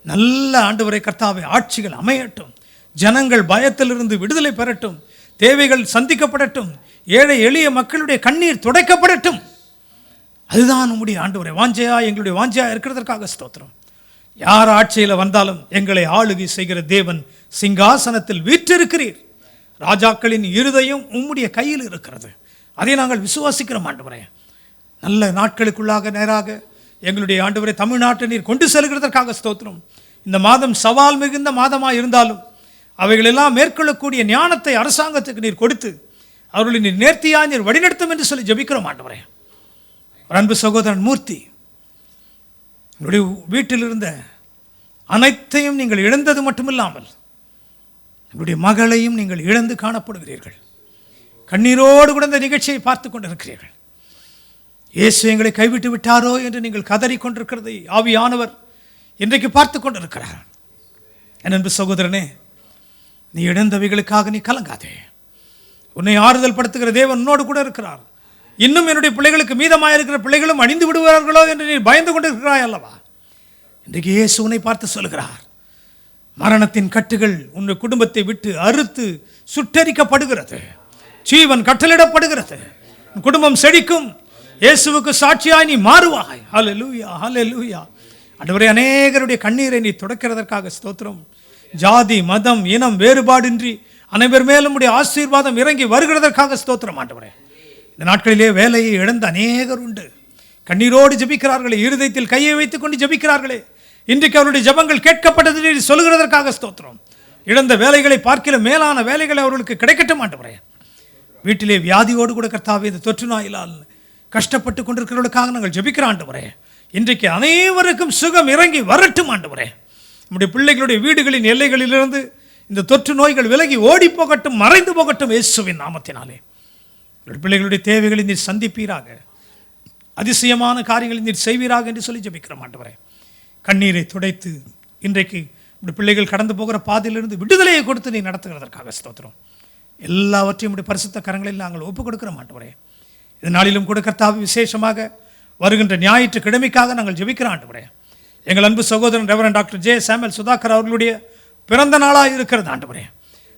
நல்ல ஆண்டவரே கர்த்தாவே ஆட்சிகள் அமையட்டும். ஜனங்கள் பயத்திலிருந்து விடுதலை பெறட்டும். தேவைகள் சந்திக்கப்படட்டும். ஏழை எளிய மக்களுடைய கண்ணீர் துடைக்கப்படட்டும். அதுதான் உம்முடைய ஆண்டவரே வாஞ்சையா, எங்களுடைய வாஞ்சையா இருக்கிறதற்காக ஸ்தோத்திரம். யார் ஆட்சியில் வந்தாலும் எங்களை ஆளுகை செய்கிற தேவன் சிங்காசனத்தில் வீற்றிருக்கிறீர். ராஜாக்களின் இருதயம் உம்முடைய கையில் இருக்கிறது. அதை நாங்கள் விசுவாசிக்கிறோம் ஆண்டவரே. நல்ல நாட்களுக்குள்ளாக நேராக எங்களுடைய ஆண்டவரை தமிழ்நாட்டை நீர் கொண்டு செல்கிறதற்காக ஸ்தோத்திரம். இந்த மாதம் சவால் மிகுந்த மாதமாக இருந்தாலும் அவைகளெல்லாம் மேற்கொள்ளக்கூடிய ஞானத்தை அரசாங்கத்துக்கு நீர் கொடுத்து அவர்களை நீர் நேர்த்தியாக நீர் வழிநடத்தும் என்று சொல்லி ஜெபிக்கிறோம் ஆண்டவரே. அன்பு சகோதரன் மூர்த்தி, உங்களுடைய வீட்டில் இருந்த அனைத்தையும் நீங்கள் இழந்தது மட்டுமில்லாமல் உங்களுடைய மகளையும் நீங்கள் இழந்து காணப்படுகிறீர்கள். கண்ணீரோடு கூட இந்த நிகழ்ச்சியை பார்த்து கொண்டிருக்கிறீர்கள். இயேசு எங்களை கைவிட்டு விட்டாரோ என்று நீங்கள் கதறி கொண்டிருக்கிறதை ஆவியானவர் இன்றைக்கு பார்த்து கொண்டிருக்கிறார். என் அன்பு சகோதரனே, நீ இழந்தவைகளுக்காக நீ கலங்காதே. உன்னை ஆறுதல் படுத்துகிற தேவன் உன்னோடு கூட இருக்கிறார். இன்னும் என்னுடைய பிள்ளைகளுக்கு மீதமாக இருக்கிற பிள்ளைகளும் அழிந்து விடுவார்களோ என்று நீ பயந்து கொண்டிருக்கிறாய் அல்லவா? இன்றைக்கு இயேசு உன்னை பார்த்து சொல்கிறார், மரணத்தின் கட்டுகள் உன்னுடைய குடும்பத்தை விட்டு அறுத்து சுட்டரிக்கப்படுகிறது. ஜீவன் கட்டளிடப்படுகிறது. குடும்பம் செழிக்கும். இயேசுவுக்கு சாட்சியாய் நீ மாறுவாய். ஹல்லேலூயா, ஹல்லேலூயா. ஆண்டவரே, அநேகருடைய கண்ணீரை நீ துடைக்கிறதற்காக ஸ்தோத்திரம். ஜாதி மதம் இனம் வேறுபாடின்றி அனைவர் மேலும் உடைய ஆசீர்வாதம் இறங்கி வருகிறதற்காக ஸ்தோத்திரம் ஆண்டவரே. இந்த நாட்களிலே வேலையை இழந்த அநேகர் உண்டு. கண்ணீரோடு ஜெபிக்கிறார்களே, இருதயத்தில் கையை வைத்துக் கொண்டு ஜெபிக்கிறார்களே. இன்றைக்கு அவருடைய ஜெபங்கள் கேட்கப்பட்டது சொல்லுகிறதற்காக ஸ்தோத்திரம். இழந்த வேலைகளை பார்க்கிற மேலான வேலைகளை அவர்களுக்கு கிடைக்கட்டும் ஆண்டவரே. வீட்டிலே வியாதியோடு கூட கர்த்தாவே இந்த தொற்று நோயிலால் கஷ்டப்பட்டு கொண்டிருக்கிறவர்களுக்காக நாங்கள் ஜெபிக்கிற ஆண்டவரே. இன்றைக்கு அனைவருக்கும் சுகம் இறங்கி வரட்டும் ஆண்டவரே. நம்முடைய பிள்ளைகளுடைய வீடுகளின் எல்லைகளிலிருந்து இந்த தொற்று நோய்கள் விலகி ஓடி போகட்டும், மறைந்து போகட்டும் இயேசுவின் நாமத்தினாலே. பிள்ளைகளுடைய தேவைகளை நீர் சந்திப்பீராக, அதிசயமான காரியங்களை நீர் செய்வீராக என்று சொல்லி ஜெபிக்கிறோம் ஆண்டவரே. கண்ணீரை துடைத்து இன்றைக்கு இப்படி பிள்ளைகள் கடந்து போகிற பாதையிலிருந்து விடுதலையை கொடுத்து நீ நடத்துகிறதற்காக ஸ்தோத்திரம். எல்லாவற்றையும் இப்படி பரிசுத்த கரங்களில் நாங்கள் ஒப்புக் கொடுக்கிறோம் ஆண்டவரே. இதனாலும் கூட கர்த்தாவே, விசேஷமாக வருகின்ற ஞாயிற்றுக்கிழமைக்காக நாங்கள் ஜெபிக்கிறோம் ஆண்டவரே. எங்கள் அன்பு சகோதரன் reverend doctor J Samuel Sudhakar அவர்களுடைய பிறந்த நாளாக இருக்கிறது ஆண்டவரே.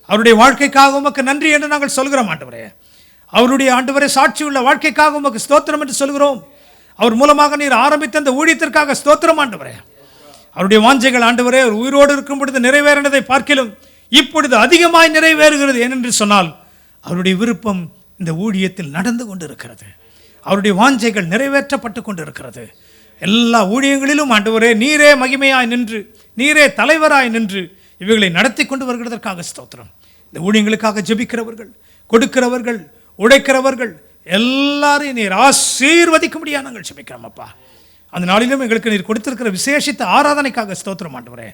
அவருடைய வாழ்க்கைக்காக உமக்கு நன்றி என்று நாங்கள் சொல்கிறோம் ஆண்டவரே. அவருடைய ஆண்டவரே சாட்சியுள்ள வாழ்க்கைக்காக உமக்கு ஸ்தோத்திரம் என்று சொல்கிறோம். அவர் மூலமாக நீர் ஆரம்பித்த அந்த ஊழியத்திற்காக ஸ்தோத்திரம் ஆண்டவரே. அவருடைய வாஞ்சைகள் ஆண்டவரே அவர் உயிரோடு இருக்கும் பொழுது நிறைவேறினதை பார்க்கிலும் இப்பொழுது அதிகமாய் நிறைவேறுகிறது. ஏனென்று சொன்னால் அவருடைய விருப்பம் இந்த ஊழியத்தில் நடந்து கொண்டு இருக்கிறது. அவருடைய வாஞ்சைகள் நிறைவேற்றப்பட்டு கொண்டு இருக்கிறது. எல்லா ஊழியங்களிலும் ஆண்டவரே நீரே மகிமையாய் நின்று, நீரே தலைவராய் நின்று இவைகளை நடத்தி கொண்டு வருகிறதற்காக ஸ்தோத்திரம். இந்த ஊழியங்களுக்காக ஜெபிக்கிறவர்கள், கொடுக்கிறவர்கள், உழைக்கிறவர்கள் எல்லாரையும் நீர் ஆசீர்வதிக்கும்படியாக நாங்கள் ஜெபிக்கிறோம் அப்பா. அந்த நாளிலும் எங்களுக்கு நீர் கொடுத்திருக்கிற விசேஷித்த ஆராதனைக்காக ஸ்தோத்திரம் ஆண்டவரே.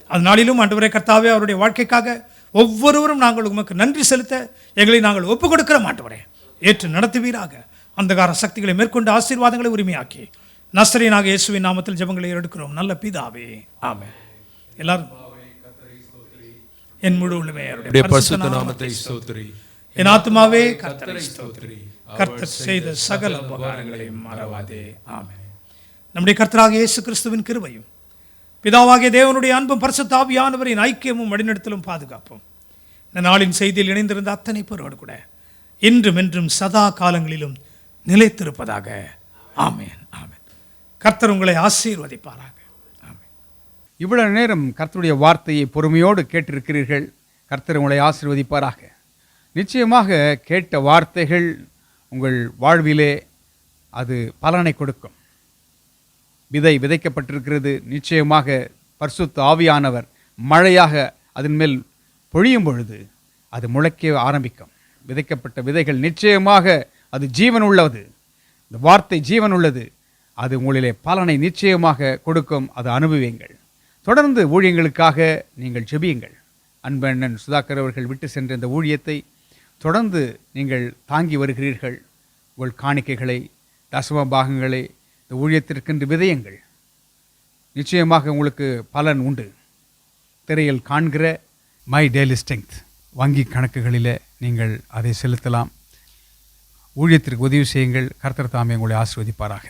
அந்த நாளிலும் ஆண்டவரே கர்த்தாவே, அவருடைய வாழ்க்கைக்காக ஒவ்வொருவரும் நாங்கள் உமக்கு நன்றி செலுத்த எங்களை நாங்கள் ஒப்புக் கொடுக்கிற ஆண்டவரே. ஏற்று நடத்துவீராக. அந்தகார சக்திகளை மேற்கொண்டு ஆசீர்வாதங்களை உரிமையாக்கி நஸ்ரீனாக இயேசுவின் நாமத்தில் ஜெபங்களை எடுக்கிறோம் நல்ல பிதாவே, ஆமென். எல்லாரும் என் முழு உள்ளமே அவருடைய பரிசுத்த நாமத்தை ஸ்தோத்திரி. என் ஆத்துமாவே கர்த்தரை ஸ்தோத்திரி. கர்த்தர் செய்த சகல உபகாரங்களையும் மறவாதே. ஆமென். நம்முடைய கர்த்தராகிய இயேசு கிறிஸ்துவின் கிருபையும் பிதாவாகிய தேவனுடைய அன்பும் பரிசுத்த ஆவியானவரின் ஐக்கியமும் வழிநடத்தலும் பாதுகாப்பும் இந்த நாளின் செய்தியில் இணைந்திருந்த அத்தனை பேரோடு கூட இன்றும் என்றும் சதா காலங்களிலும் நிலைத்திருப்பதாக. ஆமென், ஆமென். கர்த்தர் உங்களை ஆசீர்வதிப்பாராக. ஆமென். இவ்வளவு நேரம் கர்த்தருடைய வார்த்தையை பொறுமையோடு கேட்டிருக்கிறீர்கள். கர்த்தர் உங்களை ஆசீர்வதிப்பாராக. நிச்சயமாக கேட்ட வார்த்தைகள் உங்கள் வாழ்விலே அது பலனை கொடுக்கும். விதை விதைக்கப்பட்டிருக்கிறது. நிச்சயமாக பரிசுத்த ஆவியானவர் மழையாக அதன் மேல் பொழியும் பொழுது அது முளைக்க ஆரம்பிக்கும். விதைக்கப்பட்ட விதைகள் நிச்சயமாக அது ஜீவன் உள்ளது. இந்த வார்த்தை ஜீவன் உள்ளது. அது உங்களிலே பலனை நிச்சயமாக கொடுக்கும். அதை அனுபவியுங்கள். தொடர்ந்து ஊழியங்களுக்காக நீங்கள் ஜெபியுங்கள். அன்பண்ணன் சுதாகர் அவர்கள் விட்டு சென்ற இந்த ஊழியத்தை தொடர்ந்து நீங்கள் தாங்கி வருகிறீர்கள். உங்கள் காணிக்கைகளை, தசம பாகங்களை இந்த ஊழியத்திற்கென்று விதையுங்கள். நிச்சயமாக உங்களுக்கு பலன் உண்டு. திரையில் காண்கிற மை டெய்லி ஸ்ட்ரெங்த் வங்கி கணக்குகளில் நீங்கள் அதை செலுத்தலாம். ஊழியத்திற்கு உதவி செய்யுங்கள். கர்த்தர் தாமே உங்களை ஆசீர்வதிப்பாராக.